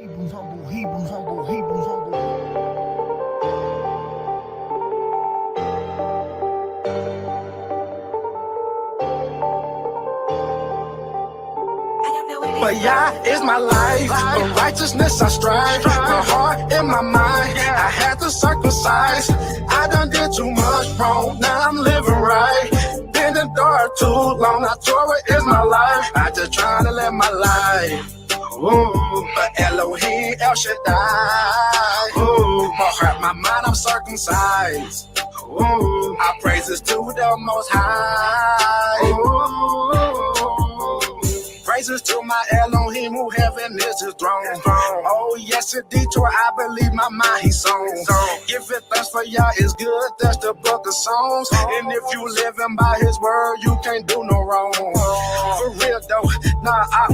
Hebrews humble, Hebrews humble, Hebrews humble. But yeah, it's my life. For righteousness I strive. My heart and my mind, I had to circumcise. I done did too much wrong, now I'm living right. Been in the dark too long, now Torah is my life. I just trying to live my life. Ooh, but Elohim El Shaddai. Ooh, my heart, my mind, I'm circumcised. Ooh, our praises to the Most High. Ooh, praises to my Elohim who heaven is his throne. Oh yes, indeed, Torah, I believe my mind he's on. Give it thanks for y'all is good, that's the book of songs. And if you living by his word, you can't do no wrong. For real though,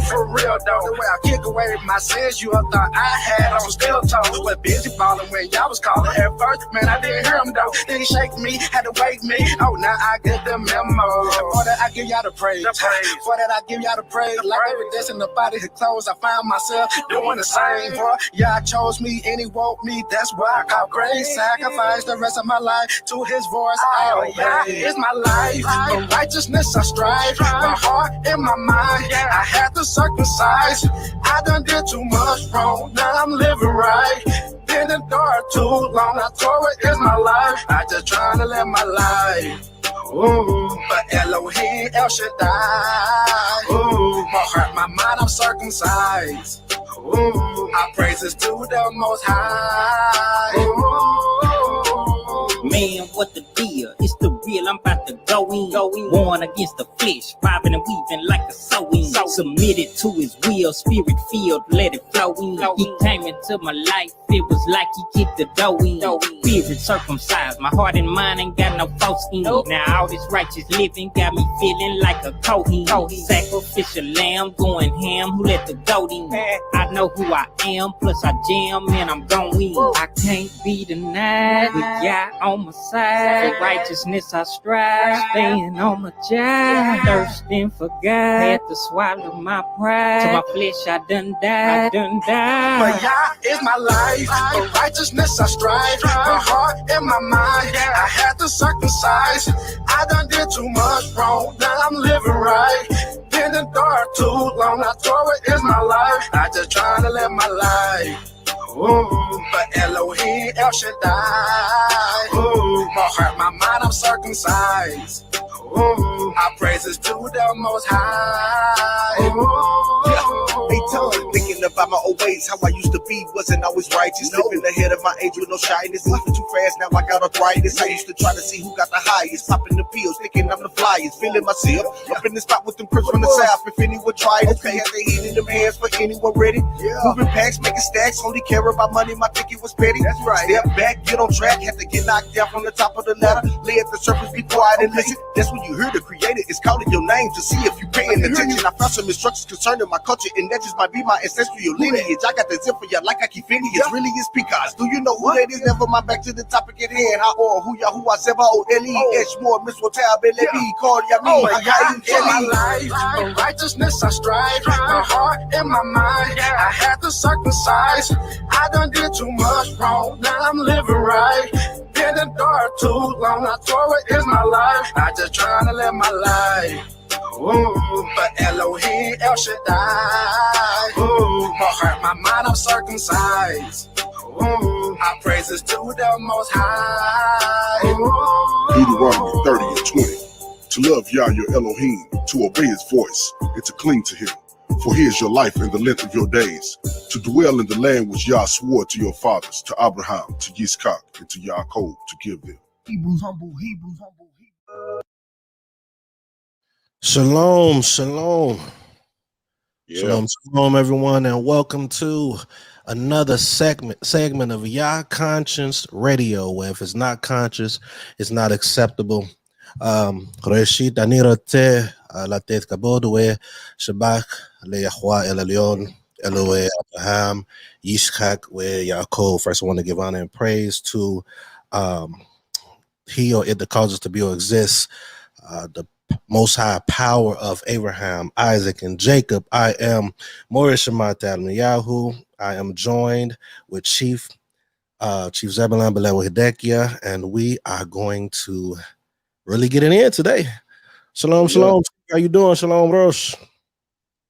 for real though. The way I kick away my sins, you thought I had on still toes. But busy balling when y'all was calling at first, man, I didn't hear him though. Then he shake me, had to wake me. Oh, now I get the memo. For that I give y'all the praise. For that I give y'all the praise. Like every dance in the body his clothes, I found myself doing the same, bro. Yeah, chose me and he woke me. That's why I call grace. Sacrifice the rest of my life to his voice. Oh yeah, it's my life. For righteousness I strive. My heart and my mind, I had to circumcise. I done did too much wrong, now I'm living right. Been in the dark too long, now Torah is my life. I just trying to live my life. Ooh, but Elohim El Shaddai. Ooh, my heart, my mind, I'm circumcised. Ooh, our praises to the Most High. Ooh. Man, what the deal? It's the real, I'm about to go in. Born against the flesh, bobbing and weaving like a sewing. Submitted to his will, spirit filled, let it flow in. He came into my life, it was like he kicked the dough in. Spirit circumcised, my heart and mind ain't got no false in. Now all this righteous living got me feeling like a Kohen. Sacrificial lamb, going ham, who let the goat in? I know who I am, plus I jam and I'm going. I can't be denied, with Yah on my side. For righteousness I strive, staying on my job. Thirsting for God, had to swallow my pride. To my flesh I done died. But Yah is my life, for righteousness I strive. My heart and my mind, I had to circumcise. I done did too much wrong, now I'm living right. Been in the dark too long, now Torah is my life. I just trying to live my life. Ooh, but Elohim El Shaddai. Ooh, my heart, my mind, I'm circumcised. Ooh, our praises to the Most High. Ooh. They told me thinking about my old ways, how I used to be, wasn't always righteous. Living ahead of my age with no shyness. Living too fast, now I got arthritis. I used to try to see who got the highest. Popping the pills, thinking I'm the flyest. Feeling myself up in the spot with them crips from the south. If anyone tried it, they had their heat in them hands for anyone ready. Moving packs, making stacks, only care about money, my ticket was petty. That's right. Step back, get on track, had to get knocked down from the top of the ladder. Lay at the surface, be quiet and listen. That's when you hear the creator is calling your name to see if you paying attention. I found some instructions concerning my culture, and that just might be my ancestral lineage. I got the zip for ya like I keep Phineas. Really is Picas. Do you know who that is? Never mind, back to the topic at hand. How or who ya, who I sever, O-L-E-H, more, Miss Wotab, L-E, call ya me. In my life, for righteousness I strive. My heart and my mind, I had to circumcise. I done did too much wrong, now I'm living right. Been in the dark too long, now Torah is my life. I just trying to live my life. Ooh, but Elohim El Shaddai. Ooh, my heart, my mind, I'm circumcised. Ooh, our praises to the Most High. Ooh. Deuteronomy 30 and 20. To love Yah your Elohim, to obey his voice, and to cling to him. For he is your life and the length of your days, to dwell in the land which Yah swore to your fathers, to Abraham, to Yitzchak, and to Yaakov, to give them. Hebrews humble, Hebrews humble, Hebrews. Shalom, shalom. Shalom, everyone, and welcome to another segment of Yah Conscience Radio, where if it's not conscious, it's not acceptable. ראשית, אני רוצה לתת כבוד ושבח ליהוה אל עליון, Eloi, Abraham, Yitzchak, Yaakov. First, I want to give honor and praise to he or it that causes to be or exists, the most high power of Abraham, Isaac, and Jacob. I am Morish Shamat Adoniyahu. I am joined with Chief Zebulon Belewa Hidekia, and we are going to really get it in today. Shalom, shalom. How you doing? Shalom, Rosh.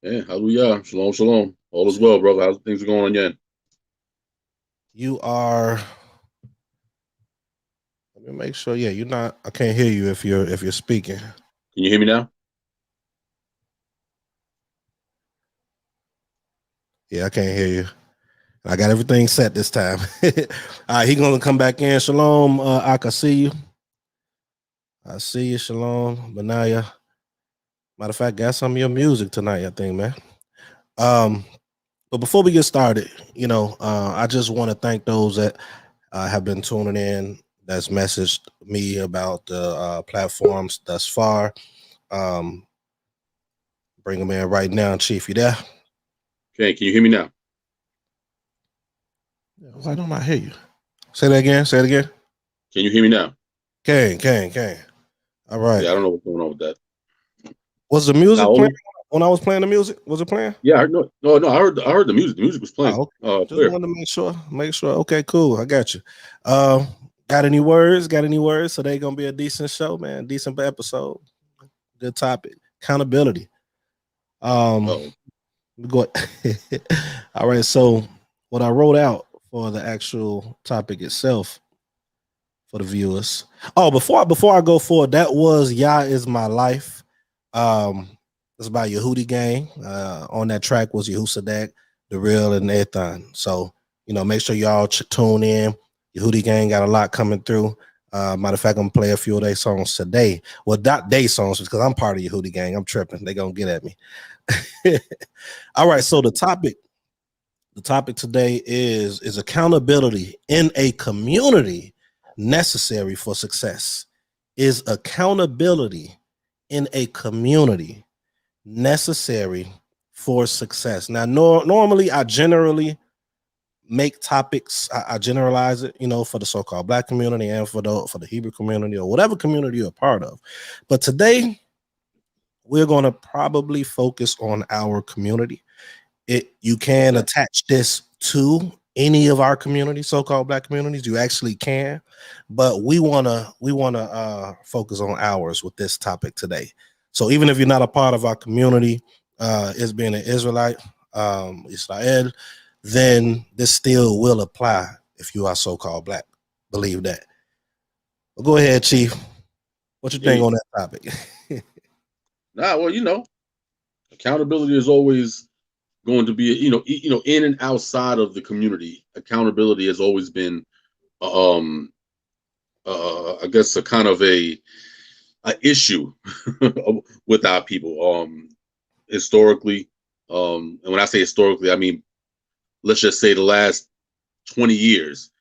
Yeah, hallelujah. Shalom, shalom. All is well, brother. How's things going on yet? You are. Let me make sure. Yeah, you're not. I can't hear you if you're speaking. Can you hear me now? Yeah, I can't hear you. I got everything set this time. All right, he's gonna come back in. Shalom, I can see you. I see you. Shalom, Benaya. Matter of fact, got some of your music tonight, I think, man. But before we get started, I just want to thank those that have been tuning in, that's messaged me about the platforms thus far. Bring them in right now, Chief. You there? Okay, can you hear me now? Why don't I hear you? Say that again. Say it again. Can you hear me now? Can. All right. Yeah, I don't know what's going on with that. Was the music playing when I was playing the music? Was it playing? Yeah, no. I heard the music. The music was playing. Oh, okay. Just wanted to make sure. Okay, cool. I got you. Got any words? So they gonna be a decent show, man. Decent episode. Good topic. Accountability. Go. All right. So what I wrote out for the actual topic itself for the viewers. Oh, before I go forward, that was Yah Is My Life. It's by Yehudi Gang. On that track was Yehusadak, The Real, and Nathan. So, make sure y'all tune in. Yehudi Gang got a lot coming through. Matter of fact, I'm gonna play a few of their songs today. Well, not their songs, because I'm part of Yehudi Gang. I'm tripping. They're gonna get at me. All right, so the topic today is accountability in a community necessary for success. Is accountability in a community necessary for success? Now, normally I generally make topics, I generalize it, for the so-called Black community and for the Hebrew community or whatever community you're a part of. But today we're going to probably focus on our community. You can attach this to any of our communities, so-called Black communities. You actually can, but we wanna focus on ours with this topic today. So even if you're not a part of our community, as being an Israelite, Israel, then this still will apply if you are so-called Black. Believe that. Well, go ahead, Chief. What you think on that topic? Well, accountability is always going to be, in and outside of the community. Accountability has always been, I guess, a kind of a issue with our people. Historically, and when I say historically, I mean, let's just say the last 20 years.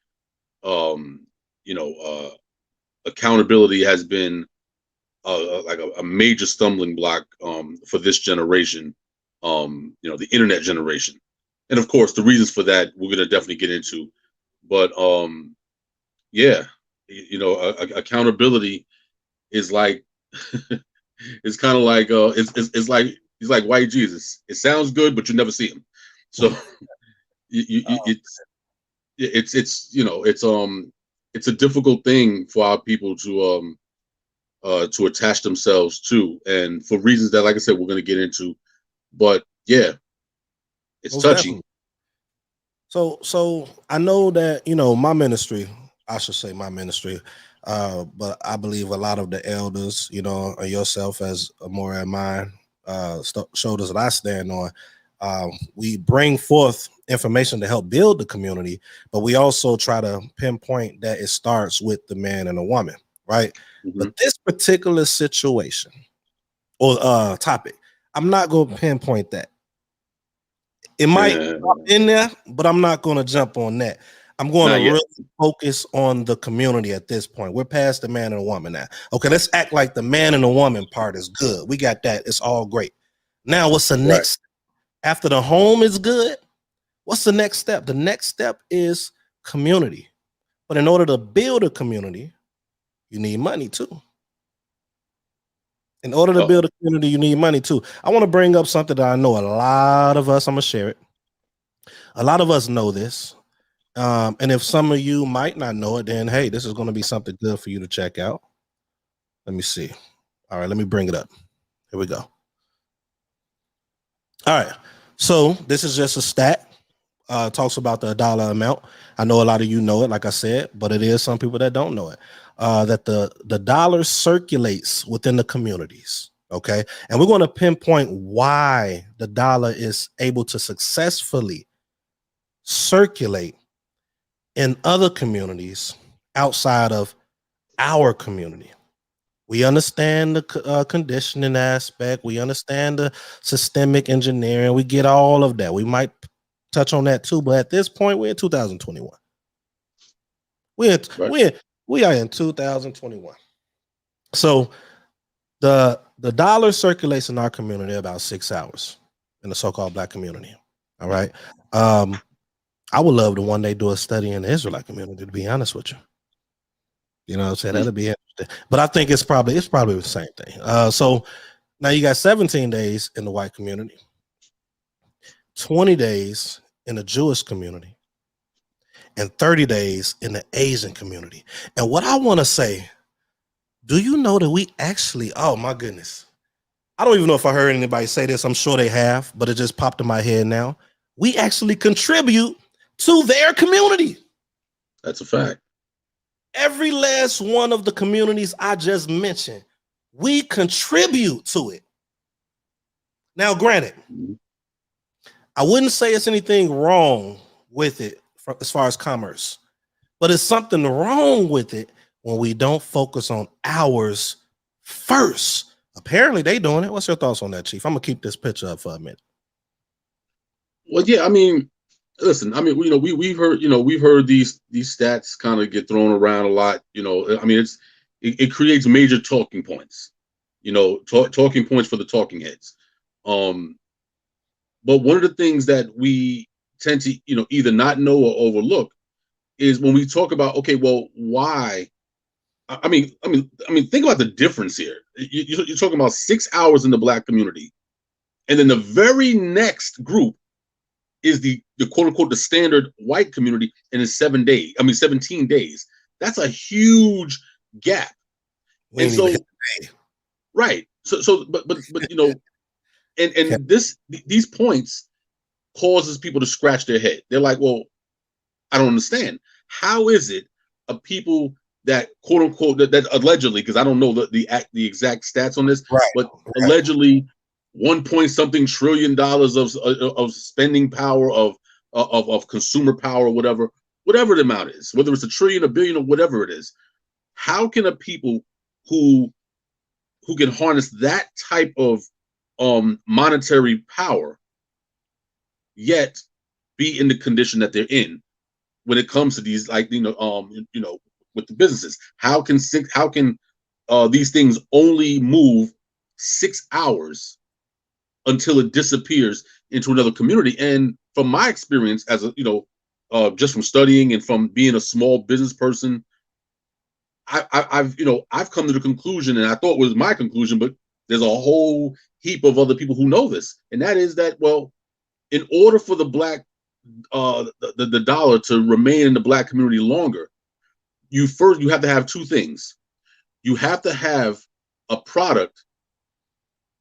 Accountability has been like a major stumbling block for this generation. The internet generation, and of course the reasons for that we're going to definitely get into. But accountability is like it's kind of like it's like white Jesus. It sounds good, but you never see him. So it's a difficult thing for our people to attach themselves to, and for reasons that, like I said, we're going to get into. But yeah, it's Most touchy. definitely. So I know that my ministry, but I believe a lot of the elders, and yourself as a more at mine, shoulders that I stand on, we bring forth information to help build the community, but we also try to pinpoint that it starts with the man and the woman, right? Mm-hmm. But this particular situation or topic, I'm not going to pinpoint that. It might drop in there, but I'm not going to jump on that. I'm going to really focus on the community at this point. We're past the man and the woman now. Okay, let's act like the man and the woman part is good. We got that. It's all great. Now, what's the next step? After the home is good, what's the next step? The next step is community. But in order to build a community, you need money too. In order to build a community, you need money too. I want to bring up something that I know a lot of us, I'm going to share it. A lot of us know this. And if some of you might not know it, then hey, this is going to be something good for you to check out. Let me see. All right, let me bring it up. Here we go. All right. So this is just a stat. Talks about the dollar amount. I know a lot of you know it, like I said, but it is some people that don't know it. That the dollar circulates within the communities. Okay. And we're going to pinpoint why the dollar is able to successfully circulate in other communities outside of our community. We understand the conditioning aspect. We understand the systemic engineering. We get all of that. We might touch on that too, but at this point, we're in 2021. We are in 2021. So the dollar circulates in our community about 6 hours in the so-called Black community. All right. I would love to one day do a study in the Israelite community, to be honest with you. You know what I'm saying? That'd be interesting. But I think it's probably the same thing. So now you got 17 days in the white community, 20 days in the Jewish community, and 30 days in the Asian community. And what I want to say, do you know that we actually, oh my goodness, I don't even know if I heard anybody say this. I'm sure they have, but it just popped in my head now. We actually contribute to their community. That's a fact. Every last one of the communities I just mentioned, we contribute to it. Now, granted, I wouldn't say it's anything wrong with it as far as commerce, but it's something wrong with it when we don't focus on ours first. Apparently, they doing it. What's your thoughts on that, Chief? I'm gonna keep this picture up for a minute. Well, yeah, I mean, listen, I mean, we've heard these stats kind of get thrown around a lot. I mean, it creates major talking points. Talking points for the talking heads. But one of the things that we tend to, either not know or overlook is when we talk about, okay, well, why? I mean, think about the difference here. You're talking about 6 hours in the Black community, and then the very next group is the quote unquote the standard white community, and it's 17 days. That's a huge gap. And so, right. But these points causes people to scratch their head. They're like, well, I don't understand. How is it a people that quote unquote that allegedly, because I don't know the exact stats on this, right, but allegedly 1 point something trillion dollars of spending power of consumer power, whatever the amount is, whether it's a trillion, a billion, or whatever it is, how can a people who can harness that type of monetary power yet be in the condition that they're in when it comes to these, like, with the businesses? How can these things only move 6 hours until it disappears into another community? And from my experience as just from studying and from being a small business person, I've come to the conclusion, and I thought it was my conclusion, but there's a whole heap of other people who know this, and that is that, well, in order for the Black the dollar to remain in the Black community longer, you have to have two things. You have to have a product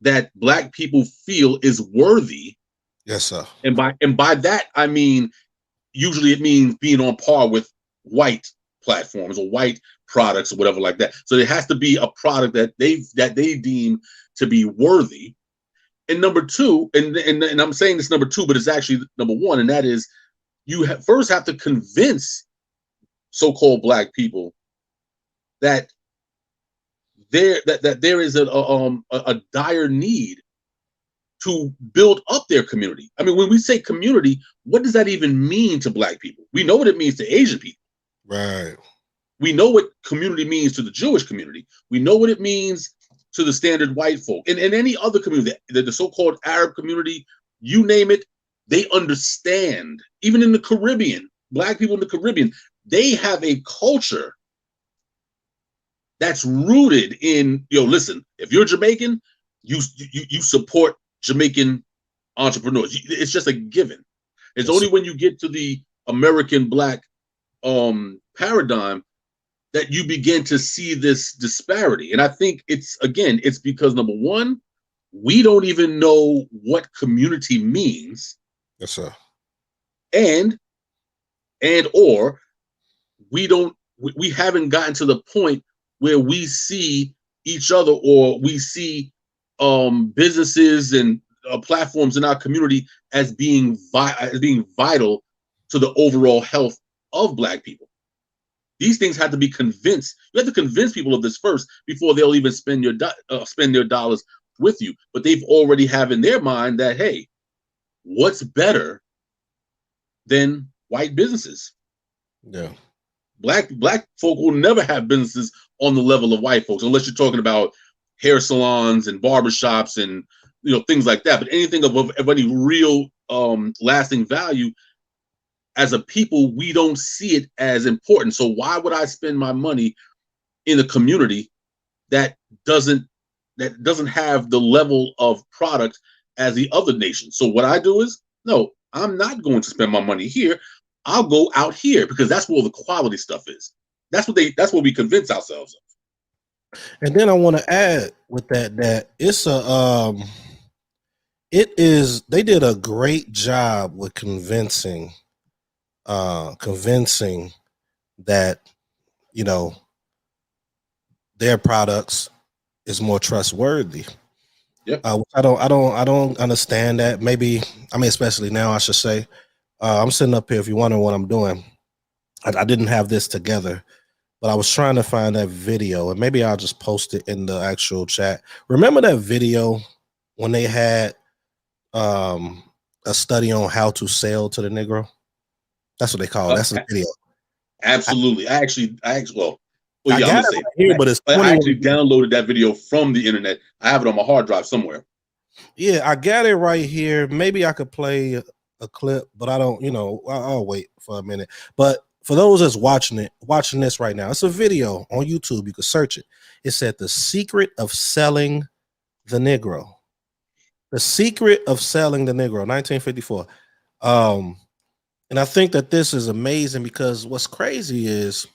that Black people feel is worthy. Yes, sir. And by that I mean, usually it means being on par with white platforms or white products or whatever like that. So there has to be a product that they deem to be worthy. And number two, and I'm saying this number two, but it's actually number one, and that is you first have to convince so-called Black people that there is a dire need to build up their community. I mean, when we say community, what does that even mean to Black people? We know what it means to Asian people. Right. We know what community means to the Jewish community. We know what it means to the standard white folk. And any other community, the so-called Arab community, you name it, they understand. Even in the Caribbean, Black people in the Caribbean, they have a culture that's rooted in, listen, if you're Jamaican, you support Jamaican entrepreneurs. It's just a given. It's Yes, only when you get to the American black paradigm that you begin to see this disparity. And I think it's because number one, we don't even know what community means, yes, sir. and or we haven't gotten to the point where we see each other, or we see businesses and platforms in our community as being vital to the overall health of Black people. These things have to be convinced. You have to convince people of this first before they'll even spend their dollars with you. But they've already have in their mind that, hey, what's better than white businesses? Yeah. Black folk will never have businesses on the level of white folks, unless you're talking about hair salons and barbershops and things like that. But anything of any real lasting value, as a people, we don't see it as important. So why would I spend my money in a community that doesn't have the level of product as the other nations? So what I do is, no, I'm not going to spend my money here. I'll go out here, because that's where the quality stuff is. That's what we convince ourselves of. And then I want to add with that it's they did a great job with convincing that their products is more trustworthy. Yeah. I don't understand that. Maybe, especially now, I should say. I'm sitting up here. If you're wondering what I'm doing, I didn't have this together, but I was trying to find that video, and maybe I'll just post it in the actual chat. Remember that video when they had a study on how to sell to the Negro? That's what they call it. That's the video. Absolutely. I actually, I got it right here, but it's I actually downloaded that video from the internet. I have it on my hard drive somewhere. Yeah, I got it right here. Maybe I could play a clip, but I don't. I'll wait for a minute. But for those that's watching this right now, it's a video on YouTube. You can search it. It said "The Secret of Selling the Negro." The Secret of Selling the Negro, 1954. And I think that this is amazing, because what's crazy is,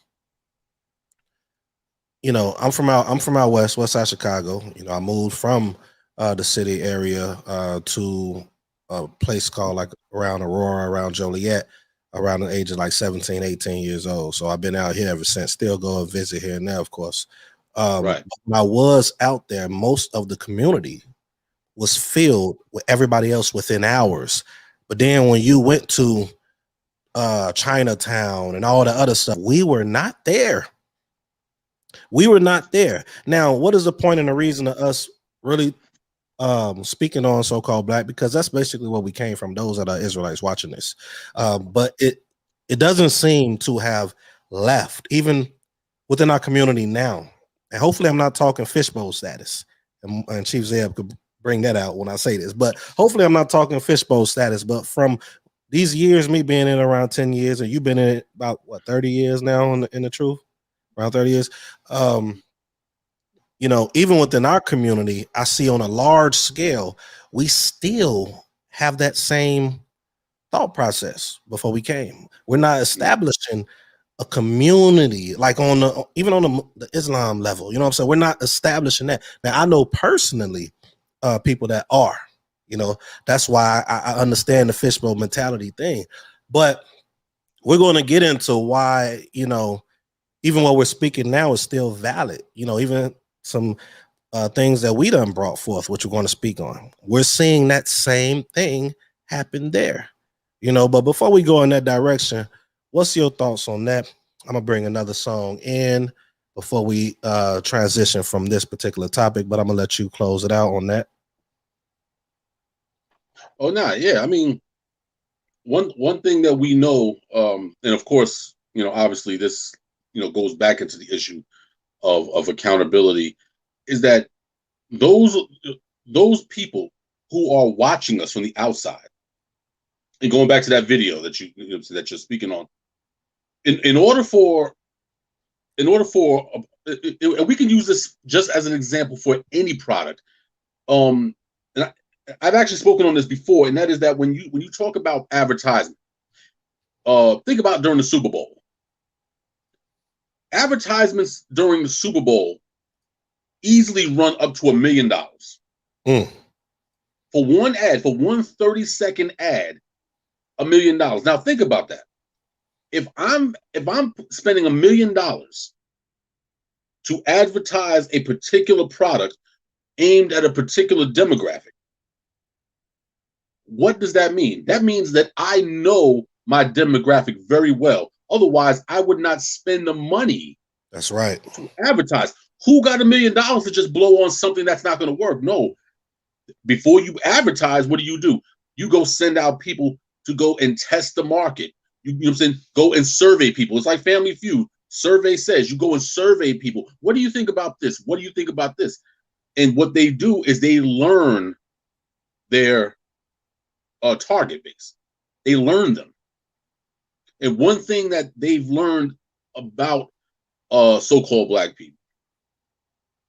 I'm from out west side Chicago. I moved from the city area to a place called like around Aurora, around Joliet, around the age of like 17, 18 years old. So I've been out here ever since. Still go and visit here and there, of course. Right. When I was out there, most of the community was filled with everybody else within hours. But then when you went to Chinatown and all the other stuff, we were not there. Now, what is the point and the reason of us really speaking on so-called Black? Because that's basically where we came from, those that are Israelites watching this. But it doesn't seem to have left, even within our community now. And hopefully I'm not talking fishbowl status, and Chief Zeb could bring that out when I say this, but hopefully I'm not talking fishbowl status. But from these years, me being in around 10 years, and you've been in it about 30 years now in the truth, around 30 years. Even within our community, I see on a large scale, we still have that same thought process before we came. We're not establishing a community like even on the Islam level. You know what I'm saying? We're not establishing that. Now, I know personally people that are. That's why I understand the fishbowl mentality thing. But we're going to get into why, even what we're speaking now is still valid. Even some things that we done brought forth, which we're going to speak on. We're seeing that same thing happen there. But before we go in that direction, what's your thoughts on that? I'm going to bring another song in before we transition from this particular topic, but I'm going to let you close it out on that. Oh, no, yeah. One thing that we know, and of course, obviously this, goes back into the issue of accountability, is that those people who are watching us from the outside, and going back to that video that you're speaking on, in order for, and we can use this just as an example for any product. And I've actually spoken on this before, and that is that when you talk about advertising, think about during the Super Bowl. Advertisements during the Super Bowl easily run up to $1 million. For one ad, for one 30-second ad, $1 million. Now think about that. If I'm spending $1 million to advertise a particular product aimed at a particular demographic, what does that mean? That means that I know my demographic very well. Otherwise, I would not spend the money. That's right. To advertise. Who got $1 million to just blow on something that's not going to work? No. Before you advertise, what do? You go send out people to go and test the market. You know what I'm saying? Go and survey people. It's like Family Feud. Survey says you go and survey people. What do you think about this? What do you think about this? And what they do is they learn their target base. They learn them. And one thing that they've learned about so-called Black people,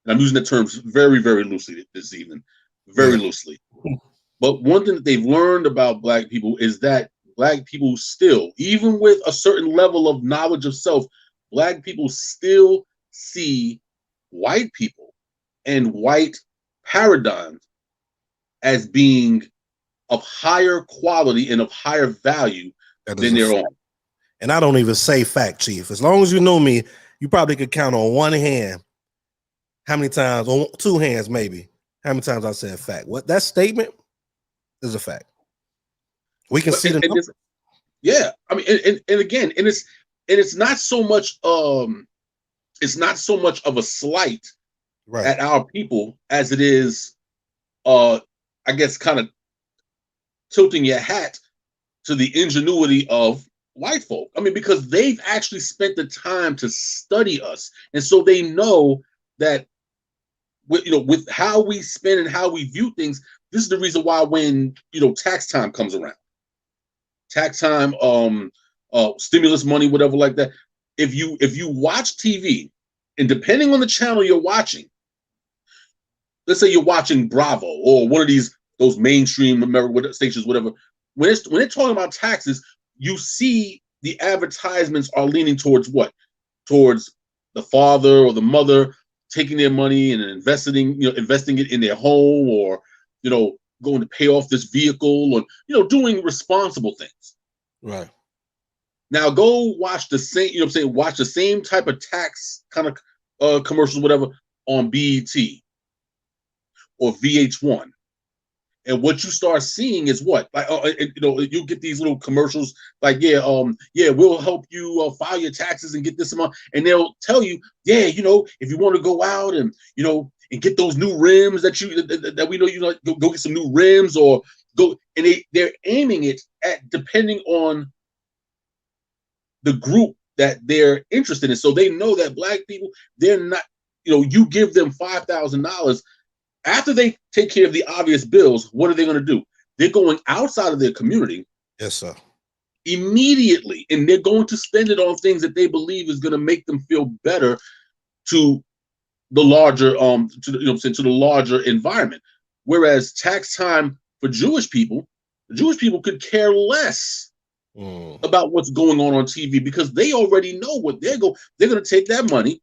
and I'm using the terms very, very loosely this evening, very loosely. But one thing that they've learned about Black people is that Black people still, even with a certain level of knowledge of self, Black people still see white people and white paradigms as being of higher quality and of higher value than their own. And I don't even say fact, Chief. As long as you know me, you probably could count on one hand how many times, on two hands maybe, how many times I said fact. What that statement is a fact. We can see the numbers. Yeah, I mean, and again, it's not so much of a slight at our people as it is, I guess, kind of tilting your hat to the ingenuity of white folk. I mean, because they've actually spent the time to study us, and so they know that with how we spend and how we view things, this is the reason why when tax time comes around, stimulus money, whatever like that, if you watch TV, and depending on the channel you're watching, let's say you're watching Bravo or one of those mainstream American stations, whatever, when they're talking about taxes, you see the advertisements are leaning towards what? Towards the father or the mother taking their money and investing it in their home, or going to pay off this vehicle, or doing responsible things. Right. Now go watch the same, watch the same type of tax kind of commercials, whatever, on BET or VH1. And what you start seeing is what? Like, you get these little commercials like, we'll help you file your taxes and get this amount. And they'll tell you, if you want to go out and, and get those new rims that we know, go get some new rims, or go. And they're aiming it at depending on the group that they're interested in. So they know that Black people, they're not, you give them $5,000. After they take care of the obvious bills, what are they going to do? They're going outside of their community. Yes, sir. Immediately, and they're going to spend it on things that they believe is going to make them feel better to the larger, to the larger environment. Whereas tax time for Jewish people could care less about what's going on TV, because they already know what they're going to take that money.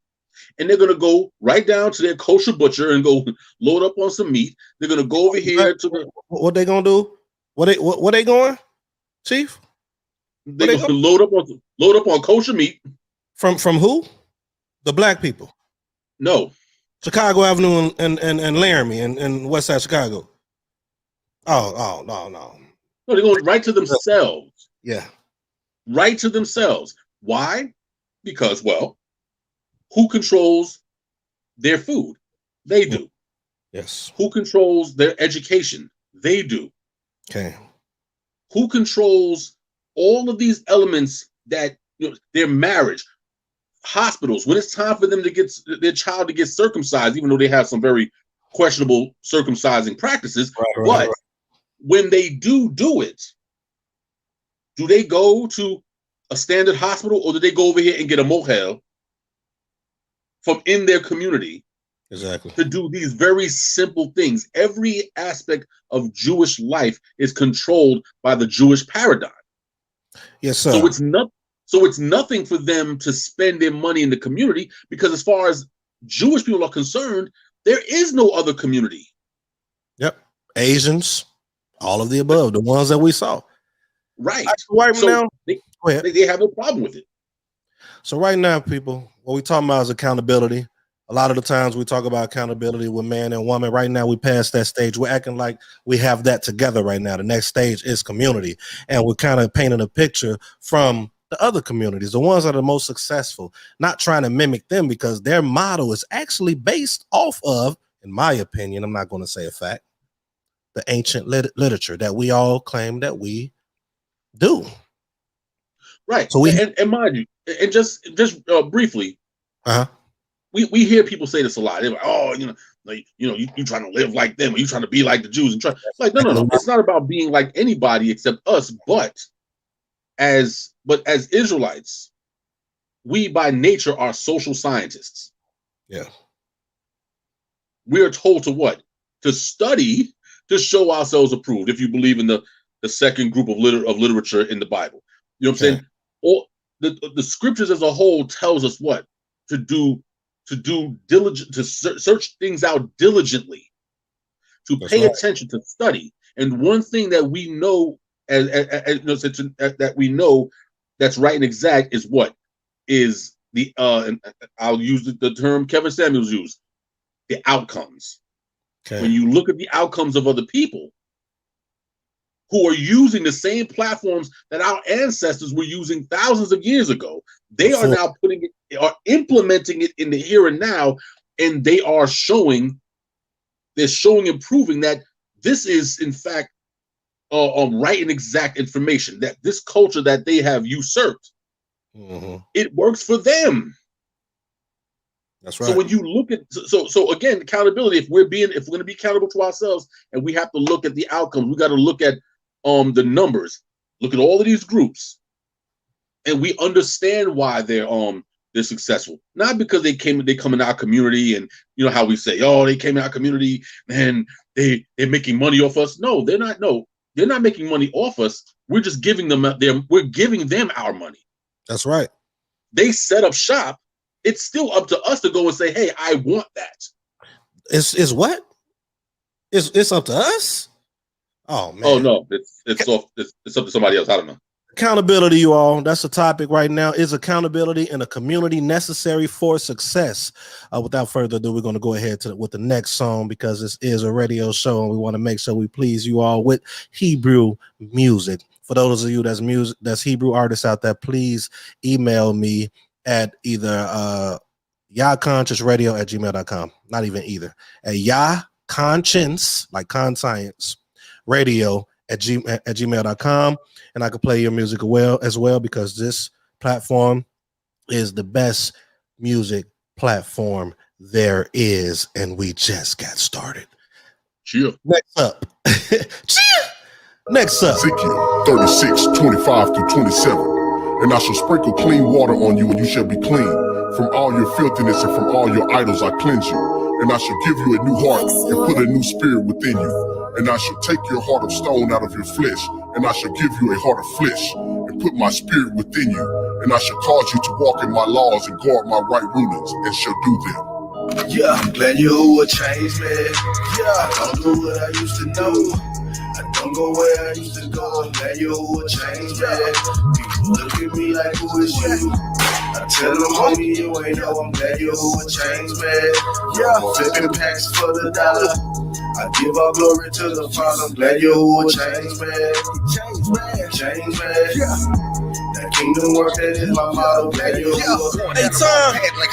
And they're going to go right down to their kosher butcher and go load up on some meat. They're going to go over here to the. What they going to do? What they going, Chief? They're going to load up on kosher meat. From who? The Black people. No. Chicago Avenue and Laramie and West Side Chicago. Oh, no. No, they're going right to themselves. Yeah. Right to themselves. Why? Because, well, who controls their food? They do. Yes. Who controls their education? They do. Okay. Who controls all of these elements that their marriage, hospitals, when it's time for them to get their child to get circumcised, even though they have some very questionable circumcising practices, but when they do it, do they go to a standard hospital, or do they go over here and get a mohel from in their community Exactly. to do these very simple things. Every aspect of Jewish life is controlled by the Jewish paradigm. Yes, sir. So it's nothing for them to spend their money in the community, because as far as Jewish people are concerned, there is no other community. Yep. Asians, all of the above, the ones that we saw. Right. Right So now, they have no problem with it. So right now, people, what we talking about is accountability. A lot of the times we talk about accountability with man and woman. Right now, we passed that stage. We're acting like we have that together right now. The next stage is community. And we're kind of painting a picture from the other communities, the ones that are the most successful, not trying to mimic them, because their model is actually based off of, in my opinion, I'm not going to say a fact, the ancient literature that we all claim that we do. Right. So and mind you, and just briefly, we hear people say this a lot. They're like, oh, you trying to live like them, or you trying to be like the Jews, and try like no. It's not about being like anybody except us, but as Israelites, we by nature are social scientists. Yeah. We are told to what? To study, to show ourselves approved, if you believe in the second group of literature in the Bible. You know what I'm saying? Or the scriptures as a whole tells us what? To do diligent, to search things out diligently, to pay attention, to study. And one thing that we know that we know that's right and exact is what? Is the and I'll use the term Kevin Samuels used, the outcomes. Okay. When you look at the outcomes of other people who are using the same platforms that our ancestors were using thousands of years ago, they are now implementing it in the here and now, and they are showing and proving that this is in fact right and exact information, that this culture that they have usurped, it works for them. That's right. So when you look at so again, accountability, if we're going to be accountable to ourselves, and we have to look at the outcomes, we got to look at the numbers, look at all of these groups, and we understand why they're successful. Not because they come in our community, and you know how we say, oh, they came in our community and they're making money off us. No, they're not. No, they're not making money off us. We're just giving them we're giving them our money. That's right. They set up shop. It's still up to us to go and say, hey, I want that. It's what? It's up to us? Oh man. Oh no, it's up to somebody else. I don't know. Accountability, you all. That's the topic right now. Is accountability in a community necessary for success? Without further ado, we're going to go ahead with the next song, because this is a radio show and we want to make sure we please you all with Hebrew music. For those of you that's Hebrew artists out there, please email me at either yahconsciousradio@gmail.com. Not even either. At yahconscience, like conscience, radio at gmail.com, and I can play your music as well, because this platform is the best music platform there is, and we just got started. Cheer. Next up. Cheer. Next up. Ezekiel 36:25-27. And I shall sprinkle clean water on you, and you shall be clean. From all your filthiness and from all your idols I cleanse you. And I shall give you a new heart and put a new spirit within you. And I shall take your heart of stone out of your flesh, and I shall give you a heart of flesh, and put my spirit within you. And I shall cause you to walk in my laws and guard my right rulings, and shall do them. Yeah, I'm glad you a changed man. Yeah, I don't know what I used to know. I don't go where I used to go. I'm glad you a changed man. People look at me like, who is you? I tell them, homie, you ain't know. I'm glad you a changed man. Yeah, flipping packs for the dollar. I give all glory to the Father. I'm glad you a changed man. Change man. Yeah. That kingdom work, that is my motto. Glad you Like,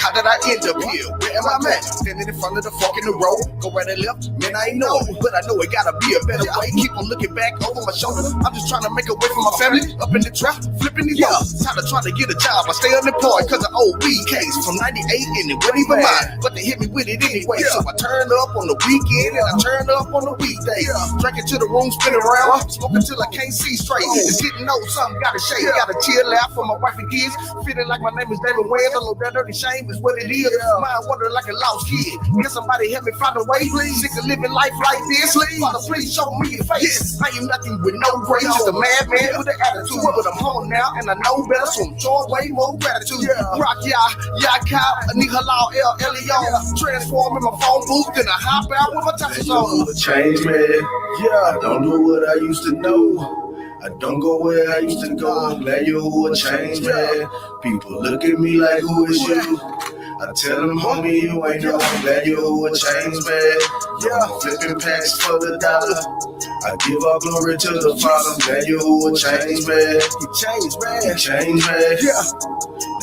how did I end up here? Where am I at? Standing in front of the fork in the road. Go right and left, man, I ain't know. But I know it gotta be a better way. Keep on looking back over my shoulder. I'm just trying to make a way for my family. Up in the trap, flipping these balls. Tired of trying to get a job. I stay unemployed because of old weed case from 98, and it wasn't even mine. But they hit me with it anyway. So I turned up on the weekend and I turned up on the weekday. Drinking till the room spin around. Smoking till I can't see straight. It's getting old, something gotta shake. Gotta chill laugh for my wife and kids. Feeling like my name is David Wayne. I know that dirty shame is what it is. Mind wandering like a lost kid. Can somebody help me find a way? Please. Sick of living life like this. Father, please show me your face. I am nothing with no grace. Just a madman with an attitude. But I'm home now and I know better. So I'm showing way more gratitude. Rock ya cow, Nicolau El Elio. Transform in my phone booth. Then I hop out with my touches on. Change me. I don't know what I used to know. I don't go where I used to go. I'm glad you would change me. People look at me like, who is you? I tell them, homie, you ain't know. I'm glad you would change me. Flipping packs for the dollar. I give all glory to the Father. I'm glad you would change me. You change me.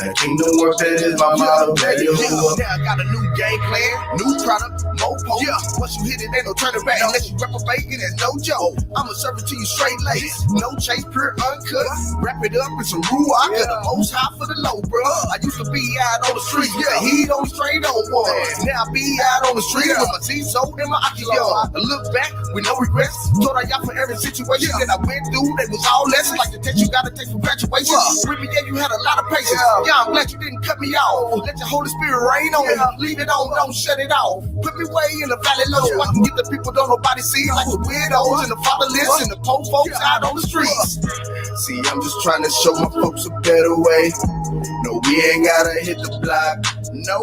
That kingdom work, that is my motto. Glad you would. Now I got a new game plan, new product, more post. Once you hit it, ain't no turning back. Unless you reprobate, it is no joke. I'ma serve it to you straight lace, no chase, pure uncut. Wrap it up in some ruach, the most high for the low, bro. I used to be out on the street, heat on straight on one. Now I be out on the street with my T-Soul and my Akio. I look back with no regrets. Told I y'all for every situation that I went through, they was all lessons. Like the test you gotta take for graduation. With me, yeah, you had a lot of patience. Yeah, I'm glad you didn't cut me off. Let your Holy Spirit rain on me. Leave it on, don't shut it off. Put me way in the valley low so I can get the people don't nobody see. Like the widows and the fatherless and the poor folks out on the streets. See, I'm just trying to show my folks a better way. No, we ain't gotta hit the block. No.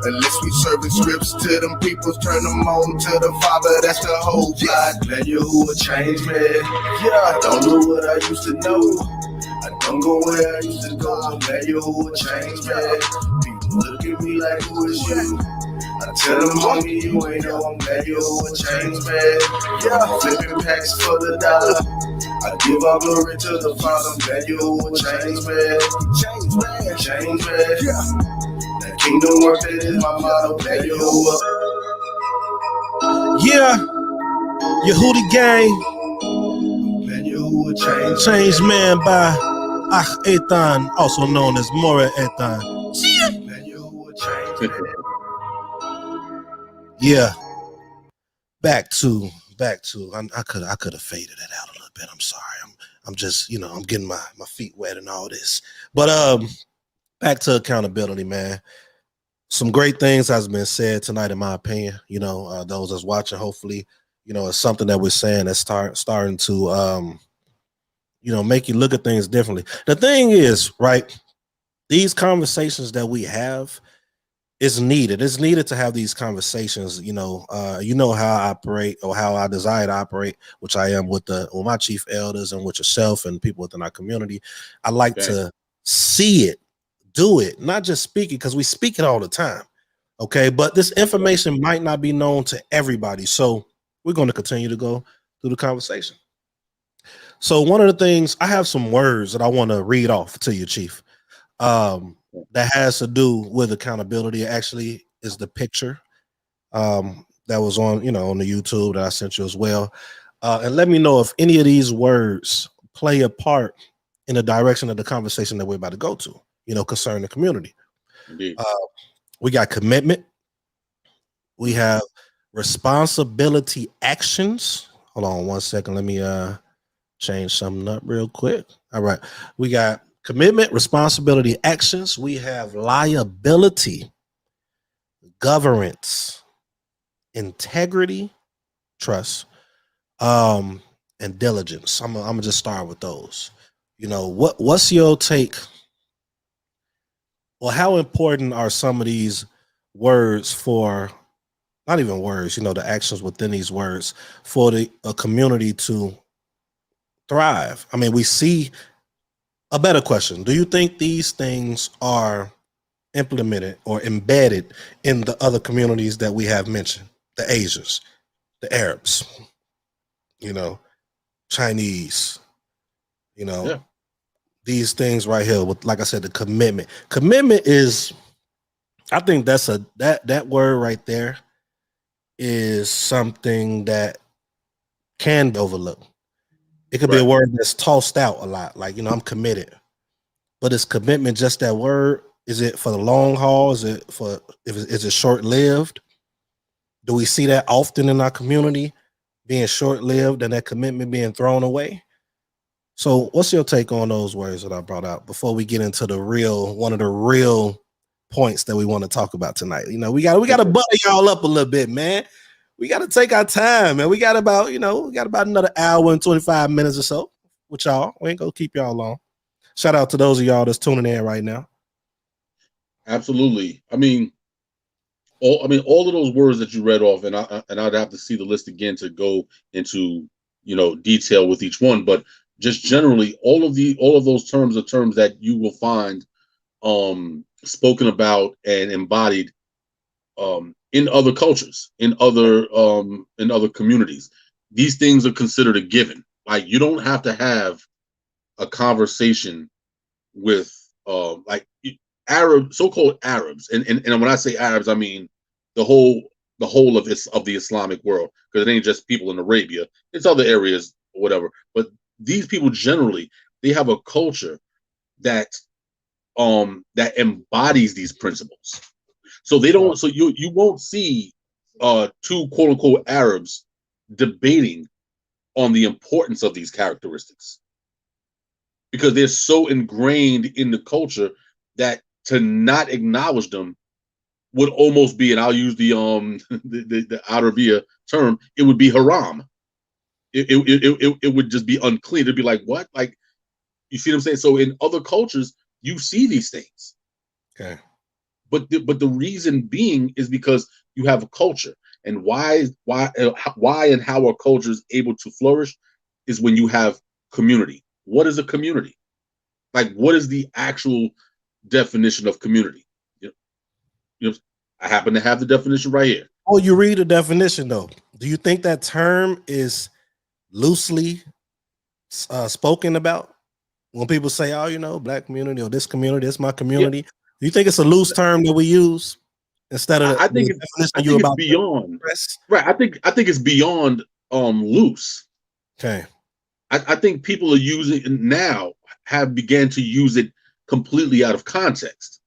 Unless we serving scripts to them peoples, turn them on to the Father, that's the whole plot. Glad you would change me. I don't know what I used to know. I don't go where I used to go. I'm glad you would change me. People look at me like, who is you? I tell them, homie, you ain't know. I'm glad you would change me. Flipping packs for the dollar. I give all glory to the Father. I'm glad you would change me. Change me. That kingdom work, that is my motto. Glad you would. Yeah, Yehudi Gang, Glad you would change. changed man by Ach Ethan, also known as Mora Ethan. Glad you would change. Yeah, back to. I could have faded it out a little bit. I'm sorry. I'm just, I'm getting my feet wet and all this. But back to accountability, man. Some great things has been said tonight, in my opinion. Those that's watching, hopefully, it's something that we're saying that's starting to make you look at things differently. The thing is, right, these conversations that we have is needed. It's needed to have these conversations. How I operate, or how I desire to operate, which I am with my chief elders and with yourself and people within our community. I like to see it, do it, not just speak it, because we speak it all the time. Okay, but this information might not be known to everybody, so we're going to continue to go through the conversation. So one of the things, I have some words that I want to read off to you, Chief. That has to do with accountability. Actually, is the picture that was on the YouTube that I sent you as well. And let me know if any of these words play a part in the direction of the conversation that we're about to go to, concerning the community. Indeed. We got commitment. We have responsibility actions. Hold on one second. Let me change something up real quick. All right. We got commitment, responsibility, actions. We have liability, governance, integrity, trust, and diligence. I'm gonna just start with those. What's your take? Well, how important are some of these words for, not even words, the actions within these words for a community to thrive? I mean, we see. A better question: do you think these things are implemented or embedded in the other communities that we have mentioned? The Asians, the Arabs, Chinese, these things right here with, like I said, the commitment. Commitment is, I think that's that word right there is something that can be overlooked. It could be a word that's tossed out a lot. Like, I'm committed. But is commitment just that word? Is it for the long haul? Is it short-lived? Do we see that often in our community, being short-lived and that commitment being thrown away? So, what's your take on those words that I brought out before we get into one of the real points that we want to talk about tonight? You know, we got to butter y'all up a little bit, man. We got to take our time, man. We got about another hour and 25 minutes or so with y'all. We ain't gonna keep y'all long. Shout out to those of y'all that's tuning in right now. Absolutely. I mean, all of those words that you read off, and I'd have to see the list again to go into detail with each one, but just generally, all of those terms are terms that you will find spoken about and embodied in other cultures, in other communities. These things are considered a given. Like, you don't have to have a conversation with like so-called Arabs, and when I say Arabs, I mean the whole of the Islamic world, because it ain't just people in Arabia; it's other areas or whatever. But these people generally, they have a culture that embodies these principles. So they don't. So you won't see two quote unquote Arabs debating on the importance of these characteristics, because they're so ingrained in the culture that to not acknowledge them would almost be, and I'll use the Arabia term, it would be haram. It would just be unclean. It'd be like, what? Like, you see what I'm saying? So in other cultures, you see these things. Okay. But the reason being is because you have a culture, and why and how a culture is able to flourish is when you have community. What is a community? Like, what is the actual definition of community? I happen to have the definition right here. Oh, you read the definition though. Do you think that term is loosely spoken about when people say, "Oh, black community or this community, it's my community"? Yeah. Do you think it's a loose term that we use instead of? I think it's beyond. Right. I think it's beyond loose. Okay. I think people are using it now, have began to use it completely out of context,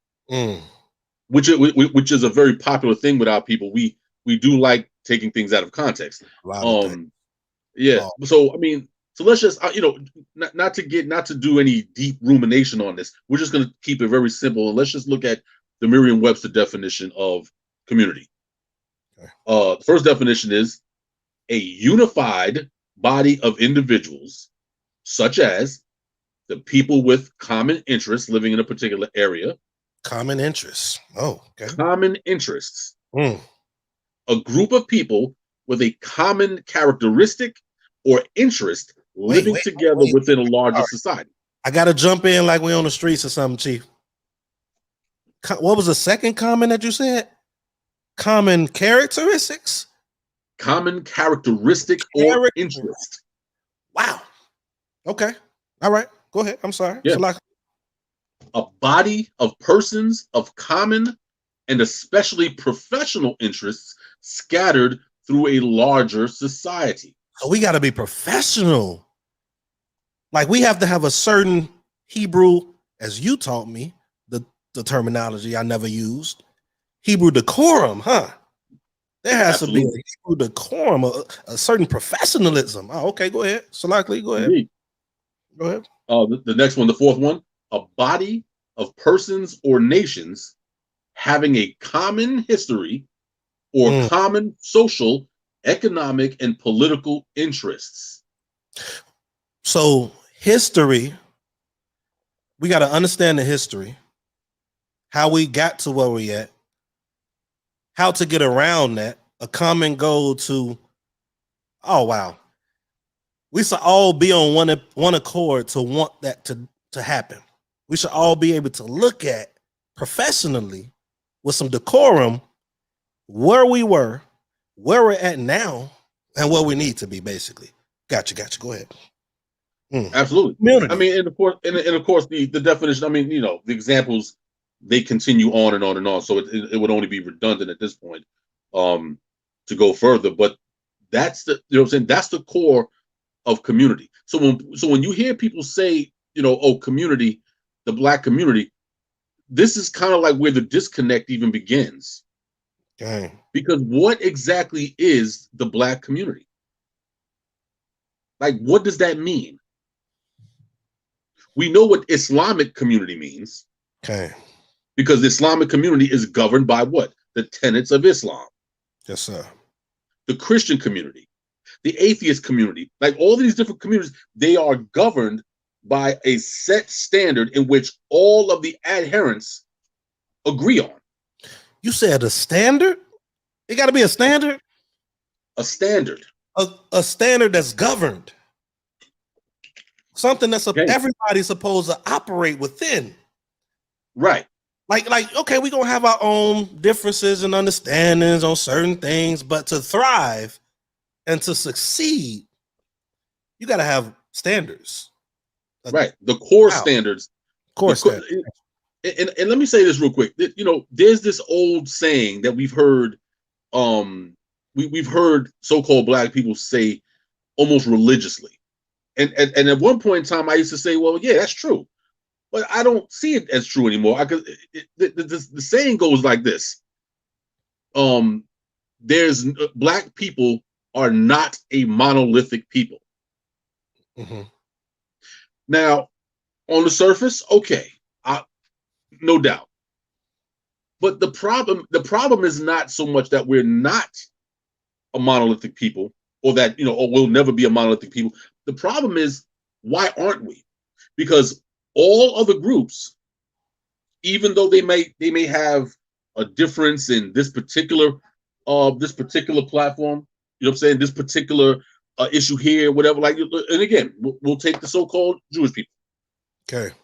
which is a very popular thing with our people. We do like taking things out of context. Yeah. So I mean, so let's just not to do any deep rumination on this. We're just going to keep it very simple, and let's just look at the Merriam-Webster definition of community. Okay. The first definition is a unified body of individuals, such as the people with common interests living in a particular area. Common interests. Oh, okay. Common interests. A group of people with a common characteristic or interest living together within a larger society. I got to jump in like we're on the streets or something, Chief. What was the second comment that you said? Common characteristics? Common characteristic or interest. Wow. Okay. All right. Go ahead. I'm sorry. Yeah. A body of persons of common and especially professional interests scattered through a larger society. So we got to be professional. Like, we have to have a certain Hebrew, as you taught me, the terminology I never used. Hebrew decorum, huh? There has to be a Hebrew decorum, a certain professionalism. Oh, okay, go ahead. Salakli, go ahead. Indeed. Go ahead. The next one, the fourth one, a body of persons or nations having a common history or common social, economic, and political interests. So history, we got to understand the history, how we got to where we at, how to get around that, a common goal to, oh, wow. We should all be on one accord to want that to happen. We should all be able to look at professionally with some decorum where we were, where we're at now, and where we need to be, basically. Gotcha. Go ahead. Absolutely. Community. I mean, and of course, the definition, I mean, the examples, they continue on and on and on. So it would only be redundant at this point to go further. But that's the, what I'm saying? That's the core of community. So when you hear people say, oh, community, the Black community, this is kind of like where the disconnect even begins. Okay. Because what exactly is the Black community? Like, what does that mean? We know what Islamic community means Okay. because the Islamic community is governed by what? The tenets of Islam. Yes, sir. The Christian community, the atheist community, like all these different communities, they are governed by a set standard in which all of the adherents agree on. You said a standard? It got to be a standard? A standard. A standard that's governed. Something that's Okay. everybody's supposed to operate within. Right. Like, okay, we're gonna have our own differences and understandings on certain things, but to thrive and to succeed, you gotta have standards. Right. The core Wow. standards. Of course. And let me say this real quick. You know, there's this old saying that we've heard, we've heard so-called black people say almost religiously. And at one point in time, I used to say, well, yeah, that's true. But I don't see it as true anymore. The saying goes like this. There's black people are not a monolithic people. Mhm. Now, on the surface, okay, no doubt. But the problem is not so much that we're not a monolithic people, or that, you know, or we'll never be a monolithic people. The problem is, why aren't we? Because all other groups, even though they may have a difference in this particular platform, you know what I'm saying, this particular issue here, whatever. Like, and again, we'll take the so-called Jewish people. Okay.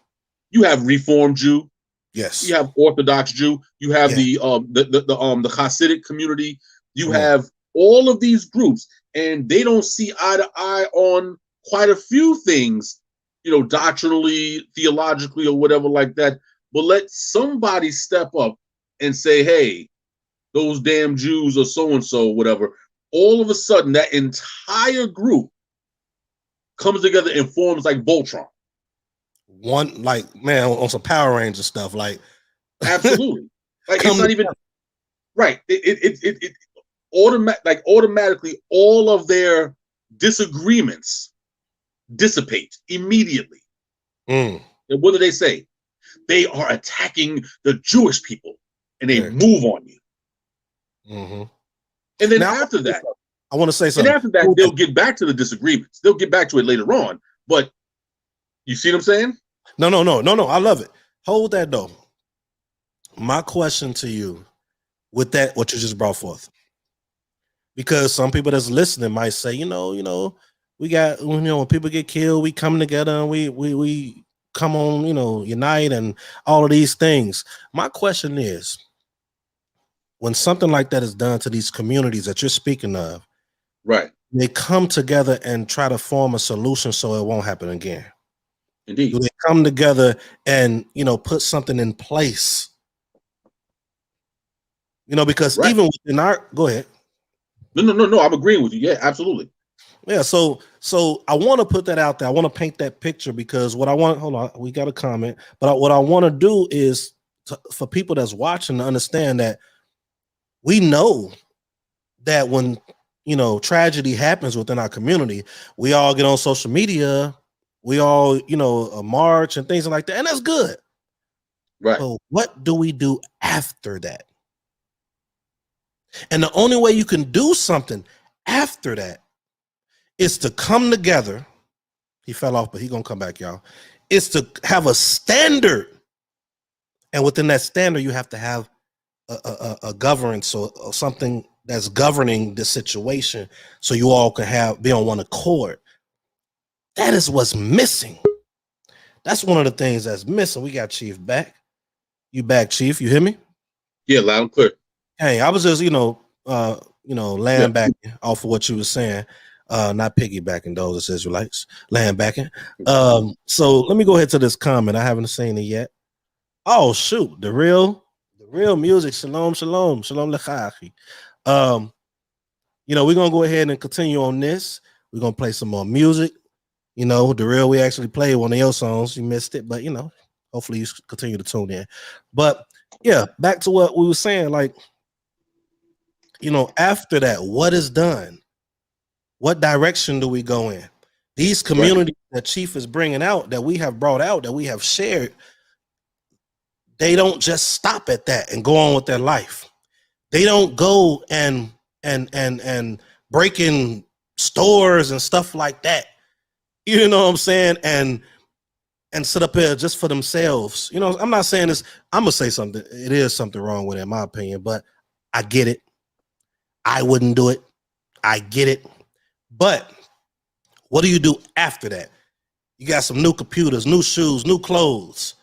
You have Reform Jew, Yes. you have Orthodox Jew, you have Yeah. the Hasidic community, you Yeah. have all of these groups, and they don't see eye to eye on quite a few things, you know, doctrinally, theologically, or whatever like that. But let somebody step up and say, hey, those damn Jews or so-and-so, whatever. All of a sudden, that entire group comes together and forms like Voltron. One, like, man, on some Power Ranger stuff, like, Absolutely. Like, Come it's not even right. It automatically all of their disagreements dissipate immediately. mm, And what do they say? They are attacking the Jewish people, and they Yeah. move on you. mhm. And then Now, after that, I want to say and something. after that, they'll get back to the disagreements. They'll get back to it later on. But you see what I'm saying? No. I love it. Hold that though. My question to you, with that, what you just brought forth, because some people that's listening might say, you know, we got, you know, when people get killed, we come together and we come on, you know, unite and all of these things. My question is, when something like that is done to these communities that you're speaking of, Right. they come together and try to form a solution so it won't happen again. Indeed. Do they come together and, you know, put something in place? You know, because Right. even within our, go ahead. No. I'm agreeing with you. Yeah, absolutely. Yeah, so I want to put that out there. I want to paint that picture, because what I want, hold on, we got a comment, but what I want to do is for people that's watching to understand that we know that when, you know, tragedy happens within our community, we all get on social media, we all, you know, march and things like that, and that's good. Right. So what do we do after that? And the only way you can do something after that is to come together. He fell off, but he's gonna come back, y'all. Is to have a standard, and within that standard, you have to have a governance or something that's governing the situation, so you all can be on one accord. That is what's missing. That's one of the things that's missing. We got Chief back. You back, Chief? You hear me? Yeah, loud and clear. Hey, I was just, laying back off of what you were saying, not piggybacking those as Israelites, laying backing. So let me go ahead to this comment. I haven't seen it yet. Oh shoot, the real music. Shalom lechachi. We're gonna go ahead and continue on this. We're gonna play some more music. You know, the real, we actually played one of your songs. You missed it, but hopefully you continue to tune in. But yeah, back to what we were saying, like, after that, what is done? What direction do we go in? These communities that Chief is bringing out, that we have brought out, that we have shared, they don't just stop at that and go on with their life. They don't go and break in stores and stuff like that. You know what I'm saying? And sit up here just for themselves. You know, I'm not saying this. I'm gonna say something. It is something wrong with it, in my opinion, but I get it. I wouldn't do it. I get it. But what do you do after that? You got some new computers, new shoes, new clothes.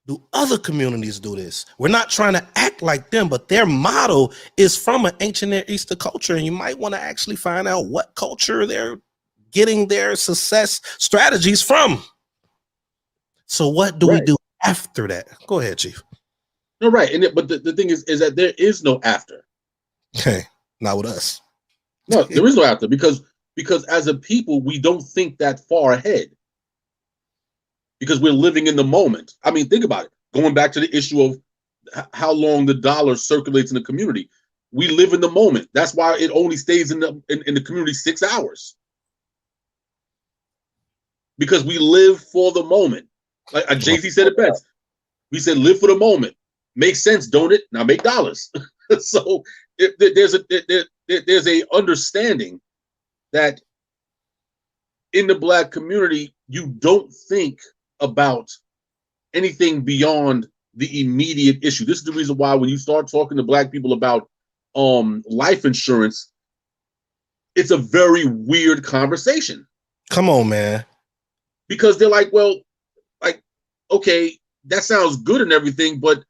Do other communities do this? We're not trying to act like them, but their motto is from an ancient Near Eastern culture, and you might want to actually find out what culture they're getting their success strategies from. So what do we do after that? Go ahead, Chief. No, right. But the thing is that there is no after. Okay, not with us. No, there is no after because as a people, we don't think that far ahead. Because we're living in the moment. I mean, think about it. Going back to the issue of how long the dollar circulates in the community, we live in the moment. That's why it only stays in the community 6 hours. Because we live for the moment. Like Jay-Z said it best. We said, "Live for the moment." Makes sense, don't it? Now make dollars. So there's a understanding that in the Black community, you don't think about anything beyond the immediate issue. This is the reason why when you start talking to Black people about life insurance, it's a very weird conversation. Come on, man. Because they're like, well, like, okay, that sounds good and everything, but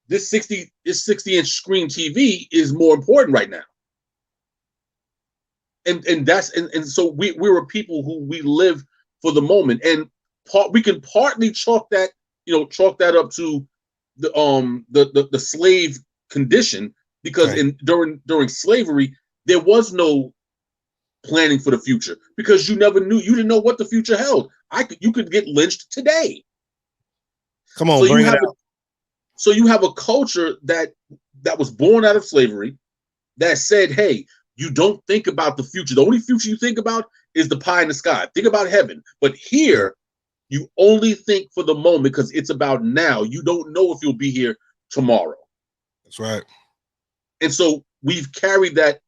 this 60-inch screen TV is more important right now. And so we're a people who we live for the moment, and we can partly chalk that up to the slave condition, because during slavery there was no planning for the future, because you didn't know what the future held. You could get lynched today. Come on, so you have a culture that was born out of slavery that said, hey, you don't think about the future. The only future you think about is the pie in the sky. Think about heaven. But here, you only think for the moment because it's about now. You don't know if you'll be here tomorrow. That's right. And so we've carried that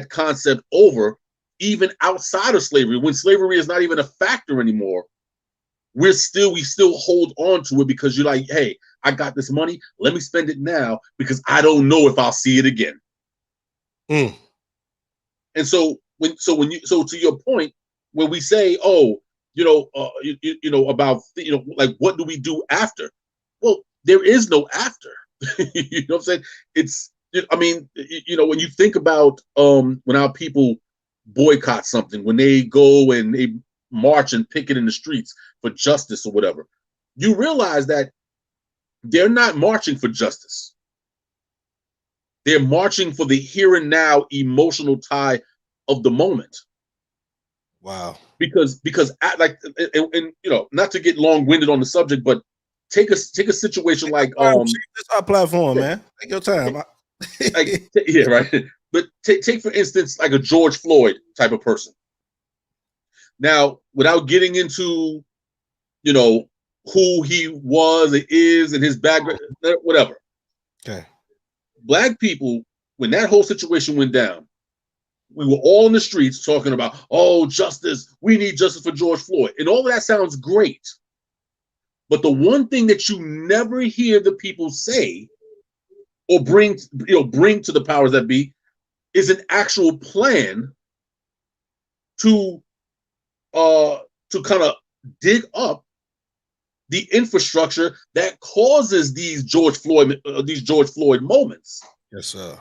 concept over even outside of slavery. When slavery is not even a factor anymore, we still hold on to it because you're like, hey, I got this money. Let me spend it now because I don't know if I'll see it again. Mm. And so to your point, when we say, oh, about like what do we do after? Well, there is no after. You know what I'm saying? When you think about when our people boycott something, when they go and they march and picket in the streets for justice or whatever, you realize that they're not marching for justice. They're marching for the here and now emotional tie of the moment. Wow. Because not to get long-winded on the subject, but take a situation like this is our platform, man. Take your time. Yeah, right. But take for instance like a George Floyd type of person. Now, without getting into who he was and is and his background, whatever. Okay. Black people, when that whole situation went down, we were all in the streets talking about, oh, justice, we need justice for George Floyd. And all of that sounds great. But the one thing that you never hear the people say or bring to the powers that be is an actual plan to kind of dig up the infrastructure that causes these George Floyd moments. Yes, sir.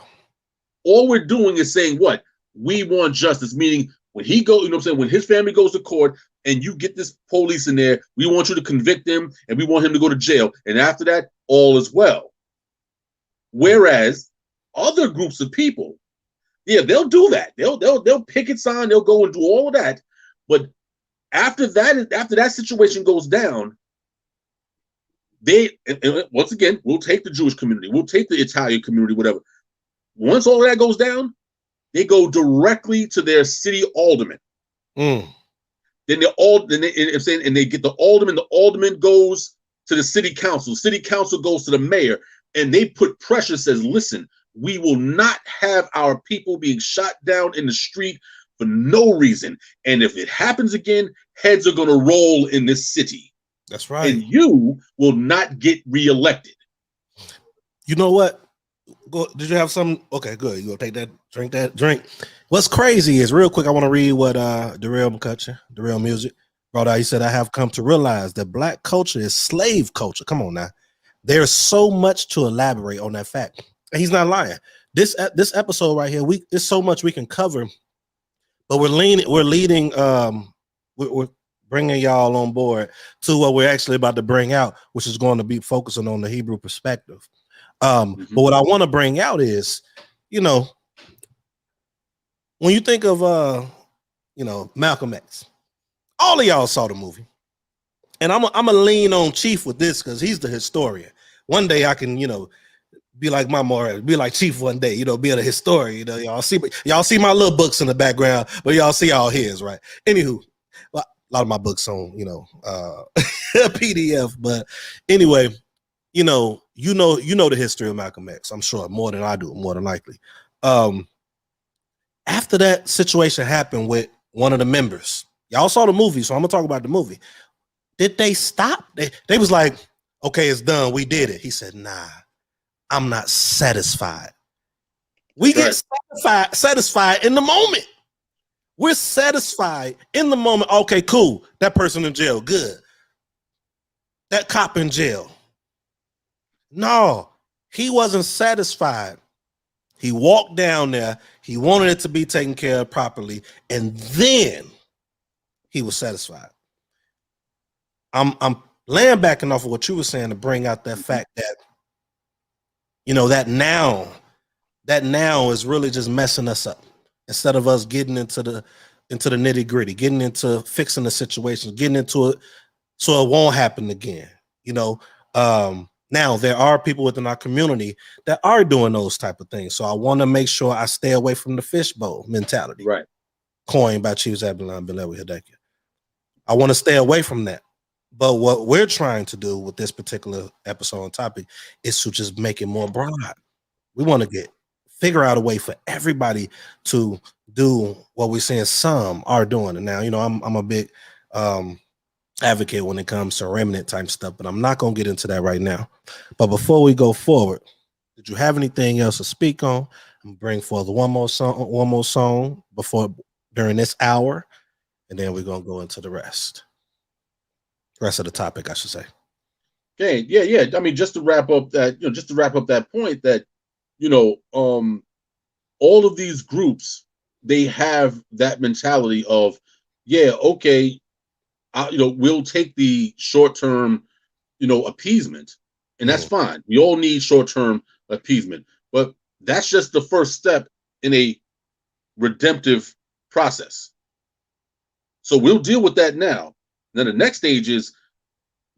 All we're doing is saying what? We want justice, meaning when he goes, when his family goes to court and you get this police in there, we want you to convict him and we want him to go to jail. And after that, all is well. Whereas other groups of people, yeah, they'll do that. They'll picket sign, they'll go and do all of that. But after that situation goes down, once again, we'll take the Jewish community, we'll take the Italian community, whatever. Once all of that goes down, they go directly to their city alderman Mm. Then and they get the alderman. The alderman goes to the city council. City council goes to the mayor, and they put pressure. Says, listen, we will not have our people being shot down in the street for no reason. And if it happens again, heads are going to roll in this city. That's right. And you will not get reelected. You know what? Did you have some? Okay, good. You gonna take that drink. What's crazy is, real quick, I want to read what Darrell McCutcheon, Darrell Music, brought out. He said, I have come to realize that Black culture is slave culture. Come on now. There's so much to elaborate on that fact. And he's not lying. This episode right here, there's so much we can cover, but we're leading, we're bringing y'all on board to what we're actually about to bring out, which is going to be focusing on the Hebrew perspective. But what I want to bring out is, you know, when you think of Malcolm X, all of y'all saw the movie, and I'm gonna lean on Chief with this because he's the historian. One day I can, be like be like Chief one day, being a historian. Y'all see my little books in the background, but y'all see all his, right? Anywho, a lot of my books on PDF, but anyway, you know the history of Malcolm X, I'm sure, more than I do, more than likely. After that situation happened with one of the members, y'all saw the movie, so I'm gonna talk about the movie. Did they stop? They was like, okay, it's done, we did it. He said, nah, I'm not satisfied. We get satisfied in the moment. We're satisfied in the moment. Okay, cool. That person in jail, good. That cop in jail. No, he wasn't satisfied. He walked down there. He wanted it to be taken care of properly, and then he was satisfied. I'm laying backing off of what you were saying to bring out that fact that, that now is really just messing us up. Instead of us getting into the nitty gritty, getting into fixing the situation, getting into it so it won't happen again. Now there are people within our community that are doing those type of things. So I want to make sure I stay away from the fishbowl mentality. Right. Coined by Chief Zabulon Bilewi Hideki. I want to stay away from that. But what we're trying to do with this particular episode and topic is to just make it more broad. We want to figure out a way for everybody to do what we're saying some are doing. And now, I'm a big advocate when it comes to remnant type stuff, but I'm not going to get into that right now. But before we go forward, did you have anything else to speak on? I'm bring forth one more song during this hour, and then we're going to go into the rest of the topic, I should say. Okay. Yeah. I mean, just to wrap up that point that, all of these groups, they have that mentality of, yeah, okay, we'll take the short-term, appeasement, and that's fine. We all need short-term appeasement, but that's just the first step in a redemptive process. So we'll deal with that now. Then the next stage is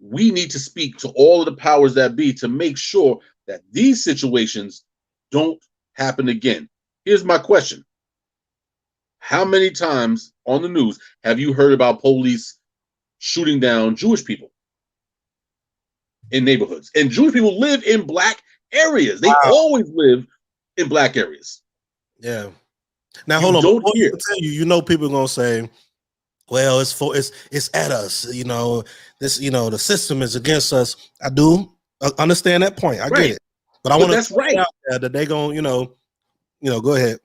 we need to speak to all of the powers that be to make sure that these situations don't happen again. Here's my question. How many times on the news have you heard about police shooting down Jewish people in neighborhoods? And Jewish people live in Black areas. They always live in Black areas. Yeah. Now, hold on. Don't hear. People are going to say, well, it's at us, the system is against us. I do understand that point. I get it. But I want to that's right. That they going, go ahead.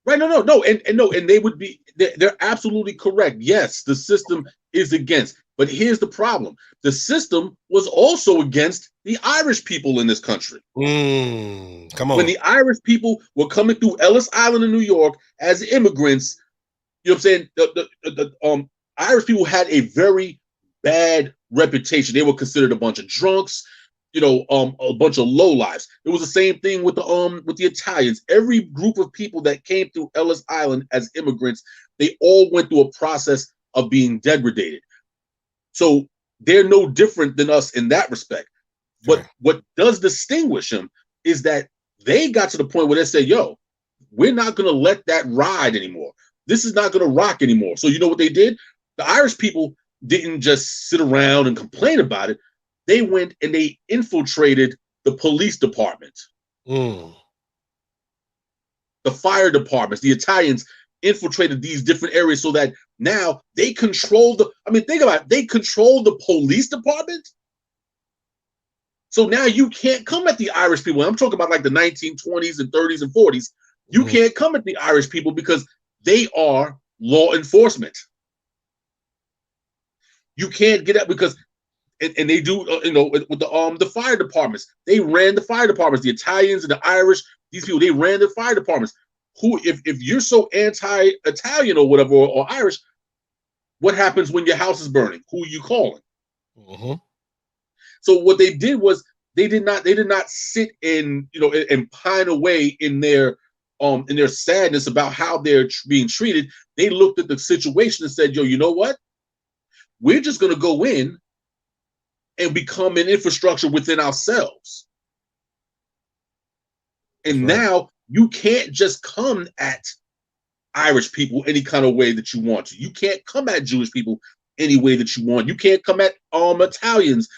Right. No. And they would be, they're absolutely correct. Yes, the system is against. But here's the problem. The system was also against the Irish people in this country. Come on. When the Irish people were coming through Ellis Island in New York as immigrants, you know what I'm saying? The Irish people had a very bad reputation. They were considered a bunch of drunks, a bunch of lowlifes. It was the same thing with the Italians. Every group of people that came through Ellis Island as immigrants, they all went through a process of being degraded. So they're no different than us in that respect. But what does distinguish them is that they got to the point where they say, yo, we're not going to let that ride anymore. this is not going to rock anymore. So you know what they did? The Irish people didn't just sit around and complain about it. They went and they infiltrated the police department, the fire departments. The Italians infiltrated these different areas so that now they control think about it, they control the police department. So now you can't come at the Irish people. I'm talking about like the 1920s and 30s and 40s. You can't come at the Irish people because they are law enforcement. You can't get up because, and they do, with the fire departments. They ran the fire departments. The Italians and the Irish, these people, they ran the fire departments. Who, if you're so anti-Italian or whatever, or Irish, what happens when your house is burning? Who are you calling? So what they did was they did not sit and pine away in their sadness about how they're being treated. They looked at the situation and said, yo, you know what? We're just going to go in and become an infrastructure within ourselves. And now you can't just come at Irish people any kind of way that you want to. You can't come at Jewish people any way that you want. You can't come at Italians,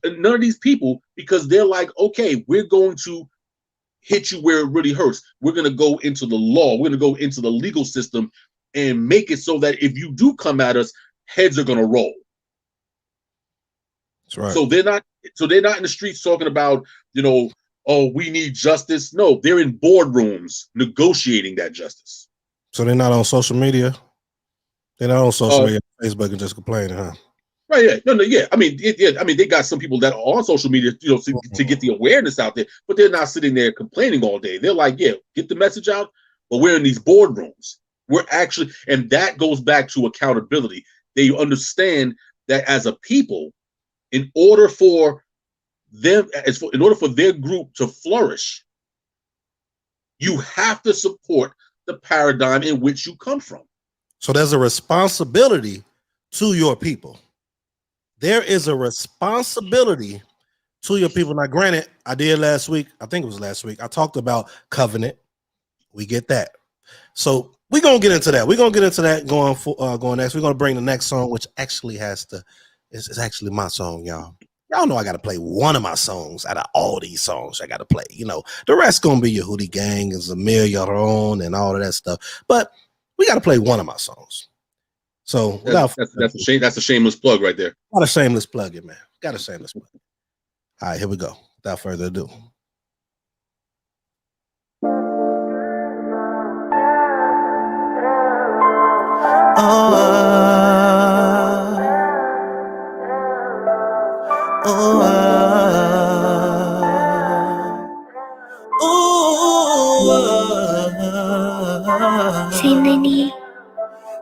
none of these people, because they're like, okay, we're going to hit you where it really hurts. We're going to go into the law. We're going to go into the legal system and make it so that if you do come at us, heads are going to roll. That's right. So they're not in the streets talking about, oh, we need justice. No, they're in boardrooms negotiating that justice. So they're not on social media. They're not on social media, Facebook, and just complaining, huh? Right. Yeah. No. Yeah. I mean, they got some people that are on social media, to get the awareness out there, but they're not sitting there complaining all day. They're like, yeah, get the message out, but we're in these boardrooms. We're actually, and that goes back to accountability. They understand that as a people, in order for their group to flourish, you have to support the paradigm in which you come from. So there's a responsibility to your people. There is a responsibility to your people. Now, granted, I did last week. I think it was last week. I talked about covenant. We get that. So we're going to get into that. We're going to get into that going next. We're going to bring the next song, which actually it's actually my song, y'all. Y'all know I got to play one of my songs out of all these songs I got to play. The rest going to be Yehudi Gang and Zamir Yaron and all of that stuff. But we got to play one of my songs. So that's a shameless plug right there. Got a shameless plug in, man. Got a shameless plug. All right, here we go. Without further ado.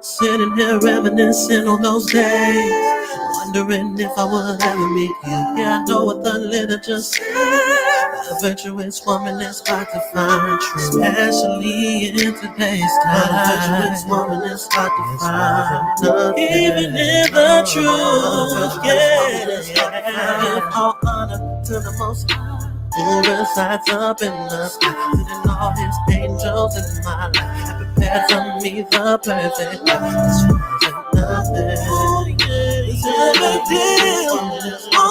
Sitting here reminiscing on those days, wondering if I would ever meet you. Yeah, I know what the literature says. A virtuous woman is hard to find, especially in today's time. A virtuous woman is hard to find, even if the truth, give all honor to the Most High, who resides up in the sky, and all his angels in my life have prepared for me the perfect life. This wasn't nothing. Oh, yeah, it's a big deal. Oh,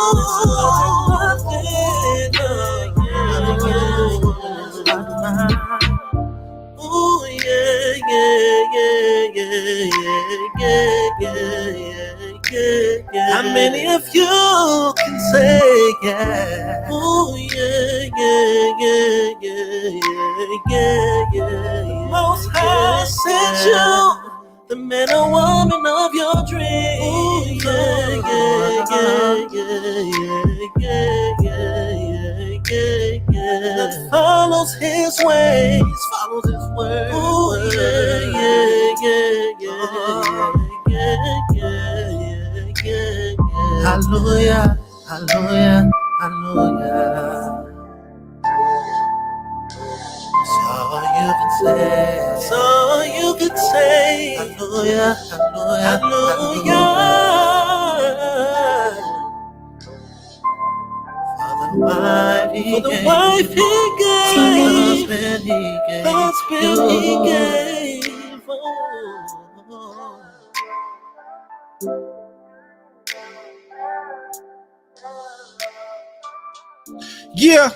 nothing. Oh, yeah, yeah. How many of you can say yeah? Oh, yeah. Most High sent you the man or woman of your dreams. Oh, yeah. That follows his ways, follows his word. Oh, yeah. Hallelujah. So you can say, hallelujah. For the wife he gave, husband he gave. Yeah.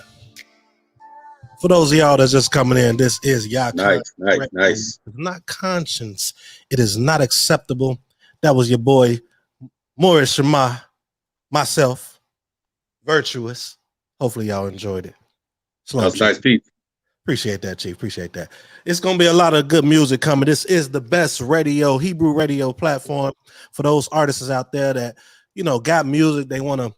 For those of y'all that's just coming in, this is Y'all Nice. It's not conscience. It is not acceptable. That was your boy, Morris Shema, myself, Virtuous. Hopefully y'all enjoyed it. That was nice, Pete. Appreciate that, Chief. Appreciate that. It's going to be a lot of good music coming. This is the best radio, Hebrew radio platform for those artists out there that, got music. They want to,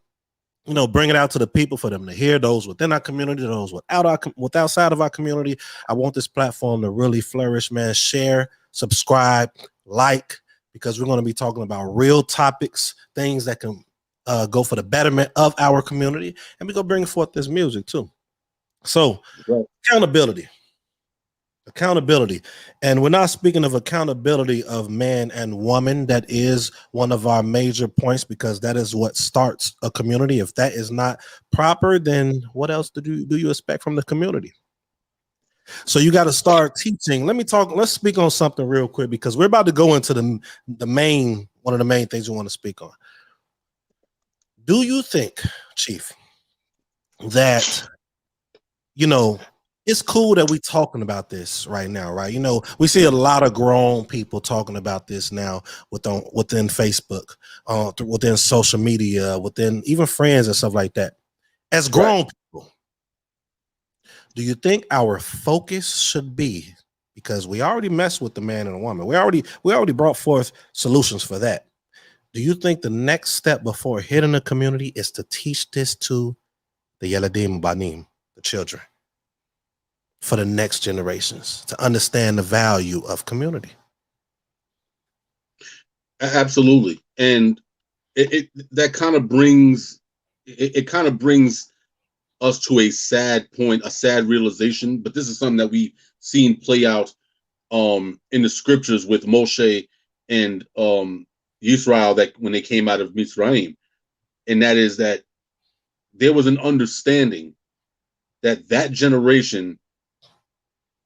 bring it out to the people for them to hear, those within our community, those outside of our community. I want this platform to really flourish, man. Share, subscribe, like, because we're going to be talking about real topics, things that can go for the betterment of our community. And we're going to bring forth this music too. So accountability. And we're not speaking of accountability of man and woman. That is one of our major points, because that is what starts a community. If that is not proper, then what else do you expect from the community? So you got to start teaching. Let's speak on something real quick, because we're about to go into one of the main things we want to speak on. Do you think, Chief, that it's cool that we're talking about this right now, right? We see a lot of grown people talking about this now within Facebook, within social media, within even friends and stuff like that. As grown people, do you think our focus should be, because we already messed with the man and the woman, we already brought forth solutions for that. Do you think the next step before hitting the community is to teach this to the Yeladim Banim, the children, for the next generations to understand the value of community? Absolutely. And it kind of brings us to a sad point, a sad realization. But this is something that we've seen play out in the scriptures with Moshe and Yisrael, that when they came out of Mitzrayim, and that is that there was an understanding that generation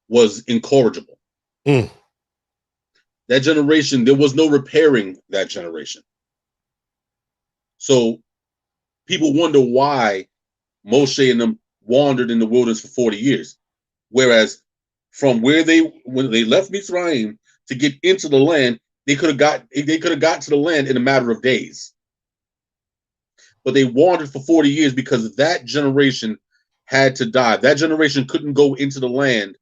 was incorrigible. That generation, there was no repairing that generation. So people wonder why Moshe and them wandered in the wilderness for 40 years. Whereas from when they left Mitzrayim to get into the land, they could have got to the land in a matter of days. But they wandered for 40 years because that generation had to die. That generation couldn't go into the land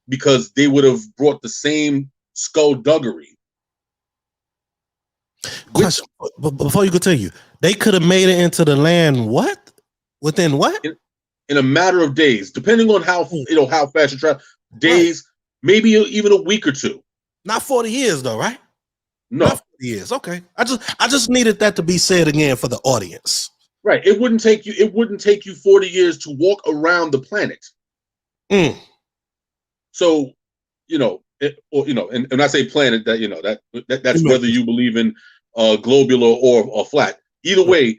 because they would have brought the same skullduggery. Question, but before you continue, they could have made it into the land within what? In a matter of days, depending on how fast you travel. Days, maybe even a week or two. Not 40 years though, right? No. Not 40 years. Okay. I just needed that to be said again for the audience. Right. It wouldn't take you 40 years to walk around the planet. So, and when I say planet, that's whether you believe in globular or flat. Either way,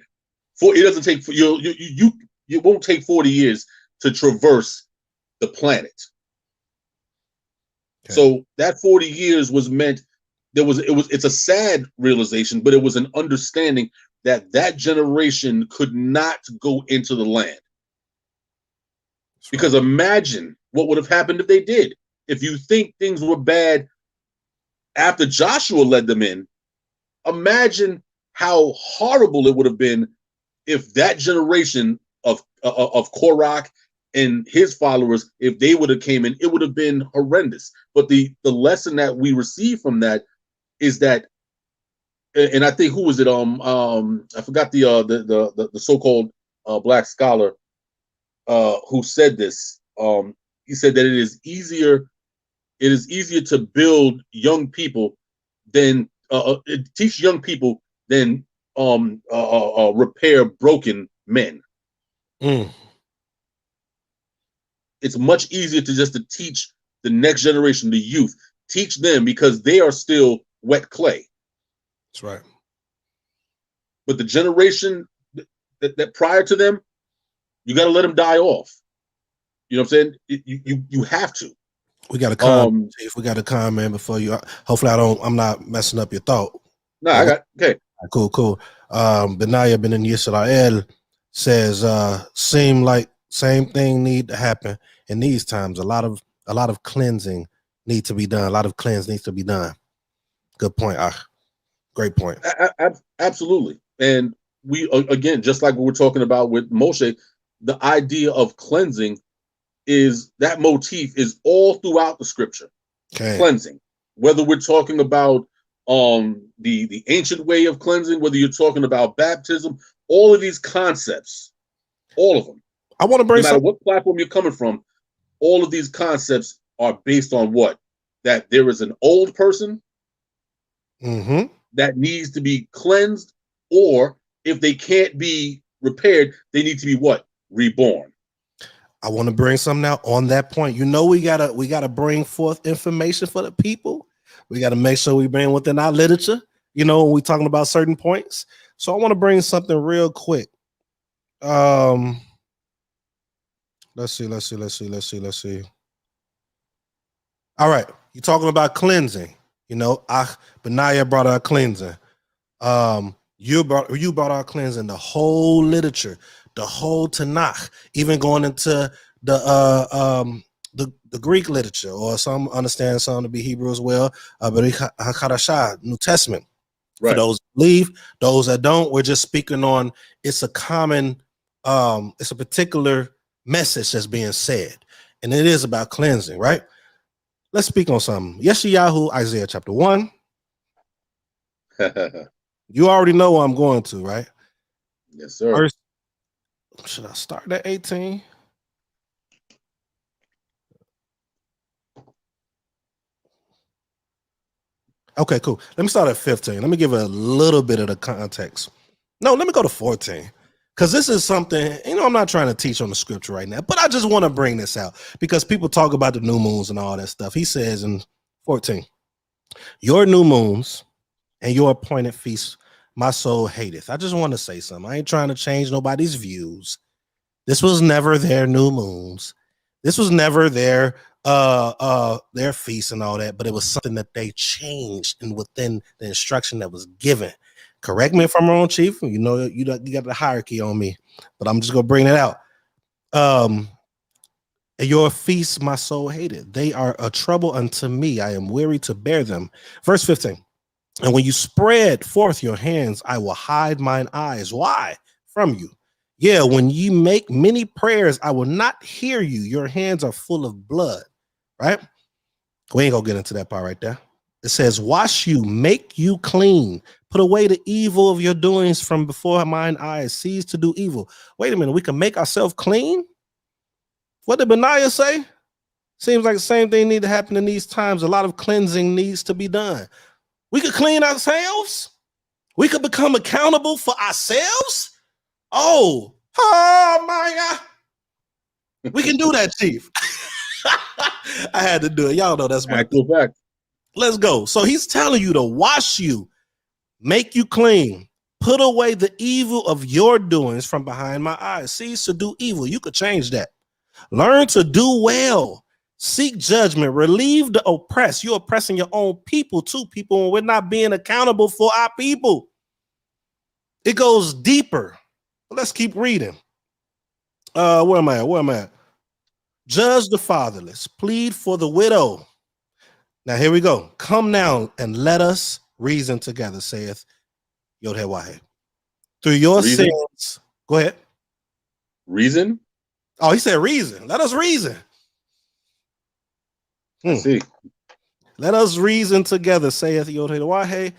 it doesn't take you won't take 40 years to traverse the planet. Okay. So that 40 years was meant. It's a sad realization, but it was an understanding that generation could not go into the land. Because imagine what would have happened if they did. If you think things were bad after Joshua led them in, imagine how horrible it would have been if that generation of Korach and his followers, if they would have came in, it would have been horrendous. But the lesson that we receive from that is that, and I think, who was it? I forgot the so-called black scholar who said this. He said that it is easier to build young people than teach young people than repair broken men. It's much easier to teach the next generation, the youth, teach them, because they are still wet clay. That's right. But the generation that prior to them, you got to let them die off. You know what I'm saying? You have to. We got a comment. If we got a comment before you, hopefully I'm not messing up your thought. No, I got okay. Cool. Benaya bin Yisrael says seem like same thing need to happen in these times. A lot of cleansing need to be done. A lot of cleanse needs to be done. Good point. Great point. Absolutely. And we, again, just like we were talking about with Moshe, the idea of cleansing is that motif is all throughout the scripture. Okay. Cleansing, whether we're talking about the ancient way of cleansing, whether you're talking about baptism, all of these concepts, all of them. I want to bring no matter what platform you're coming from, all of these concepts are based on what? That there is an old person that needs to be cleansed, or if they can't be repaired, they need to be what? Reborn. I want to bring something out on that point. You know, we gotta bring forth information for the people. We got to make sure we bring within our literature, you know, when we're talking about certain points. So I want to bring something real quick. Let's see. All right, you're talking about cleansing. You know, Benaiah brought out cleansing. You brought out cleansing, the whole literature, the whole Tanakh, even going into the Greek literature, or some understand some to be Hebrew as well. But HaKadashah, New Testament. Right. For those that believe, those that don't, we're just speaking on. It's a common, it's a particular message that's being said, and it is about cleansing, right? Let's speak on something. Yeshayahu, Isaiah chapter 1. You already know what I'm going to, right? Yes, sir. First, should I start at 18? Okay, cool. Let me start at 15. Let me give a little bit of the context. No, let me go to 14. Because this is something, you know, I'm not trying to teach on the scripture right now, but I just want to bring this out because people talk about the new moons and all that stuff. He says in 14, your new moons and your appointed feasts, my soul hateth. I just want to say something. I ain't trying to change nobody's views. This was never their new moons. This was never their feast and all that, but it was something that they changed and within the instruction that was given. Correct me if I'm wrong, Chief. You know, you got the hierarchy on me, but I'm just gonna bring it out. Your feasts, my soul hated. They are a trouble unto me. I am weary to bear them. Verse 15. And when you spread forth your hands, I will hide mine eyes. Why? From you. Yeah, when you make many prayers, I will not hear you. Your hands are full of blood. Right? We ain't gonna get into that part right there. It says, wash you, make you clean, put away the evil of your doings from before mine eyes, cease to do evil. Wait a minute, we can make ourselves clean? What did Benaiah say? Seems like the same thing need to happen in these times. A lot of cleansing needs to be done. We could clean ourselves. We could become accountable for ourselves. Oh my God. We can do that, Chief. I had to do it. Y'all know that's my fact. Let's go. So he's telling you to wash you, make you clean, put away the evil of your doings from behind my eyes. Cease to do evil. You could change that. Learn to do well. Seek judgment. Relieve the oppressed. You're oppressing your own people too, people, and we're not being accountable for our people. It goes deeper. Let's keep reading. Where am I at? Judge the fatherless. Plead for the widow. Now here we go. Come now and let us reason together, saith Yod-Heh-Wah-Heh. Through your sins. Go ahead. Reason? Oh, he said reason. Let us reason. See. Let us reason together, saith Yod-Heh-Wah-Heh.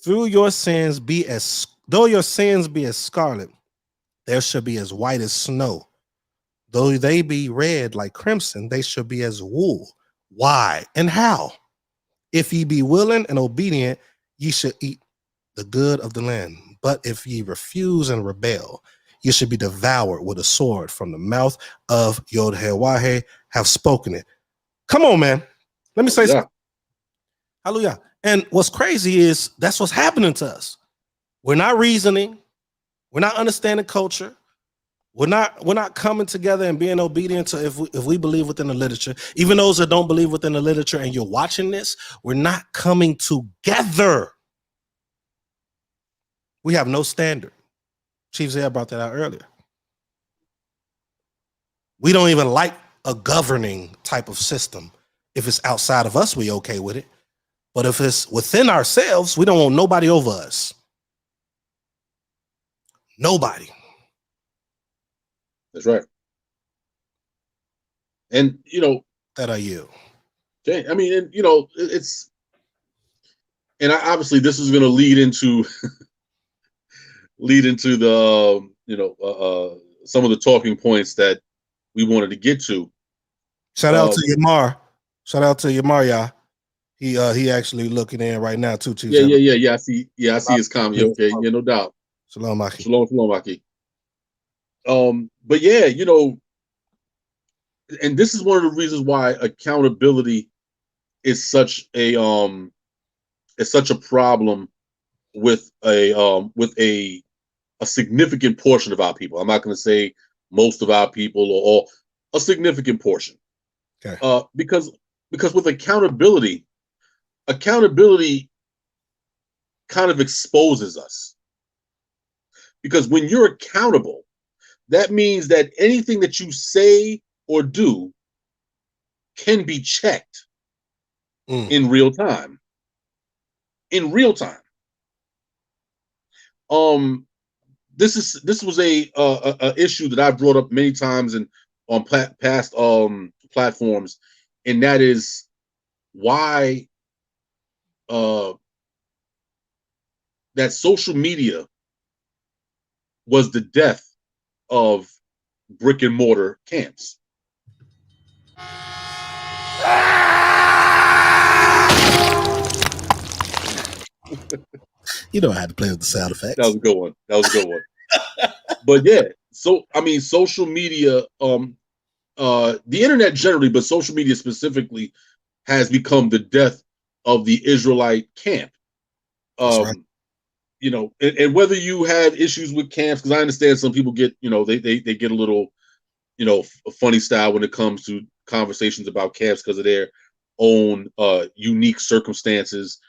Through your sins be as though your sins be as scarlet, there shall be as white as snow. Though they be red like crimson, they shall be as wool. Why and how? If ye be willing and obedient, ye shall eat the good of the land. But if ye refuse and rebel, ye should be devoured with a sword from the mouth of Yod-Heh-Wah-Heh have spoken it. Come on, man. Let me say something. Hallelujah. And what's crazy is that's what's happening to us. We're not reasoning. We're not understanding culture. We're not coming together and being obedient to if we believe within the literature. Even those that don't believe within the literature and you're watching this, we're not coming together. We have no standard. Chief Zay brought that out earlier. We don't even like a governing type of system. If it's outside of us, we okay with it. But if it's within ourselves, we don't want nobody over us. Nobody. That's right. And that are you. I mean, and it's, and obviously this is going to lead into the some of the talking points that we wanted to get to. Shout out to Yamar. Shout out to Yamar, y'all. He actually looking in right now too. Yeah. I see his comment. Okay, yeah, no doubt. Shalom, Maki. Shalom, Maki. But yeah, and this is one of the reasons why accountability is such a problem with a significant portion of our people. I'm not going to say most of our people or a significant portion. Okay. Because with accountability kind of exposes us. Because when you're accountable, that means that anything that you say or do can be checked in real time. In real time. This was a issue that I've brought up many times and on past platforms, and that is why that social media was the death of brick and mortar camps. You don't have to play with the sound effects. That was a good one. But yeah, so I mean, social media, the internet generally, but social media specifically, has become the death of the Israelite camp. Right. And whether you had issues with camps, because I understand some people get, they get a little, funny style when it comes to conversations about camps because of their own unique circumstances.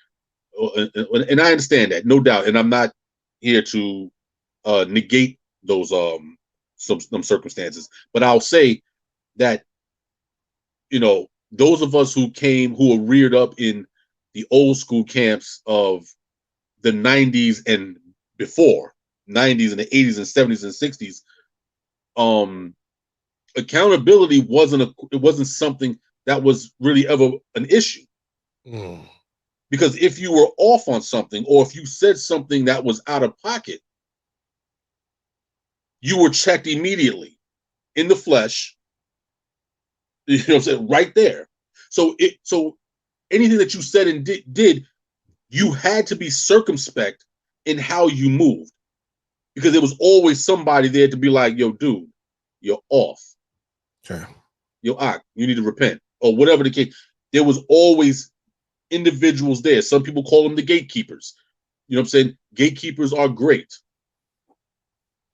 And I understand that, no doubt. And I'm not here to negate those some circumstances, but I'll say that those of us who were reared up in the old school camps of the 90s and before, 90s and the 80s and 70s and 60s, accountability wasn't something that was really ever an issue. Because if you were off on something, or if you said something that was out of pocket, you were checked immediately in the flesh. You know what I'm saying? Right there. So anything that you said and did, you had to be circumspect in how you moved, because there was always somebody there to be like, yo, dude, you're off. Sure. Yo, you need to repent, or whatever the case. There was always individuals there. Some people call them the gatekeepers. You know what I'm saying? Gatekeepers are great.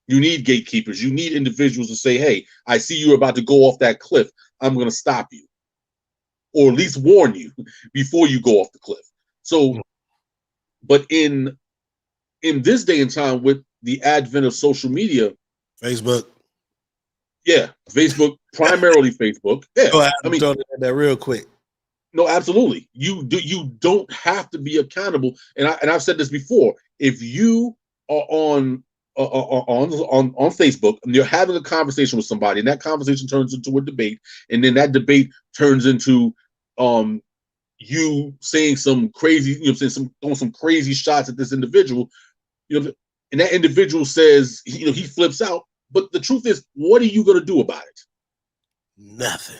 You need gatekeepers. You need individuals to say, hey, I see you're about to go off that cliff. I'm going to stop you, or at least warn you before you go off the cliff. So, but in this day and time, with the advent of social media, Facebook, primarily Facebook. Yeah, I mean, that real quick. No, absolutely. You don't have to be accountable. And I've said this before. If you are on Facebook and you're having a conversation with somebody, and that conversation turns into a debate, and then that debate turns into you saying some crazy, throwing some crazy shots at this individual, and that individual says, he flips out. But the truth is, what are you going to do about it? Nothing.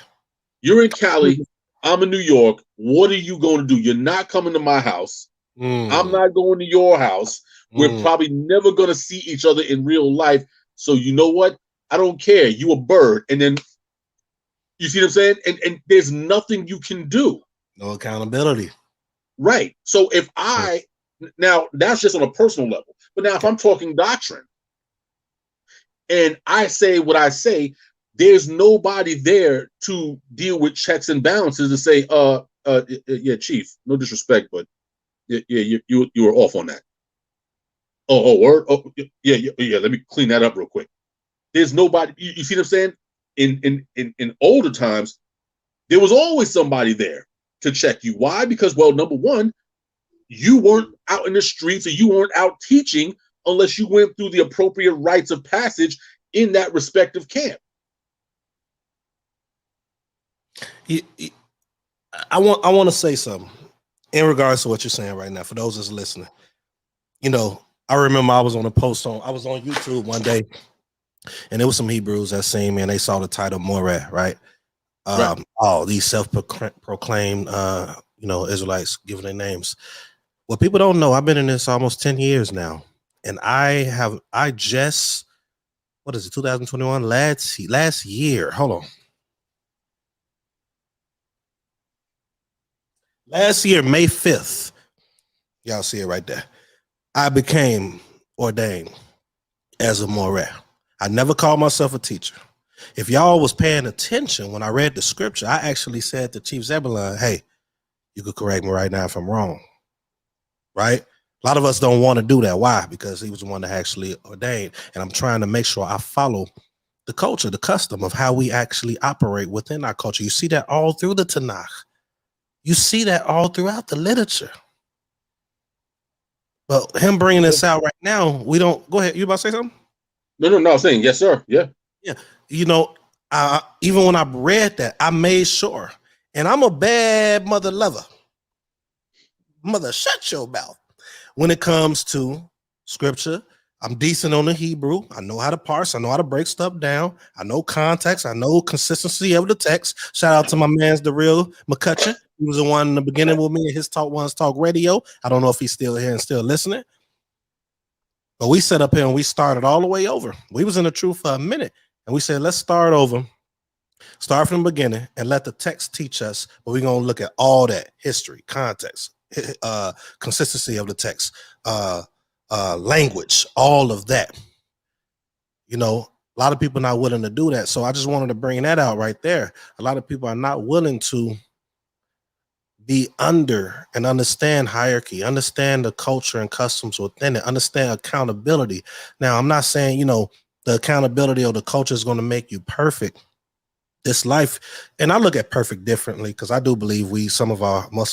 You're in Cali. I'm in New York. What are you going to do? You're not coming to my house. I'm not going to your house. We're probably never going to see each other in real life. So you know what? I don't care. You a bird. And then, you see what I'm saying? And there's nothing you can do. No accountability. Right. So if now that's just on a personal level. But now if I'm talking doctrine and I say what I say, there's nobody there to deal with checks and balances to say, yeah, Chief, no disrespect, but yeah, you were off on that. Oh, word? Oh, yeah, let me clean that up real quick. There's nobody, you see what I'm saying? in older times, there was always somebody there to check you. Why? Because, well, number one, you weren't out in the streets or you weren't out teaching unless you went through the appropriate rites of passage in that respective camp. I want to say something in regards to what you're saying right now. For those that's listening, you know, I remember I was on YouTube one day, and there was some Hebrews that seen me, and they saw the title Moreh, right? Right. All these self-proclaimed, Israelites giving their names. What people don't know, I've been in this almost 10 years now, and I just, what is it, 2021? Last year, hold on. Last year, May 5th, y'all see it right there, I became ordained as a Moreh. I never called myself a teacher. If y'all was paying attention when I read the scripture, I actually said to Chief Zebulon, hey, you could correct me right now if I'm wrong, right? A lot of us don't want to do that. Why? Because he was the one that actually ordained. And I'm trying to make sure I follow the culture, the custom of how we actually operate within our culture. You see that all through the Tanakh. You see that all throughout the literature. But him bringing this out right now, we don't, go ahead. You about to say something? No, I'm saying yes, sir. Yeah. Yeah. You know, even when I read that, I made sure, and I'm a bad mother lover. Mother, shut your mouth. When it comes to scripture, I'm decent on the Hebrew. I know how to parse. I know how to break stuff down. I know context. I know consistency of the text. Shout out to my man's the real McCutcheon. He was the one in the beginning with me at his Talk Ones Talk Radio. I don't know if he's still here and still listening. But we set up here and we started all the way over. We was in the truth for a minute. And we said, let's start over. Start from the beginning and let the text teach us. But we're going to look at all that history, context, consistency of the text, language, all of that. You know, a lot of people are not willing to do that. So I just wanted to bring that out right there. A lot of people are not willing to be under and understand hierarchy, understand the culture and customs within it, understand accountability. Now, I'm not saying, you know, the accountability or the culture is going to make you perfect. This life, and I look at perfect differently because I do believe a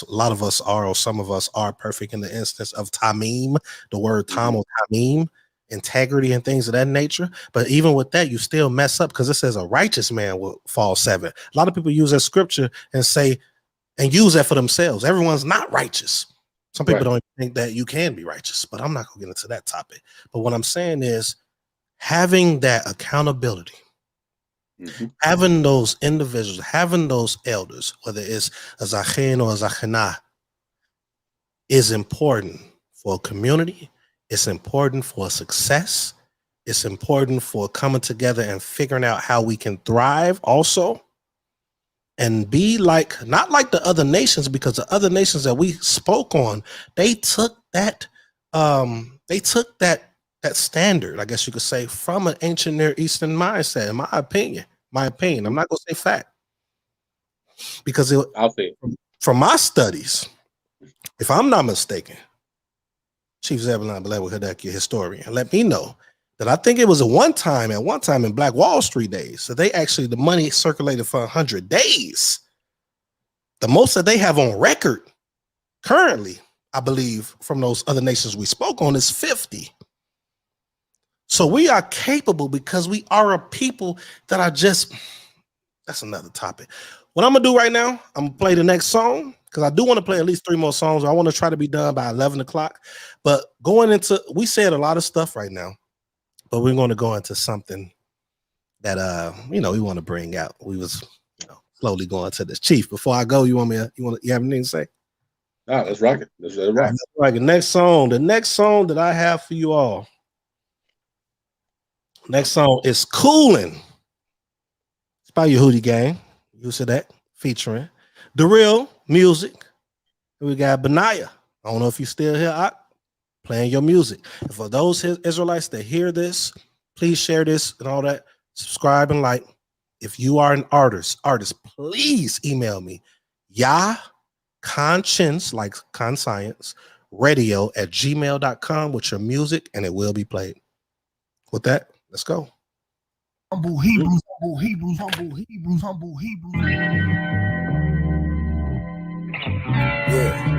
lot of us are, or some of us are perfect in the instance of tamim, the word tam or tamim, integrity and things of that nature. But even with that, you still mess up because it says a righteous man will fall 7. A lot of people use that scripture and say, and use that for themselves. Everyone's not righteous. Some people don't think that you can be righteous, but I'm not going to get into that topic. But what I'm saying is having that accountability, having those individuals, having those elders, whether it's a zachin or a zachinah, is important for a community. It's important for success. It's important for coming together and figuring out how we can thrive also. And be like, not like the other nations, because the other nations that we spoke on, they took that standard, I guess you could say, from an ancient Near Eastern mindset, in my opinion. I'm not gonna say fact. Because I'll say from my studies, if I'm not mistaken, Chief Zebulon Belewa Hideki, historian, let me know that I think it was at one time in Black Wall Street days, so the money circulated for 100 days. The most that they have on record currently, I believe, from those other nations we spoke on is 50. So we are capable because we are a people that are just, that's another topic. What I'm going to do right now, I'm going to play the next song because I do want to play at least 3 more songs. I want to try to be done by 11 o'clock. But we said a lot of stuff right now. But we're going to go into something that we want to bring out. We was slowly going to this. Chief, before I go, you have anything to say? Nah, let's rock it. Let's rock. Let's rock it. The next song that I have for you all. Next song is Coolin'. It's by Yehudi Gang. You said that, featuring The Real Music. And we got Benaya. I don't know if you still here, playing your music. And for those Israelites that hear this, please share this and all that. Subscribe and like. If you are an artist, please email me. Conscience, like conscience, radio @gmail.com with your music, and it will be played. With that, let's go. Humble Hebrews, humble Hebrews, humble Hebrews, humble Hebrews. Yeah.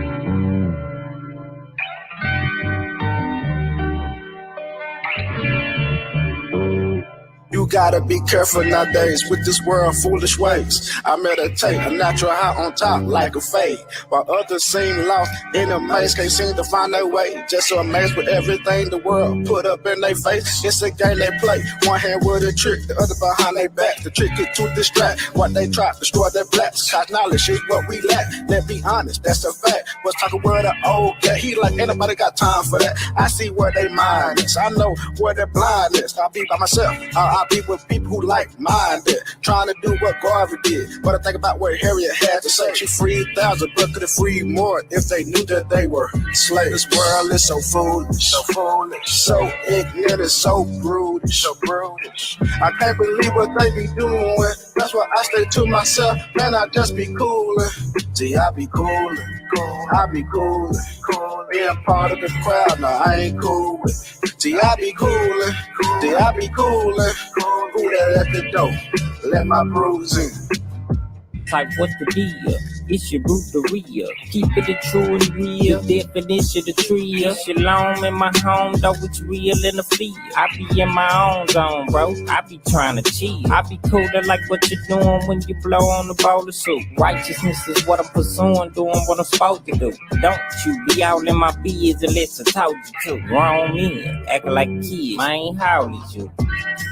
You gotta be careful nowadays with this world foolish ways. I meditate a natural high on top like a fade, while others seem lost in a maze, can't seem to find their way. Just so amazed with everything the world put up in their face. It's a game they play, one hand with a trick, the other behind their back. The trick is to distract what they try, destroy their blacks. Cause knowledge is what we lack. Let's be honest, that's a fact. Was talking word of old cat, he like ain't nobody got time for that. I see where they mind is, I know where their blind is. I'll be by myself, I'll be with people who like minded, trying to do what Garvey did. But I think about what Harriet had to say. She freed thousands, but could have freed more if they knew that they were slaves. This world is so foolish, so foolish, so ignorant, so brutish, so brutish. I can't believe what they be doing. That's why I stay to myself, man. I just be coolin'. See, I be coolin', I be coolin', being part of the crowd. No, I ain't cool with. See, I be coolin', see, I be coolin'. Who that at the door? Let my bruise in. Type what's the deal? It's your bruteria. Keep it true and real. Definition of trio. Shalom in my home, though it's real in the field. I be in my own zone, bro. I be trying to chill. I be cooler like what you're doing when you blow on the bowl of soup. Righteousness is what I'm pursuing, doing what I'm supposed to do. Don't you be out in my biz unless I told you to. Grown men, acting like kids. Man, how old is you?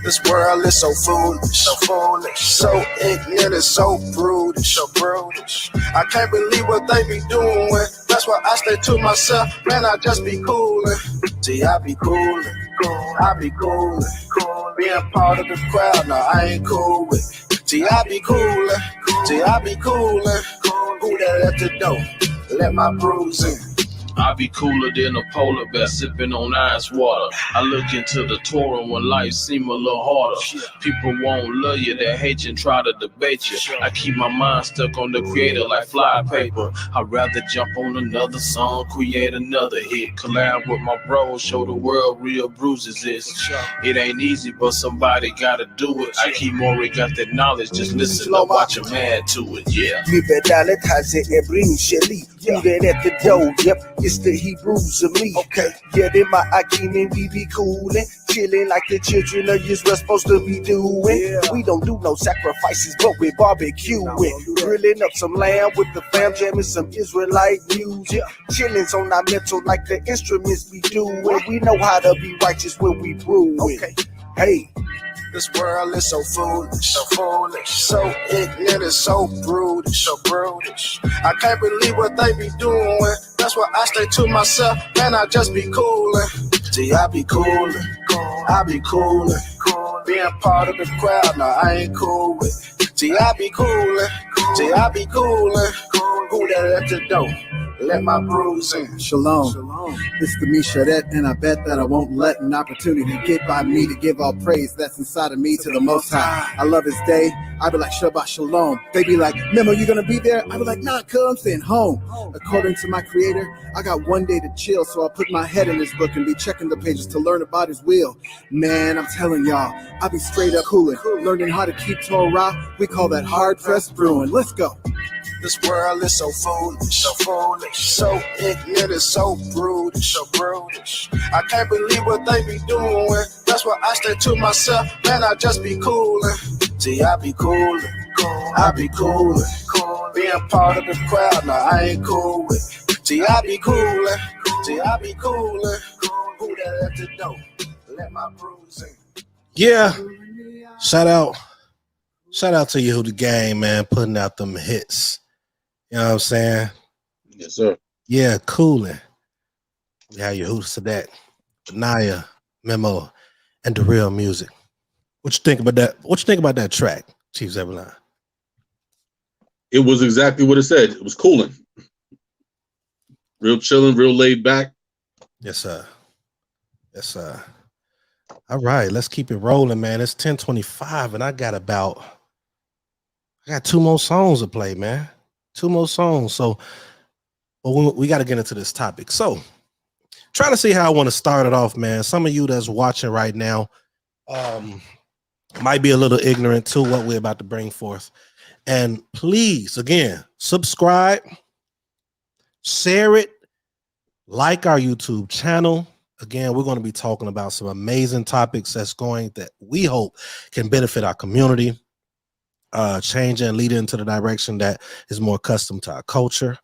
This world is so foolish, so ignorant, so brutish, so brutish. I can't believe what they be doing. That's why I stay to myself, man. I just be coolin'. See, I be coolin', I be coolin', being part of the crowd. No, I ain't cool with. See, I be coolin', see, I be coolin'. Who that at the door? Let my bruise in. I be cooler than a polar bear sipping on ice water. I look into the Torah when life seem a little harder. People won't love you, they hate you and try to debate you. I keep my mind stuck on the creator like fly paper. I'd rather jump on another song, create another hit, collab with my bros, show the world real bruises is. It ain't easy, but somebody gotta do it. I keep Maury got that knowledge, just listen up, watch him add to it, yeah. Even at the door, yep, it's the Hebrews of me. Okay, yeah, they my Akeem and we be coolin', chillin' like the children of Israel supposed to be doing. Yeah. We don't do no sacrifices, but we barbecuing, grilling up some lamb with the fam, jamming some Israelite music. Chillin's on our mental like the instruments we doing. We know how to be righteous when we brewing. Okay, hey. This world is so foolish, so ignorant, so brutish, so brutish. I can't believe what they be doing. That's why I stay to myself, man. I just be coolin'. See, I be coolin', I be coolin', being part of the crowd. No, I ain't cool with. See, I be coolin', see, I be coolin'. Who that at the door? Let my bruise in. Shalom. It's the Misharet, and I bet that I won't let an opportunity get by me to give all praise that's inside of me to the Most High. I love His day. I be like Shabbat Shalom. They be like, Memo, you gonna be there? I be like, nah, cuz I'm staying home. According to my Creator, I got one day to chill, so I'll put my head in His book and be checking the pages to learn about His will. Man, I'm telling y'all, I be straight up coolin', learning how to keep Torah. We call that hard pressed brewing. Let's go. This world is so foolish, so ignorant, so brutish, so brutish. I can't believe what they be doing. That's why I stay to myself, man. I just be coolin'. See, I be coolin', I be coolin', being part of the crowd. No, I ain't cool with. See, I be coolin', see, I be coolin'. Who that at the door? Let my bruise in. Yeah, shout out to Yehuda Gang, man, putting out them hits. You know what I'm saying? Yes, sir. Yeah, coolin'. We have Yehuda Sadat, Benaya, Memo, and the real music. What you think about that? What you think about that track, Chief Zebulon? It was exactly what it said. It was cooling. Real chilling, real laid back. Yes, sir. Yes, sir. All right, let's keep it rolling, man. It's 10:25, and I got 2 more songs to play, man. 2 more songs. So but we got to get into this topic. So trying to see how I want to start it off, man. Some of you that's watching right now, might be a little ignorant to what we're about to bring forth. And please, again, subscribe, share it, like our YouTube channel. Again, we're going to be talking about some amazing topics that we hope can benefit our community, change and lead into the direction that is more accustomed to our culture.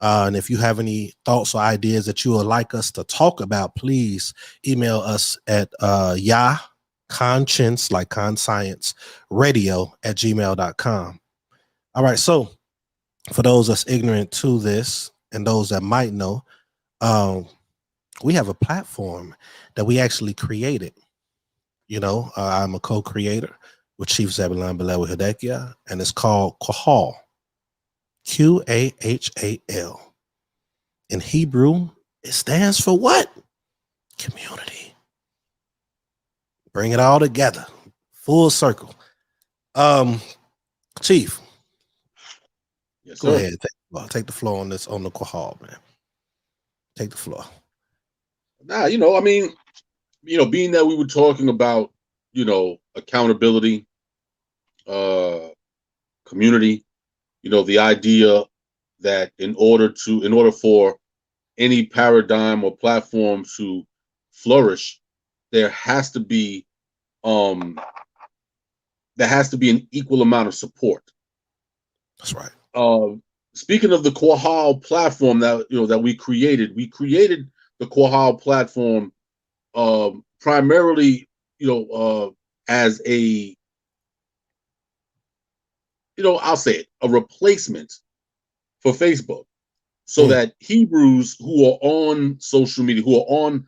And if you have any thoughts or ideas that you would like us to talk about, please email us at conscience, like conscience radio @gmail.com. All right. So for those that's ignorant to this and those that might know, we have a platform that we actually created. You know, I'm a co-creator with Chief Zebulon Belewa Hidekia, and it's called Qahal. Qahal. In Hebrew, it stands for what? Community. Bring it all together. Full circle. Chief. Yes, Go sir. ahead. Take the floor on this, on the Qahal, man. Take the floor. Nah, I mean, being that we were talking about, accountability, community, the idea that in order for any paradigm or platform to flourish, there has to be an equal amount of support. That's right. Speaking of the Qahal platform that we created the Qahal platform primarily, as a, I'll say it, a replacement for Facebook, so that Hebrews who are on social media, who are on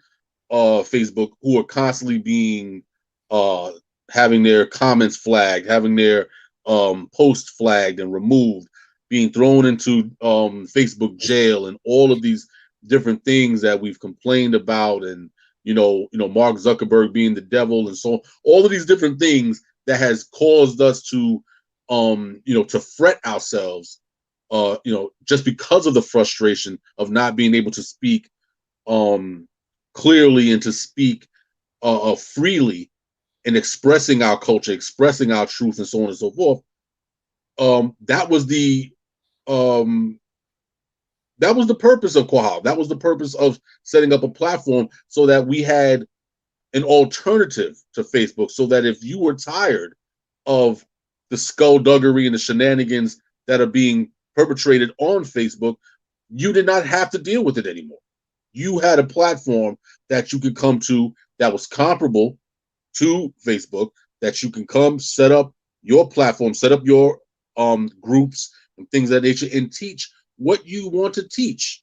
Facebook, who are constantly being having their comments flagged, having their posts flagged and removed, being thrown into Facebook jail, and all of these different things that we've complained about, and Mark Zuckerberg being the devil, and so all of these different things that has caused us to to fret ourselves, just because of the frustration of not being able to speak clearly and to speak freely and expressing our culture, expressing our truth, and so on and so forth. That was the purpose of Qahal. That was the purpose of setting up a platform, so that we had an alternative to Facebook, so that if you were tired of the skullduggery and the shenanigans that are being perpetrated on Facebook, you did not have to deal with it anymore. You had a platform that you could come to that was comparable to Facebook, that you can come set up your platform, set up your groups and things of that nature, and teach what you want to teach,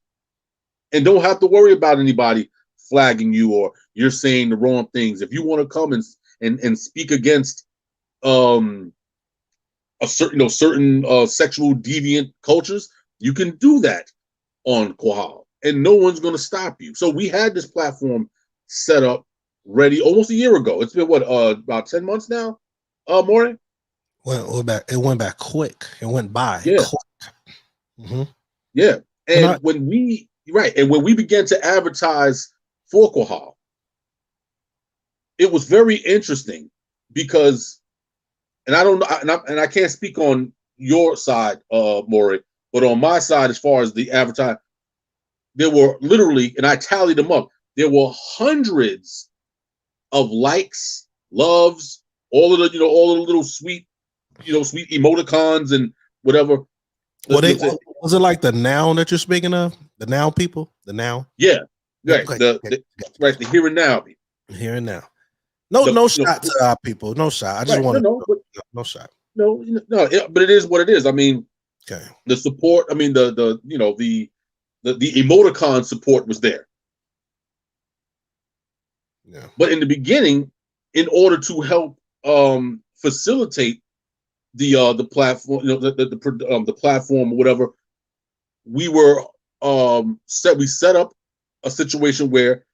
and don't have to worry about anybody flagging you or you're saying the wrong things. If you want to come and speak against a certain sexual deviant cultures, you can do that on Qahal, and no one's going to stop you. So we had this platform set up, ready almost a year ago. It's been about 10 months now, Maury? It went back quick. It went by. Yeah. Mm-hmm. Yeah. And when we began to advertise for Qahal, it was very interesting because, and I don't know, and I can't speak on your side, Maury, but on my side, as far as the advertising, there were literally, and I tallied them up, there were hundreds of likes, loves, all of the little sweet, sweet emoticons and whatever. Was it like the now that you're speaking of? The now people? The now? Yeah. Right. Okay. The here and now people. Here and now. No shot to our people. No shot. I just want to no shot. No, but it is what it is. I mean, okay. The support, I mean, the emoticon support was there. Yeah. But in the beginning, in order to help facilitate the platform, the platform or whatever, we set up a situation where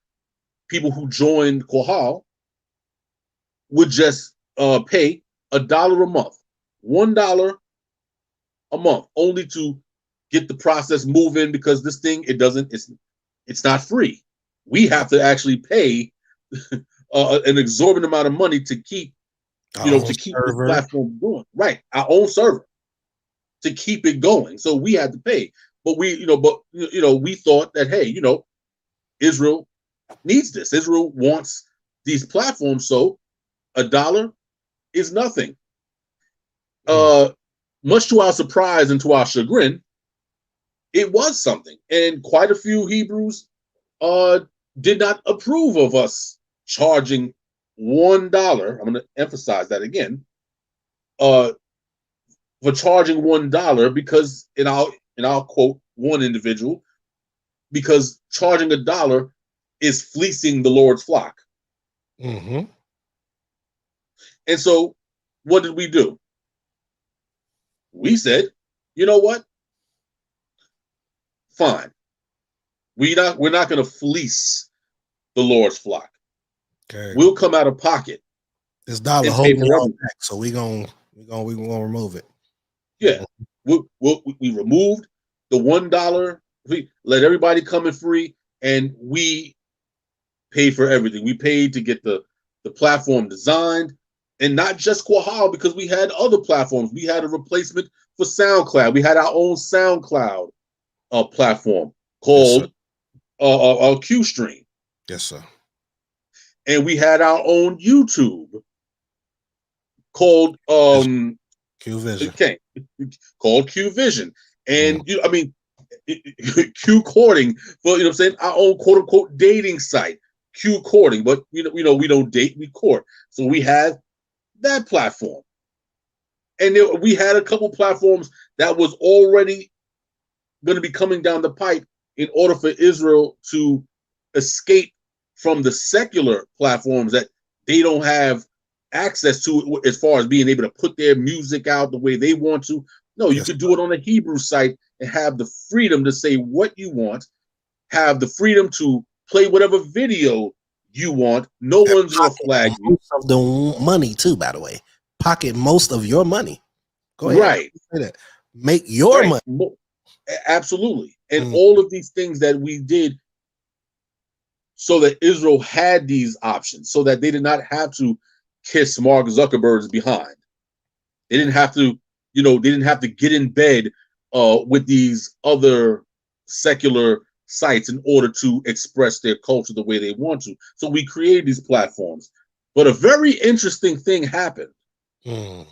people who joined Qahal would just pay $1 a month, $1 a month, only to get the process moving, because this thing, it's not free. We have to actually pay an exorbitant amount of money to keep you know, to keep the platform going. Right, our own server to keep it going. So we had to pay. But we thought that, hey, you know, Israel needs this. Israel wants these platforms, so $1 is nothing. Much to our surprise and to our chagrin, it was something. And quite a few Hebrews did not approve of us charging $1. I'm going to emphasize that again. For charging $1, because in our quote, one individual, because charging $1 is fleecing the Lord's flock. Mm-hmm. And so what did we do? We said, you know what? Fine. We're not going to fleece the Lord's flock. Okay. We'll come out of pocket. This dollar holding it all back, so we're gonna remove it. Yeah, we removed the $1. We let everybody come in free, and we paid for everything. We paid to get the platform designed, and not just Quahal, because we had other platforms. We had a replacement for SoundCloud. We had our own SoundCloud platform called QStream. Yes, sir. And we had our own YouTube called QVision. Okay, called QVision. And Q Courting, for, you know what I'm saying, our own quote unquote dating site, Q Courting. But we don't date, we court. So we had that platform. And we had a couple platforms that was already going to be coming down the pipe in order for Israel to escape from the secular platforms that they don't have access to, as far as being able to put their music out the way they want to. No, you could do it on a Hebrew site and have the freedom to say what you want, have the freedom to play whatever video you want. No one's going to flag you. Of the money too, by the way. Pocket most of your money. Go ahead. Right. Say that. Make your money. Absolutely. And all of these things that we did so that Israel had these options, so that they did not have to kiss Mark Zuckerberg's behind. They didn't have to, they didn't have to get in bed with these other secular sites in order to express their culture the way they want to. So we created these platforms. But a very interesting thing happened. A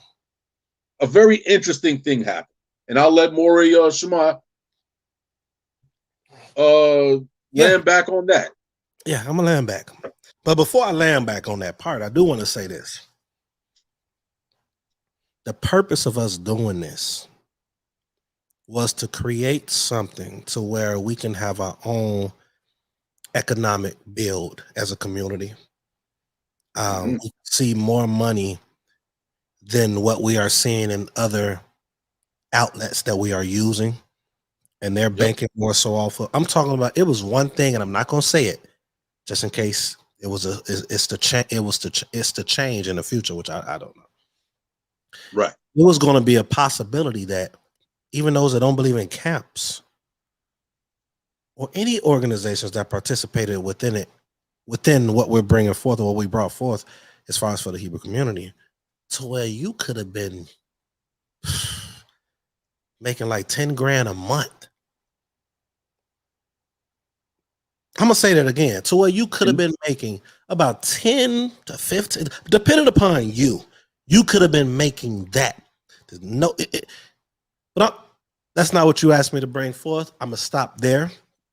very interesting thing happened. And I'll let Maury Shema land back on that. Yeah, I'm gonna land back. But before I land back on that part, I do want to say this. The purpose of us doing this was to create something to where we can have our own economic build as a community. We see more money than what we are seeing in other outlets that we are using, and they're banking more so off of. I'm talking about, it was one thing, and I'm not going to say it just in case it's to change in the future, which I don't know. Right. It was going to be a possibility that even those that don't believe in camps or any organizations that participated within what we're bringing forth or what we brought forth as far as for the Hebrew community, to where you could have been making like 10 grand a month. I'm going to say that again. To where you could have been making about 10 to 15, depending upon you. You could have been making that. But that's not what you asked me to bring forth. I'm going to stop there.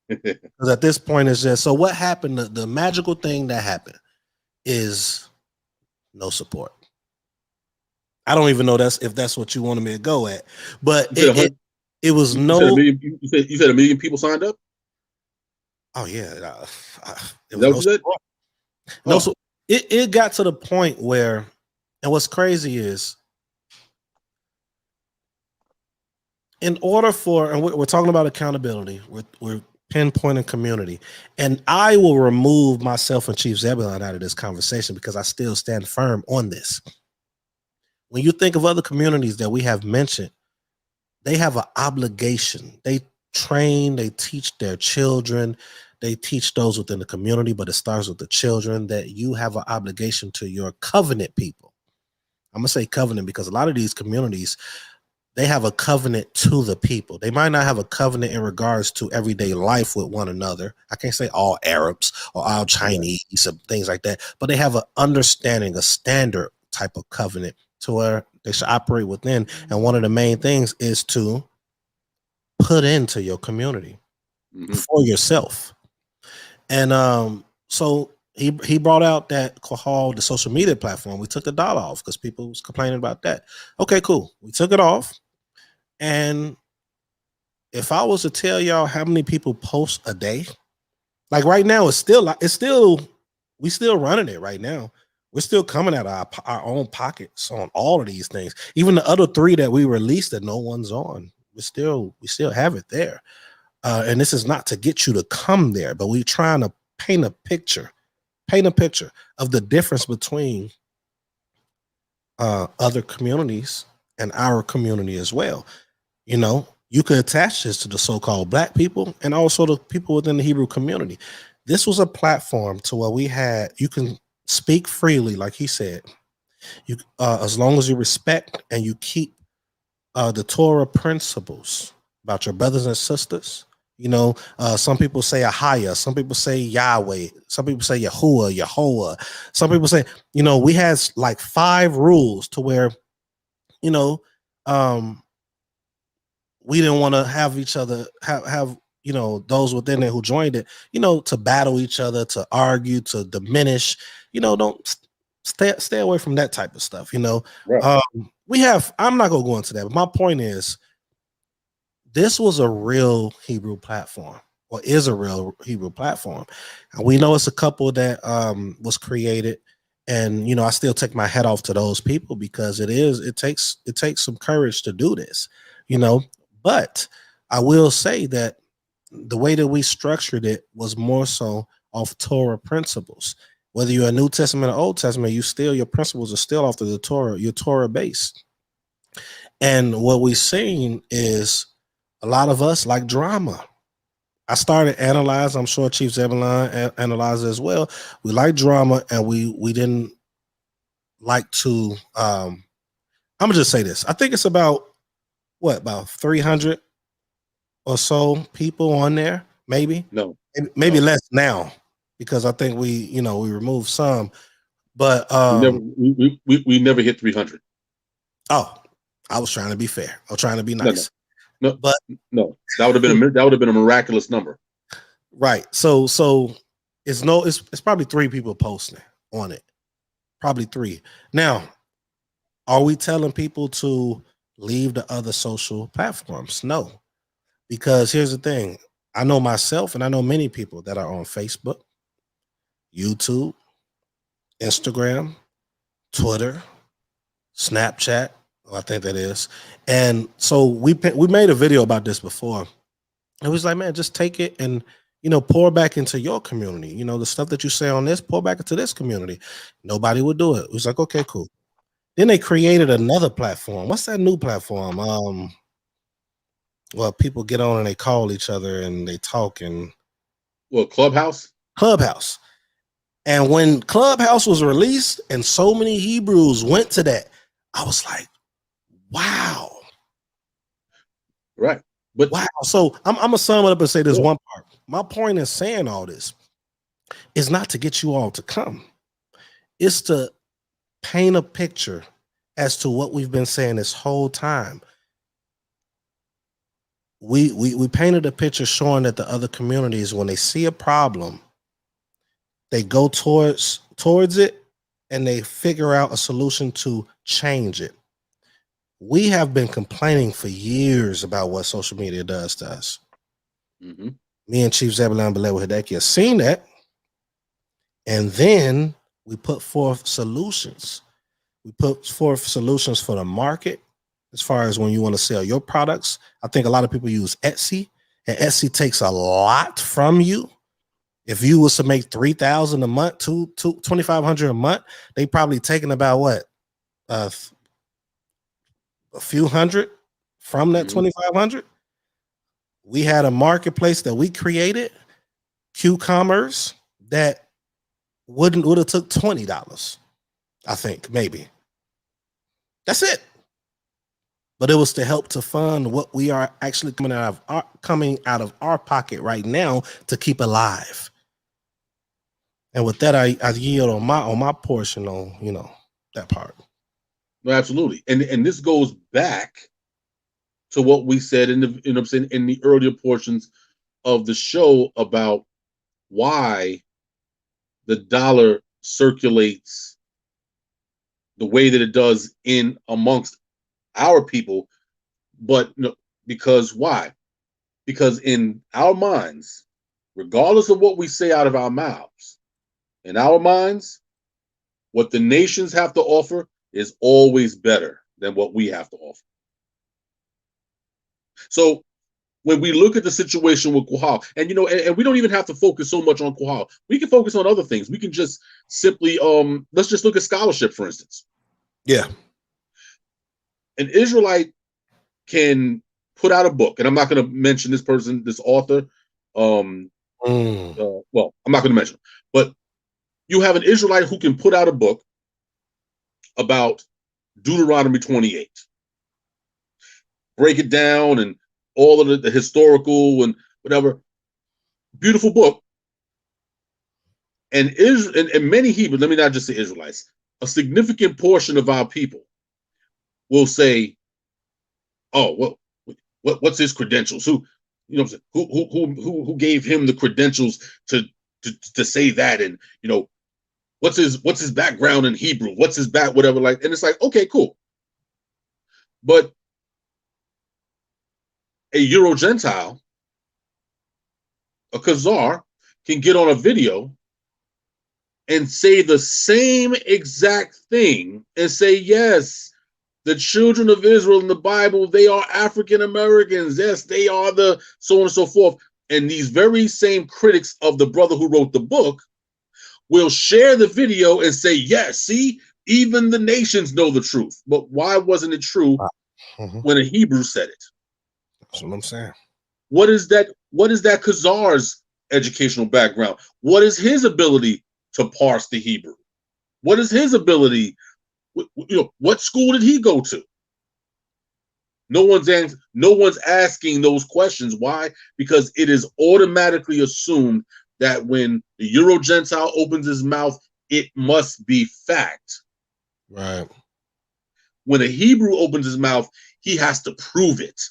Because at this point, it's just, so what happened? The magical thing that happened is no support. I don't even know if that's what you wanted me to go at. But it was no. You said 1 million people signed up? Oh, yeah. It got to the point where, and what's crazy is, in order for, and we're talking about accountability, we're pinpointing community, and I will remove myself and Chief Zebulon out of this conversation because I still stand firm on this. When you think of other communities that we have mentioned, they have an obligation. They train, they teach their children, they teach those within the community, but it starts with the children, that you have an obligation to your covenant people. I'm gonna say covenant because a lot of these communities, they have a covenant to the people. They might not have a covenant in regards to everyday life with one another. I can't say all Arabs or all Chinese and things like that, but they have an understanding, a standard type of covenant to where they should operate within. And one of the main things is to put into your community for yourself. And so he brought out that called the social media platform. We took the dollar off because people was complaining about that. Okay, cool. We took it off. And if I was to tell y'all how many people post a day, like right now, we still running it right now. We're still coming out of our own pockets on all of these things. Even the other 3 that we released that no one's on, we still have it there. And this is not to get you to come there, but we're trying to paint a picture of the difference between other communities and our community as well. You know, you could attach this to the so-called Black people and also the people within the Hebrew community. This was a platform to where you can speak freely, like he said, you as long as you respect and you keep the Torah principles about your brothers and sisters. You know, some people say Ahaya, some people say Yahweh, some people say Yahuwah, Yehovah. Some people say, you know, we had like 5 rules to where, you know, we didn't want to have each other have you know, those within there who joined it, you know, to battle each other, to argue, to diminish. You know, don't stay away from that type of stuff. You know, right. I'm not gonna go into that, but my point is, this was a real Hebrew platform, or is a real Hebrew platform, and we know it's a couple that was created. And you know, I still take my hat off to those people because it takes some courage to do this. You know. But I will say that the way that we structured it was more so off Torah principles. Whether you're a New Testament or Old Testament, your principles are still off of the Torah, your Torah base. And what we've seen is a lot of us like drama. I started analyzing, I'm sure Chief Zebulon analyzed as well. We like drama, and we didn't like to, I'm gonna just say this. I think it's about 300 or so people on there, maybe. No, maybe less now, because I think we removed some, but we never hit 300. Oh, I was trying to be fair. I was trying to be nice. No, but no, that would have been a miraculous number. Right. So it's probably 3 people posting on it. Probably 3. Now, are we telling people to leave the other social platforms? No, because here's the thing. I know myself, and I know many people that are on Facebook, YouTube, Instagram, Twitter, Snapchat. I think that is. And so we made a video about this before. It was like, man, just take it and, you know, pour back into your community. You know, the stuff that you say on this, pour back into this community. Nobody would do it. It was like, okay, cool. Then they created another platform. What's that new platform? Well, people get on and they call each other and they talk and. Well, Clubhouse. And when Clubhouse was released and so many Hebrews went to that, I was like, wow. Right. But wow. So I'm gonna sum it up and say this one part. My point in saying all this is not to get you all to come. It's to paint a picture as to what we've been saying this whole time. We painted a picture showing that the other communities, when they see a problem, they go towards it and they figure out a solution to change it. We have been complaining for years about what social media does to us. Mm-hmm. Me and Chief Zebulon Belewa Hideki have seen that. And then we put forth solutions. We put forth solutions for the market as far as when you want to sell your products. I think a lot of people use Etsy, and Etsy takes a lot from you. If you was to make $3,000 a month, $2,500 a month, they probably taking about what? A few hundred from that $2,500. We had a marketplace that we created, Q-Commerce, that would have took $20, I think, maybe. That's it. But it was to help to fund what we are actually coming out of our pocket right now to keep alive. And with that, I yield on my portion on, you know, that part. No, absolutely. And this goes back to what we said in the earlier portions of the show about why the dollar circulates the way that it does in amongst our people, but no, because why? Because in our minds, regardless of what we say out of our mouths, in our minds, what the nations have to offer is always better than what we have to offer. So when we look at the situation with Quahal, and you know, and we don't even have to focus so much on Quahal. We can focus on other things. We can just simply let's just look at scholarship, for instance. Yeah. An Israelite can put out a book, and I'm not going to mention this person, this author. Well, I'm not going to mention, but you have an Israelite who can put out a book about Deuteronomy 28, break it down and all of the historical and whatever. Beautiful book. And many Hebrews, let me not just say Israelites, a significant portion of our people will say, "Oh, what's his credentials? Who, you know, who gave him the credentials to say that? And you know, what's his background in Hebrew? What's his whatever like?" And it's like, okay, cool. But a Euro Gentile, a Khazar, can get on a video and say the same exact thing and say, yes, the children of Israel in the Bible, they are African Americans. Yes, they are the so on and so forth. And these very same critics of the brother who wrote the book will share the video and say, yes, see, even the nations know the truth. But why wasn't it true when a Hebrew said it? That's what I'm saying. What is that Khazar's educational background? What is his ability to parse the Hebrew? What is his ability? You know, what school did he go to? No one's asking those questions. Why? Because it is automatically assumed that when the Euro Gentile opens his mouth, it must be fact. Right. When a Hebrew opens his mouth, he has to prove it.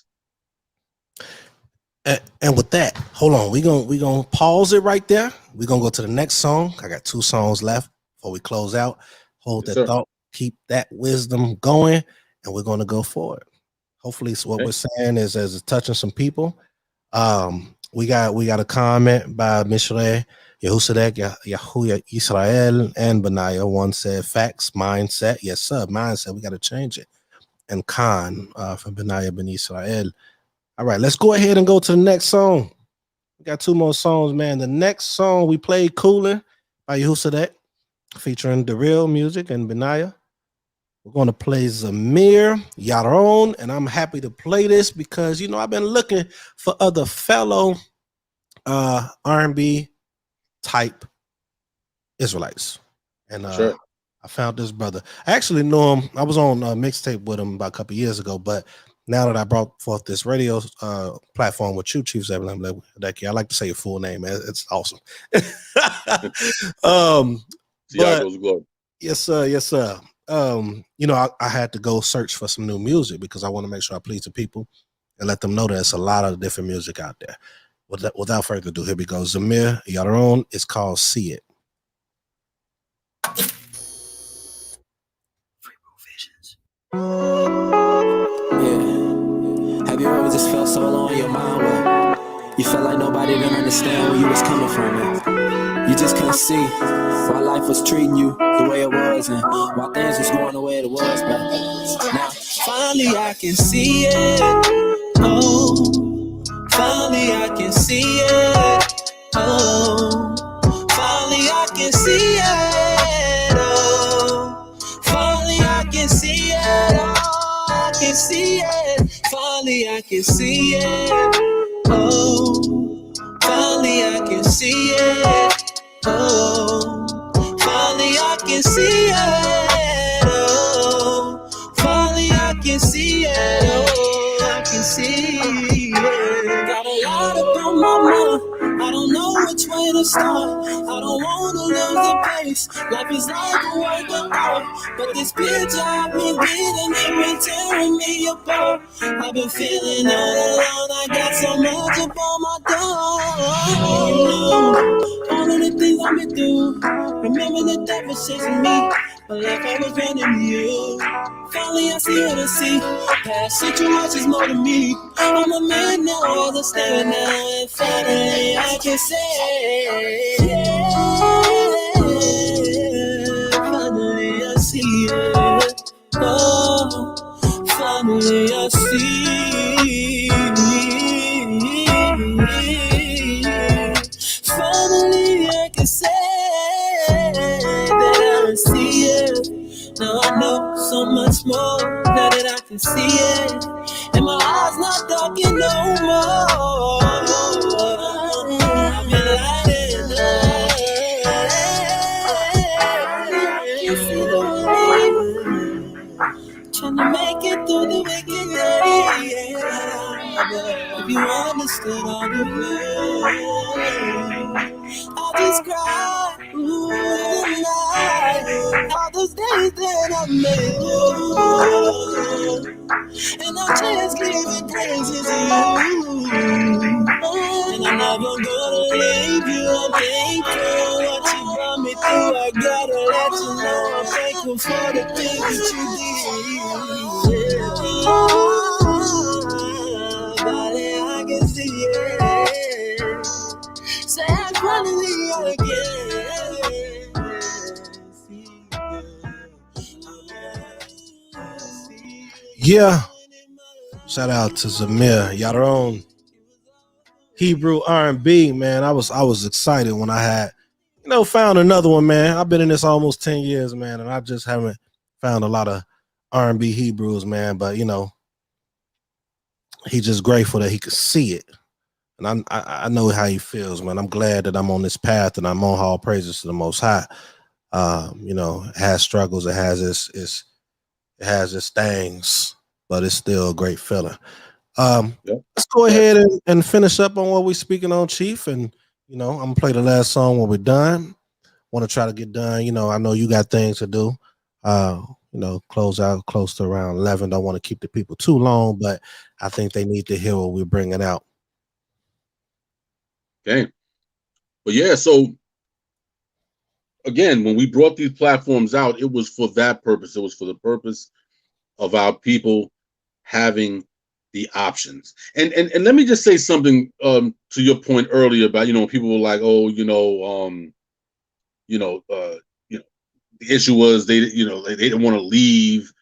And with that, hold on. We gonna pause it right there. We're gonna go to the next song. I got 2 songs left before we close out. Hold that thought, keep that wisdom going, and we're gonna go forward. Hopefully, so what we're saying is as it's touching some people. We got a comment by Mishreh, Yehusadek, Yahuya Israel, and Benaiah. One said facts, mindset. Yes, sir. Mindset. We got to change it. And Khan from Benaiah Ben Israel. All right, let's go ahead and go to the next song. We got 2 more songs, man. The next song we played, Coolin' by Yehusadek, featuring the real music and Benaiah. We're going to play Zamir Yaron, and I'm happy to play this because, you know, I've been looking for other fellow R&B type Israelites. And I found this brother. I actually know him. I was on a mixtape with him about a couple years ago, but now that I brought forth this radio platform with you, Chief Zebulon Lewinsky, I like to say your full name, man. It's awesome. Yes, sir. Yes, sir. You know, I had to go search for some new music because I want to make sure I please the people and let them know that there's a lot of different music out there. Without further ado, here we go. Zamir Yaron. It's called See It. Yeah. Have you ever just felt so low in your mind where you felt like nobody didn't understand where you was coming from? And you just couldn't see why life was treating you the way it was and why things was going the way it was. But now, finally I can see it. Oh, finally I can see it. Oh, finally I can see it. Oh, finally I can see it. Oh, I can see it. Finally I can see it. Oh, finally I can see it. Oh, finally I can see it. Oh, finally see. Yeah. Got a lot up on my mind. I don't know which way to start. I don't wanna lose the pace. Life is like a work of art, but this bitch I've been getting it been tearing me apart. I've been feeling all alone. I got so much up on my door. All of the things I've been through. Remember the devil was chasing me, but like I was running to you. Finally I see what I see. Past situations more than me. I'm a man now, understand now, and finally I can say, yeah, finally I see it. Oh, finally I see. Finally I can say that I see it. Now I know so much more now that I can see it. And my eyes not darking no more. I've been lighting up. You see the way, trying to make it through the wicked day. Yeah. If you understood all the way, I'll just cry. Ooh, tonight. All those days that I made you, and I just giving praises to you. And I'm never gonna leave you. I'm thankful what you brought me through. I gotta let you know I'm thankful for the things that you did. Body, I can see it. Say I'm finally again. Yeah. Shout out to Zamir, y'all own Hebrew R&B, man. I was excited when I had, found another one, man. I've been in this almost 10 years, man, and I just haven't found a lot of R&B Hebrews, man. But he's just grateful that he could see it, and I know how he feels, man. I'm glad that I'm on this path and I'm on all praises to the Most High. It has struggles, it has its things, but it's still a great feeling. Let's go ahead and finish up on what we're speaking on, Chief. And I'm gonna play the last song when we're done. Want to try to get done. I know you got things to do. Close out close to around 11. Don't want to keep the people too long, but I think they need to hear what we're bringing out. Okay. But yeah, so again, when we brought these platforms out, it was for that purpose. It was for the purpose of our people having the options. And let me just say something to your point earlier about people were like, oh, the issue was they didn't want to leave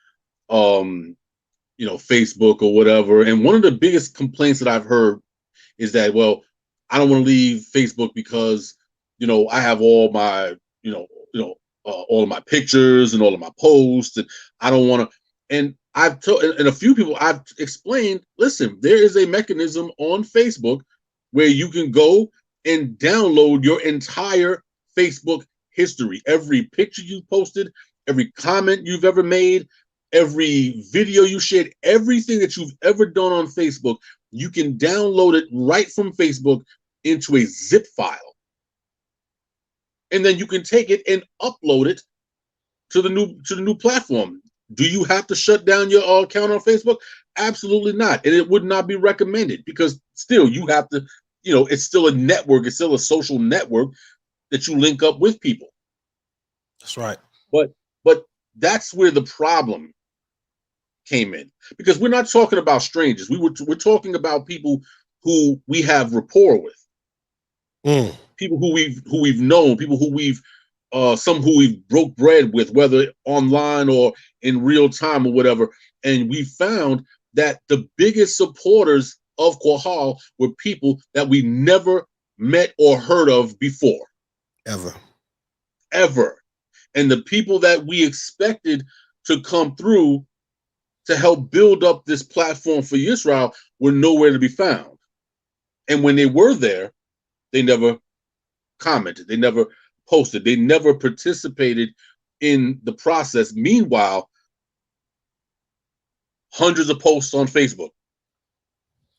Facebook or whatever. And one of the biggest complaints that I've heard is that, well, I don't want to leave Facebook because I have all my all of my pictures and all of my posts, and I don't want to. And I've told, and a few people I've explained, listen, there is a mechanism on Facebook where you can go and download your entire Facebook history. Every picture you posted, every comment you've ever made, every video you shared, everything that you've ever done on Facebook, you can download it right from Facebook into a zip file. And then you can take it and upload it to the new platform. Do you have to shut down your account on Facebook? Absolutely not. And it would not be recommended, because still you have to, it's still a network. It's still a social network that you link up with people. That's right. But that's where the problem came in, because we're not talking about strangers. We're talking about people who we have rapport with, people who we've known, people who we've some who we've broke bread with, whether online or in real time or whatever. And we found that the biggest supporters of Qahal were people that we never met or heard of before. Ever. And the people that we expected to come through to help build up this platform for Yisrael were nowhere to be found. And when they were there, they never commented, they never posted, they never participated in the process. Meanwhile, hundreds of posts on Facebook,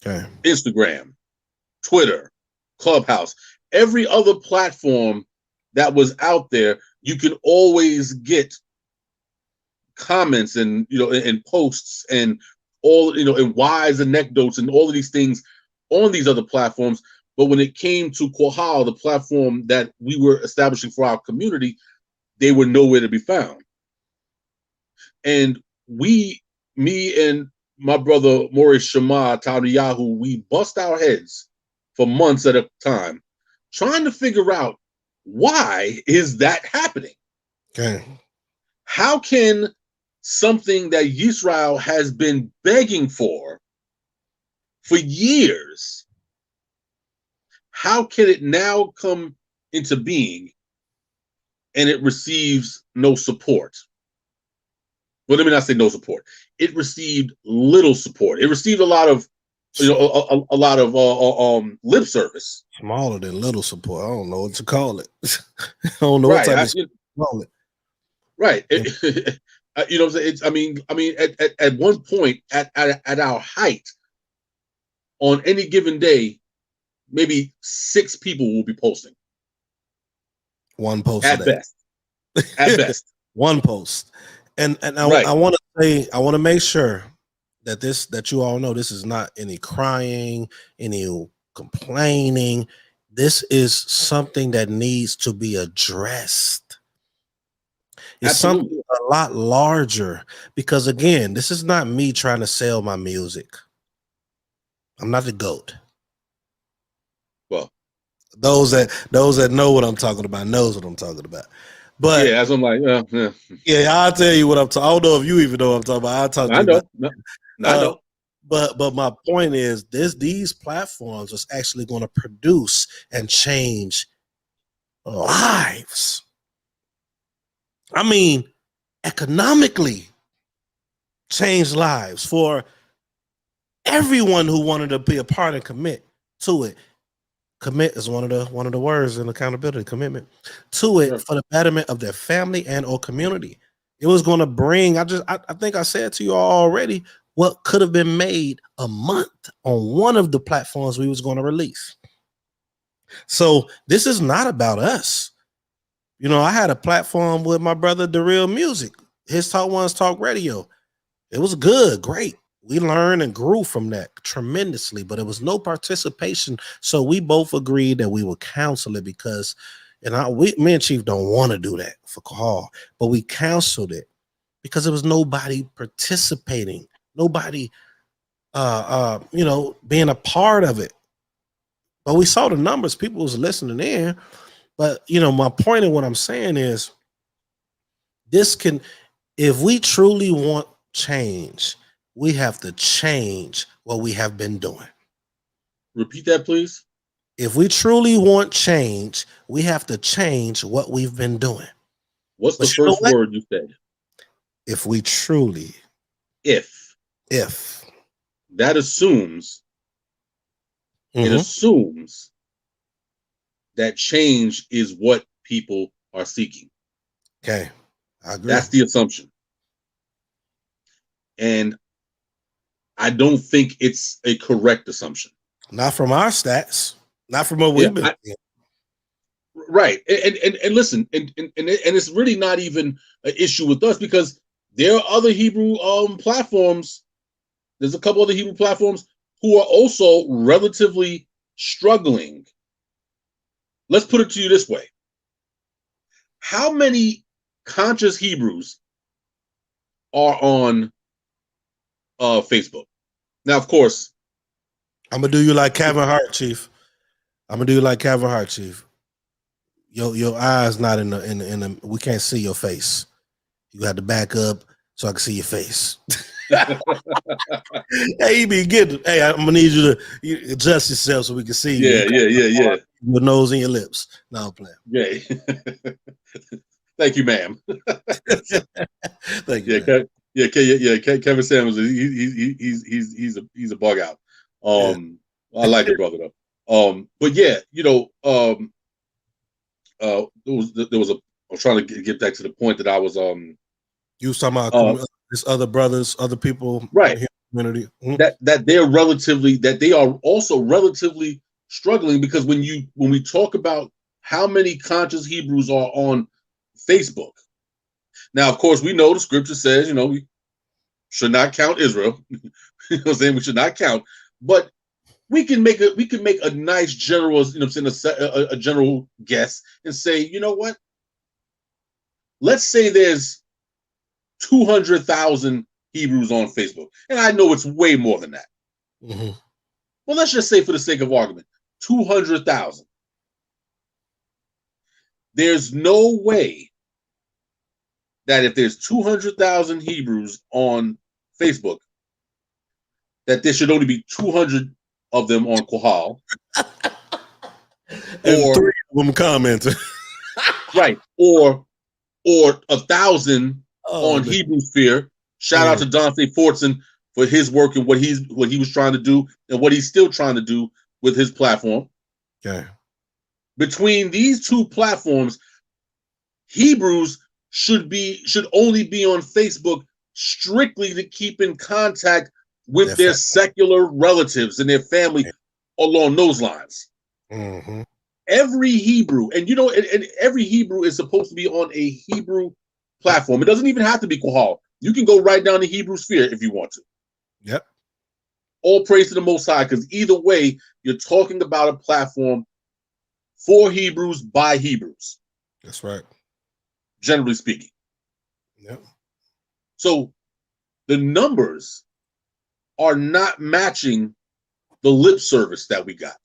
Okay. Instagram, Twitter, Clubhouse, every other platform that was out there, you can always get comments and and posts and all and wise anecdotes and all of these things on these other platforms. But when it came to Quahal, the platform that we were establishing for our community, they were nowhere to be found. And me and my brother Maurice Shema Tawniyahu, we bust our heads for months at a time trying to figure out, why is that happening? Okay. How can something that Yisrael has been begging for years, how can it now come into being and it receives no support? Well, let me not say no support. It received little support. It received a lot of, a lot of lip service. Smaller than little support. I don't know what to call it. I don't know what type of call it. Right. You know what I'm saying? I mean, at one point, at our height, on any given day, maybe 6 people will be posting. One post at best. At best. One post. And I want to make sure that you all know this is not any crying, any complaining. This is something that needs to be addressed. It's Absolutely. something a lot larger, because again, this is not me trying to sell my music. I'm not the GOAT. Well, those that know what I'm talking about knows what I'm talking about. But yeah, as I'm like, yeah, I'll tell you what I'm talking. I don't know if you even know what I'm talking about. I'll talk to you about. I know. But my point is, these platforms is actually going to produce and change lives. I mean, economically change lives for everyone who wanted to be a part and commit to it. Commit is one of the words in accountability, commitment to it for the betterment of their family and or community. It was going to bring, I think I said to you all already, what could have been made a month on one of the platforms we was going to release. So this is not about us. You know, I had a platform with my brother, The Real Music, his Talk One's Talk Radio. It was good, great. We learned and grew from that tremendously, but it was no participation. So we both agreed that we would cancel it because, me and Chief don't want to do that for Quahal, but we canceled it because there was nobody participating, nobody, being a part of it. But we saw the numbers, people was listening in. But, my point in what I'm saying is if we truly want change, we have to change what we have been doing. Repeat that, please. If we truly want change, we have to change what we've been doing. What's the first word you said? If we truly. If. That assumes, it assumes that change is what people are seeking. Okay, I agree. That's the assumption. And I don't think it's a correct assumption. Not from our stats, not from what we've been seeing. Right. And listen, and it's really not even an issue with us, because there are other Hebrew platforms. There's a couple other Hebrew platforms who are also relatively struggling. Let's put it to you this way. How many conscious Hebrews are on Facebook? Now, of course, I'm gonna do you like Kevin Hart, Chief. Your eyes not in the we can't see your face. You got to back up so I can see your face. Hey, you be getting. Hey, I'm gonna need you to adjust yourself so we can see. Yeah. Your nose and your lips. No, I'm playing. Yeah. Thank you, ma'am. Thank you. Kevin Samuels. He's a bug out. I like the brother though. But yeah, there was a. I was trying to get back to the point that I was. You was talking about this other brothers, other people, right? community. that they are also relatively struggling, because when we talk about how many conscious Hebrews are on Facebook. Now, of course, we know the scripture says, we should not count Israel. You know what I'm saying? We should not count, but we can make a nice general, a general guess and say, you know what? Let's say there's 200,000 Hebrews on Facebook, and I know it's way more than that. Mm-hmm. Well, let's just say, for the sake of argument, 200,000. There's no way that if there's 200,000 Hebrews on Facebook, that there should only be 200 of them on Qahal. And 3 of them commenting. Right. Or 1,000 on Hebrew Sphere. Shout out to Dante Fortson for his work and what he was trying to do and what he's still trying to do with his platform. Okay. Between these two platforms, Hebrews should only be on Facebook strictly to keep in contact with their secular relatives and their family along those lines. Mm-hmm. Every Hebrew, and every Hebrew is supposed to be on a Hebrew platform. It doesn't even have to be Qahal. You can go right down the Hebrew Sphere if you want to. Yep. All praise to the Most High, because either way, you're talking about a platform for Hebrews by Hebrews. That's right. Generally speaking. Yep. So the numbers are not matching the lip service that we got.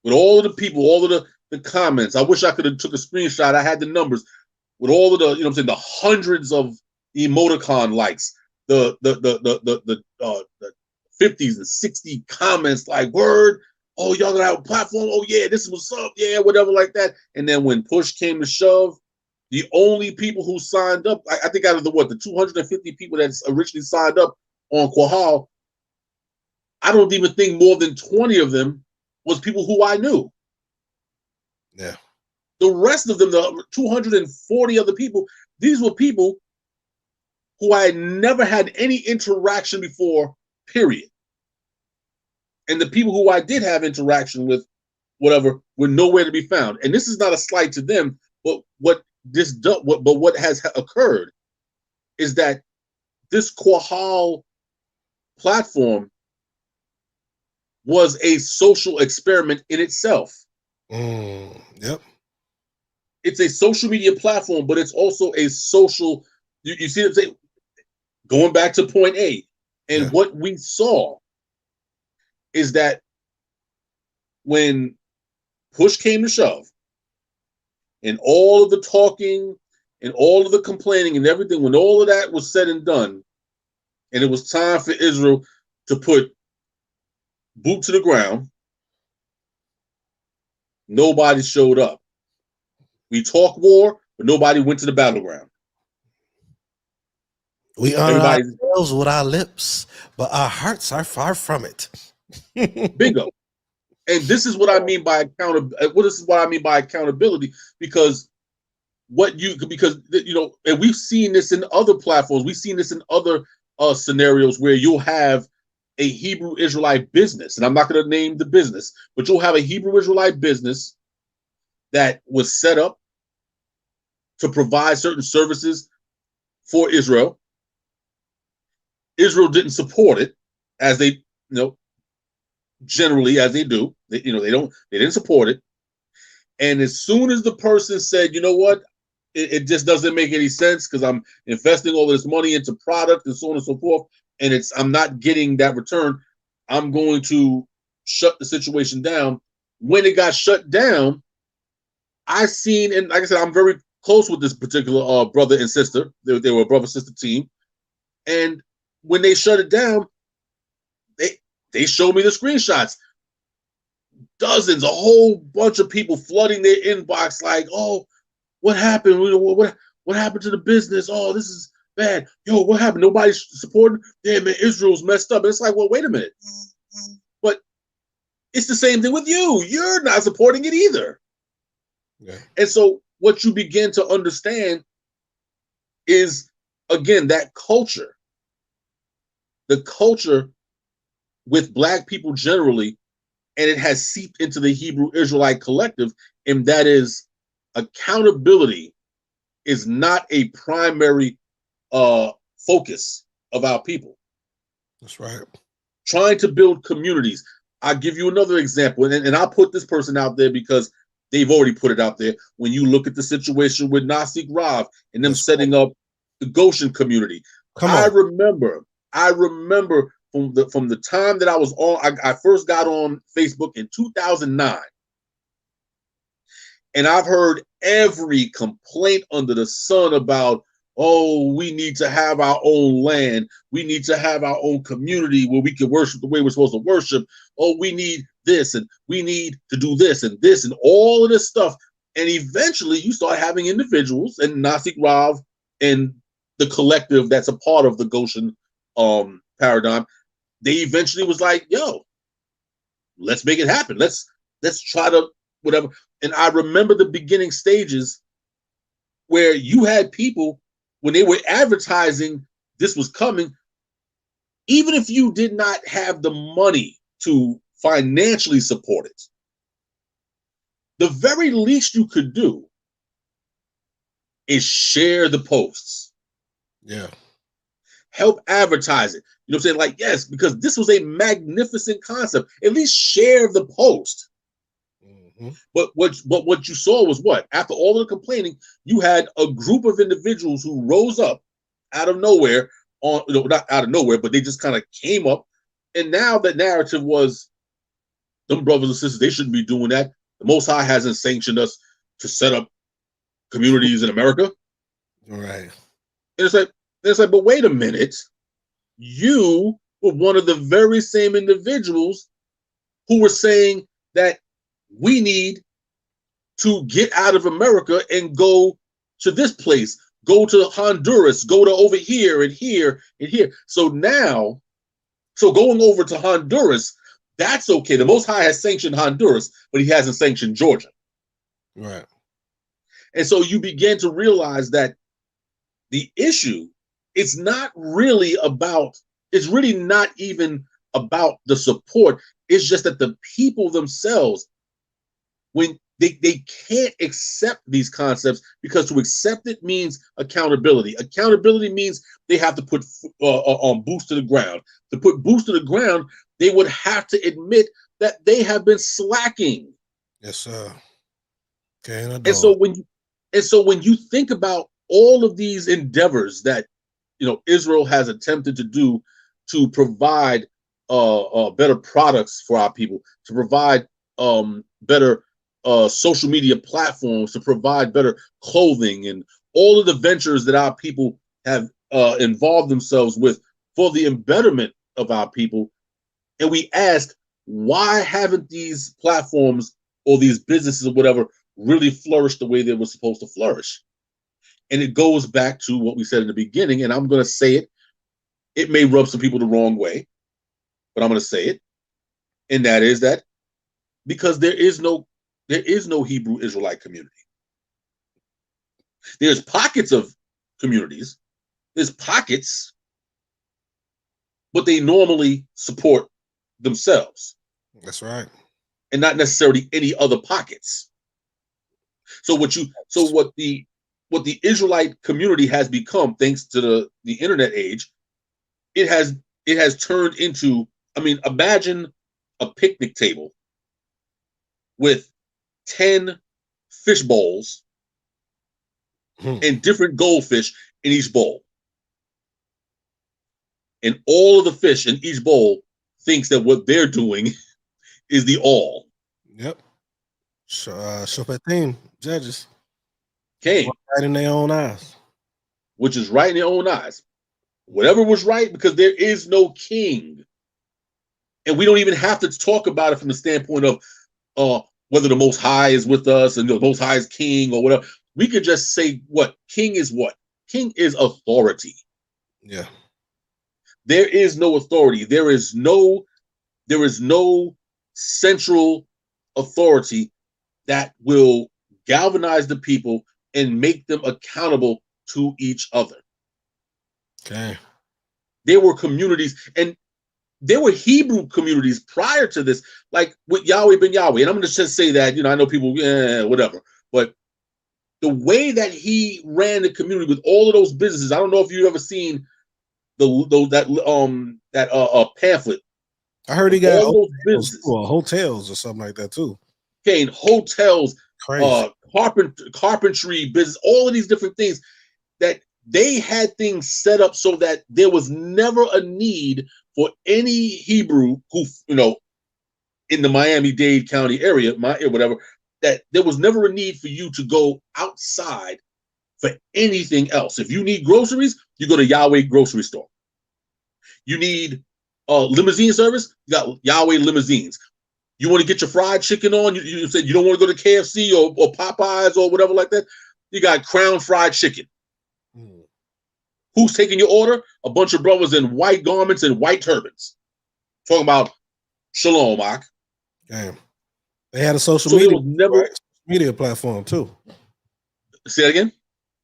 With all of the people, all of the comments, I wish I could have took a screenshot. I had the numbers with all of the, the hundreds of emoticon likes, the 50s and 60 comments like, word, oh, y'all gonna have a platform? Oh yeah, this is what's up, yeah, whatever like that. And then when push came to shove, the only people who signed up, I think out of the 250 people that originally signed up on Qahal, I don't even think more than 20 of them was people who I knew. Yeah. The rest of them, the 240 other people, these were people who I had never had any interaction before, period. And the people who I did have interaction with, whatever, were nowhere to be found. And this is not a slight to them, but what has occurred is that this Qahal platform was a social experiment in itself. Yep. It's a social media platform, but it's also a social. You see what I'm saying? Going back to point A, and what we saw is that when push came to shove, and all of the talking and all of the complaining and everything, when all of that was said and done, and it was time for Israel to put boot to the ground, nobody showed up. We talk war, but nobody went to the battleground. We honor ourselves with our lips, but our hearts are far from it. Bingo. And this is what I mean by accountability, because and we've seen this in other platforms. We've seen this in other scenarios where you'll have a Hebrew Israelite business, and I'm not going to name the business, but you'll have a Hebrew Israelite business that was set up to provide certain services for Israel. Israel didn't support it, as they, generally as they do. They didn't support it. And as soon as the person said, you know what, it just doesn't make any sense because I'm investing all this money into product and so on and so forth, and I'm not getting that return, I'm going to shut the situation down. When it got shut down, and like I said, I'm very close with this particular brother and sister. They were a brother-sister team. And when they shut it down, they showed me the screenshots. Dozens, a whole bunch of people flooding their inbox like, oh, what happened? What happened to the business? Oh, this is bad. Yo, what happened? Nobody's supporting? Damn, man, Israel's messed up. And it's like, well, wait a minute. But it's the same thing with you. You're not supporting it either. Yeah. And so what you begin to understand is, again, that culture the culture with Black people generally, and it has seeped into the Hebrew Israelite collective, and that is accountability is not a primary focus of our people. That's right. Trying to build communities. I'll give you another example, and I'll put this person out there because they've already put it out there. When you look at the situation with Nasik Rav and them setting up the Goshen community, I remember from the time that I was on, I first got on Facebook in 2009, and I've heard every complaint under the sun about, oh, we need to have our own land. We need to have our own community where we can worship the way we're supposed to worship. Oh, we need this, and we need to do this, and all of this stuff. And eventually you start having individuals, and Nasik Rav and the collective that's a part of the Goshen paradigm, they eventually was like, yo, let's make it happen. Let's try to whatever. And I remember the beginning stages where you had people, when they were advertising this was coming, even if you did not have the money to financially support it, the very least you could do is share the posts. Yeah. Help advertise it. You know what I'm saying? Like, yes, because this was a magnificent concept. At least share the post. Mm-hmm. But what you saw was what? After all of the complaining, you had a group of individuals who rose up out of nowhere, not out of nowhere, but they just kind of came up. And now the narrative was, them brothers and sisters, they shouldn't be doing that. The Most High hasn't sanctioned us to set up communities in America. Right. And it's like, but wait a minute. You were one of the very same individuals who were saying that we need to get out of America and go to this place, go to Honduras, go to over here and here and here. So now, going over to Honduras, that's okay. The Most High has sanctioned Honduras, but he hasn't sanctioned Georgia. Right. And so you begin to realize that the issue, it's really not even about the support. It's just that the people themselves, when they can't accept these concepts, because to accept it means accountability. Accountability means they have to put boots to the ground. To put boots to the ground, they would have to admit that they have been slacking. Yes, sir. Okay, and so when you think about all of these endeavors that Israel has attempted to do to provide better products for our people, to provide better social media platforms, to provide better clothing, and all of the ventures that our people have involved themselves with for the embetterment of our people. And we ask, why haven't these platforms or these businesses or whatever really flourished the way they were supposed to flourish? And it goes back to what we said in the beginning, and I'm going to say it. It may rub some people the wrong way, but I'm going to say it. And that is that because there is no Hebrew Israelite community. There's pockets of communities. There's pockets, but they normally support themselves. That's right. And not necessarily any other pockets. So what the Israelite community has become, thanks to the internet age, it has turned into, imagine a picnic table with 10 fish bowls and different goldfish in each bowl. And all of the fish in each bowl thinks that what they're doing is the all. Yep. Shopatim, judges. Came. Right in their own eyes. Which is right in their own eyes. Whatever was right, because there is no king. And we don't even have to talk about it from the standpoint of whether the Most High is with us and the Most High is king or whatever. We could just say what? King is what? King is authority. Yeah. There is no authority. There is no central authority that will galvanize the people and make them accountable to each other. Okay. there were communities, and there were Hebrew communities prior to this, like with Yahweh ben Yahweh. And I'm going to just say that, I know people, whatever, but the way that he ran the community with all of those businesses, I don't know if you've ever seen that pamphlet. I heard he got hotels or something like that too. Okay, and hotels, Crazy. Carpentry business, all of these different things, that they had things set up so that there was never a need for any Hebrew who, in the Miami-Dade County area, whatever, that there was never a need for you to go outside for anything else. If you need groceries, you go to Yahweh grocery store. You need limousine service, you got Yahweh limousines. You want to get your fried chicken on, you said you don't want to go to KFC or Popeyes or whatever like that, you got Crown Fried Chicken. Who's taking your order? A bunch of brothers in white garments and white turbans. Talking about Shalom, Ak. Damn. They had a social media platform too. Say that again?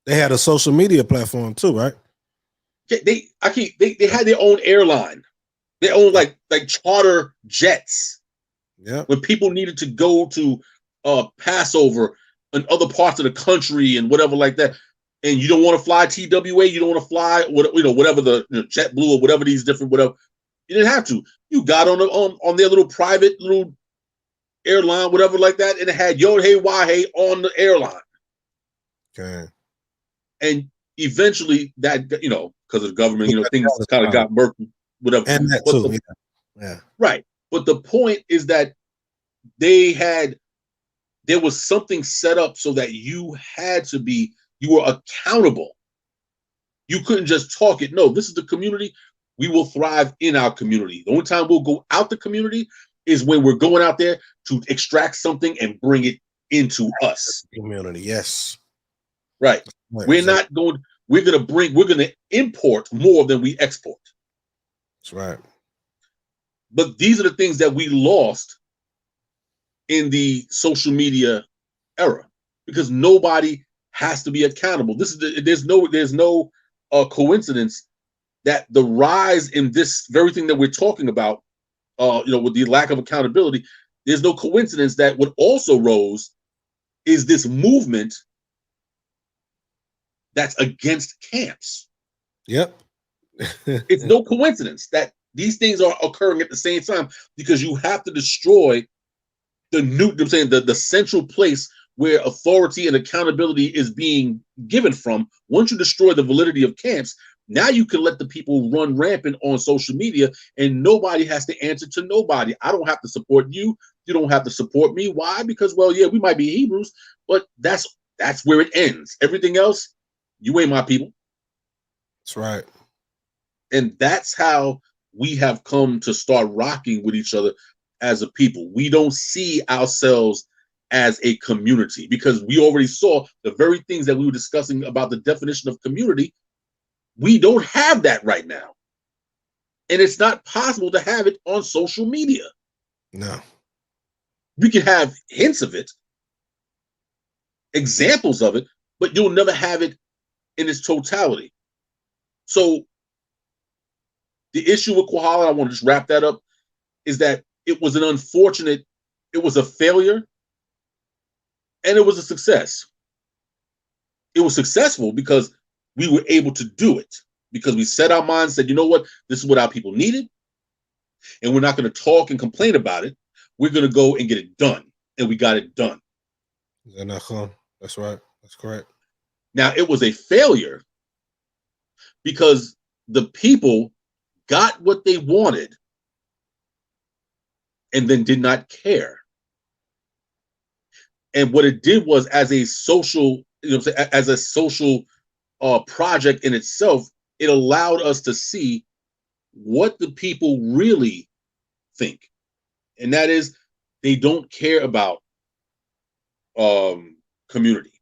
They had a social media platform too, right? They had their own airline. Their own like charter jets. Yeah. When people needed to go to Passover and other parts of the country and whatever like that, and you don't want to fly TWA, you don't want to fly whatever the JetBlue or whatever these different whatever, you didn't have to. You got on their little private little airline, whatever like that, and it had Yod Hey Wah Hey on the airline. Okay. And eventually that because of the government, things kind of got murky, whatever. And that too. Yeah. Right. But the point is that there was something set up so that you were accountable. You couldn't just talk it. No, this is the community. We will thrive in our community. The only time we'll go out the community is when we're going out there to extract something and bring it into us. Community, yes. Right. We're going to import more than we export. That's right. But these are the things that we lost in the social media era because nobody has to be accountable. There's no coincidence that the rise in this very thing that we're talking about, with the lack of accountability, there's no coincidence that what also rose is this movement that's against camps. Yep. It's no coincidence these things are occurring at the same time because you have to destroy the central place where authority and accountability is being given from. Once you destroy the validity of camps, now you can let the people run rampant on social media and nobody has to answer to nobody. I don't have to support you. You don't have to support me. Why? Because, we might be Hebrews, but that's where it ends. Everything else, you ain't my people. That's right. And that's how we have come to start rocking with each other as a people. We don't see ourselves as a community because we already saw the very things that we were discussing about the definition of community. We don't have that right now. And it's not possible to have it on social media. No. We can have hints of it, examples of it, but you'll never have it in its totality. So the issue with Kohala, I want to just wrap that up, is that it was it was a failure and it was a success. It was successful because we were able to do it, because we set our minds, said, you know what, this is what our people needed, and we're not going to talk and complain about it. We're going to go and get it done, and we got it done. That's right. That's correct. Now, it was a failure because the people got what they wanted and then did not care. And what it did was, as a social, project in itself, it allowed us to see what the people really think. And that is, they don't care about community.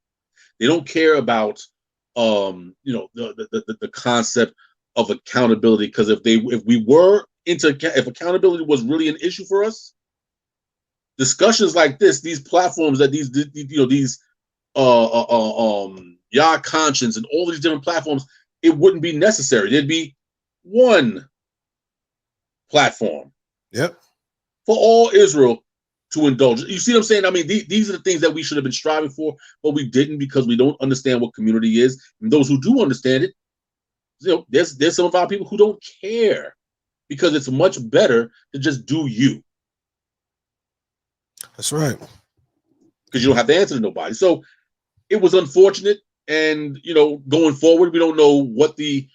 They don't care about the concept of accountability, because if accountability was really an issue for us, discussions like this, these platforms that these Yah Conscience and all these different platforms, it wouldn't be necessary. There'd be platform. Yep. For all Israel to indulge. You see what I'm saying? I mean, these are the things that we should have been striving for, but we didn't because we don't understand what community is. And those who do understand it, there's some of our people who don't care because it's much better to just do you. That's right. Because you don't have to answer to nobody. So it was unfortunate, and going forward, we don't know what the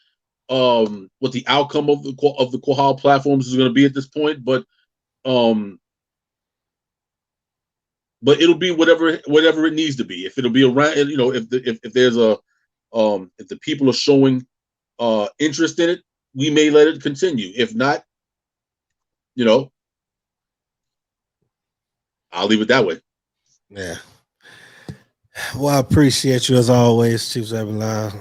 outcome of the Quahal platforms is going to be at this point, but it'll be whatever it needs to be. If it'll be around, if there's if the people are showing interest in it, we may let it continue. If not, I'll leave it that way. Yeah. Well, I appreciate you as always, Chief Zebulon.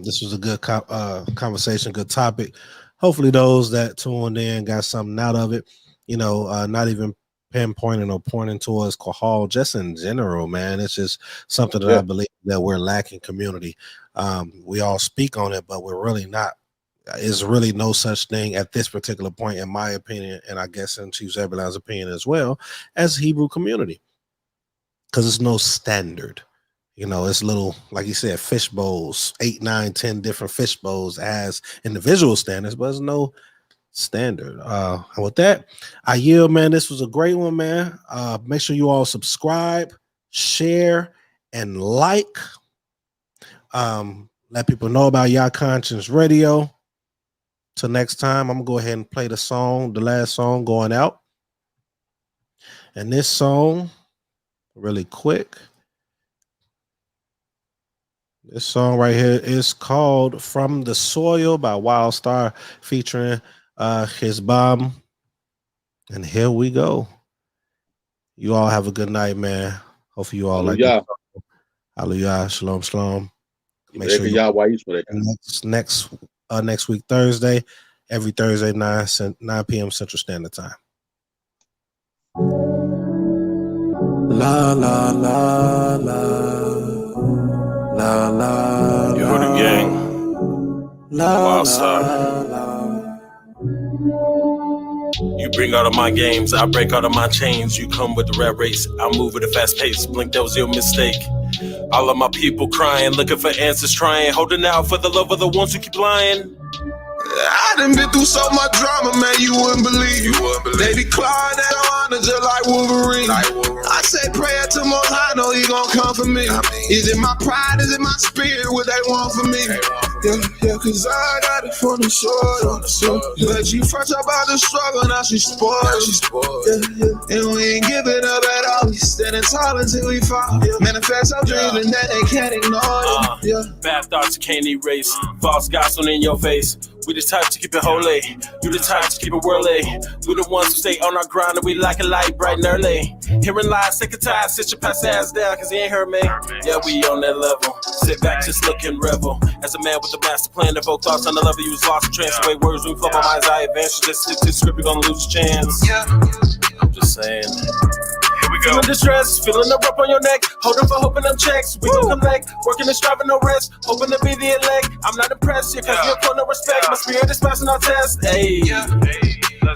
This was a good conversation, good topic. Hopefully those that tuned in got something out of it, not even pinpointing or pointing towards Quahal, just in general, man. It's just something that I believe that we're lacking community. We all speak on it, but we're really not. There's really no such thing at this particular point, in my opinion, and I guess in Chief Zebulon's opinion as well, as Hebrew community. Because it's no standard. It's little, like you said, fish bowls, 8, 9, 10 different fish bowls as individual standards, but there's no standard. And with that, I yield, man. This was a great one, man. Make sure you all subscribe, share, and like. Let people know about Yah Conscience Radio. Till next time, I'm going to go ahead and play the last song going out. And this song, really quick. This song right here is called From the Soil by Wildstar featuring Hizbam. And here we go. You all have a good night, man. Hopefully you all like it. Hallelujah. Shalom, shalom. Make sure next week, Thursday, every Thursday, 9 p.m. Central Standard Time. La la la la la la. You heard the gang. Wildstar. You bring out of my games, I break out of my chains. You come with the rat race, I move with a fast pace. Blink, that was your mistake. All of my people crying, looking for answers, trying, holding out for the love of the ones who keep lying. I done been through so much drama, man, you wouldn't believe. They decline that honor just like Wolverine. I say prayer to Most High, know He gon' come for me. Is it my pride, is it my spirit, what they want for me? Yeah, cause I got it from the soil. But she first about the struggle, now she spoiled. And we ain't giving up at all, we standing tall until we fall. Manifest our dreams and that they can't ignore it. Bad thoughts you can't erase, false gospel in your face. We the type to keep it holy, you the type to keep it worldly. We the ones who stay on our grind and we like a light bright and early. Hearing lies, sick of time, sit your past ass down cause he ain't heard me. Yeah, we on that level, sit back, just look and revel. As a man with a master plan, evoke thoughts on the level you was lost and translate words when we flow my mind's eye advance. Just stick to the script, you're gonna lose your chance. I'm just saying. Feeling distress, feeling the rope on your neck, holding for hoping them checks. We gon' come back, working and striving, no rest, hoping to be the elect. I'm not impressed, cause you put no respect. My spirit is passing our test. Hey,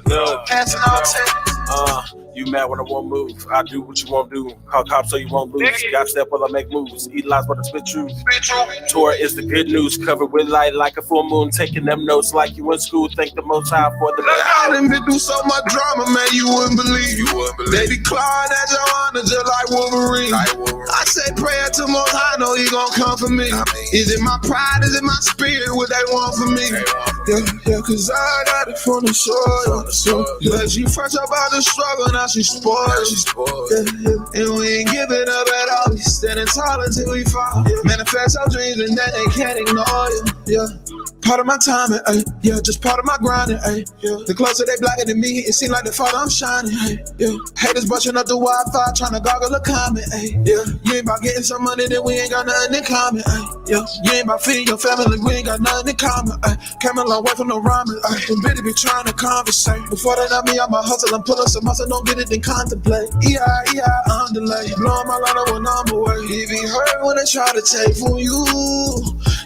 look, passing our test. You mad when I won't move. I do what you won't do. Call cops so you won't lose. Got step while I make moves. Eat lies but I spit truth. Torah is the good news. Covered with light like a full moon. Taking them notes like you in school. Thank the Most High for the I done been through so much drama, man, you wouldn't believe. They decline at your honor just like Wolverine. I say prayer to Most High, know He gon' come for me. Is it my pride, is it my spirit, what they want for me? Yeah, cause I got it from the soil. But she first about the struggle, now she spoiled. And we ain't giving up at all, we standing tall until we fall. Manifest our dreams and that they can't ignore it. Part of my timing, just part of my grinding, The closer they blacker than me, it seems like the farther I'm shining, Haters brushing up the Wi-Fi, trying to goggle a comment, You ain't about getting some money, then we ain't got nothing in common, You ain't about feeding your family, we ain't got nothing in common, Came a long way from no rhyming, When Biddy be trying to conversate. Before they knock me out my hustle, I'm pulling some muscle, don't get it, then contemplate. Underlay, blowing my line when I'm away. If he hurt when they try to take from you,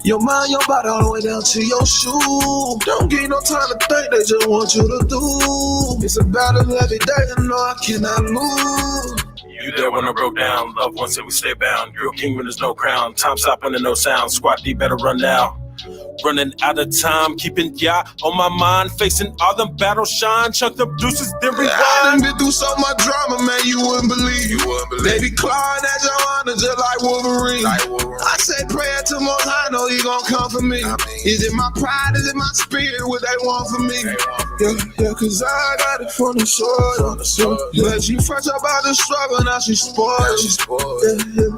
Your mind, your body, all the way down to your shoe. Don't get no time to think, they just want you to do. It's a battle every day, and no, I cannot lose. You there when I broke down. Loved ones said we stay bound. Real king when there's no crown. Time stop under no sound. Squad D better run now. Running out of time, keeping ya on my mind. Facing all them battle shine. Chuck the deuces, then rewind. I done been through so much drama, man, you wouldn't believe. They be clawing at your honor just like Wolverine. I say prayer to Most High, know he gon' come for me. Is it my pride, is it my spirit, what they want for me? Yeah, cause I got it from the shore. But she fresh up out the struggle, now she spoiled.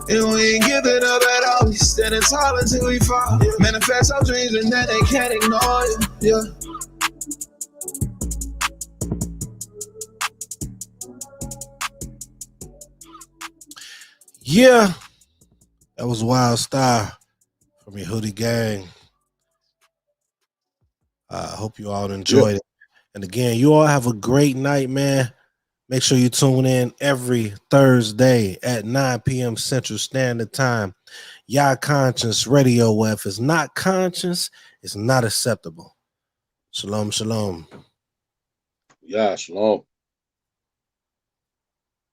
And we ain't giving up at all, we standing tall until we fall. Manifest our dreams and then they can't ignore it. Yeah. Yeah, that was Wild Star from your Hoodie Gang. I hope you all enjoyed it. And again, you all have a great night, man. Make sure you tune in every Thursday at 9 p.m. Central Standard Time. Y'all Conscious Radio, where if it's not conscious, it's not acceptable. Shalom, shalom. Yeah, shalom.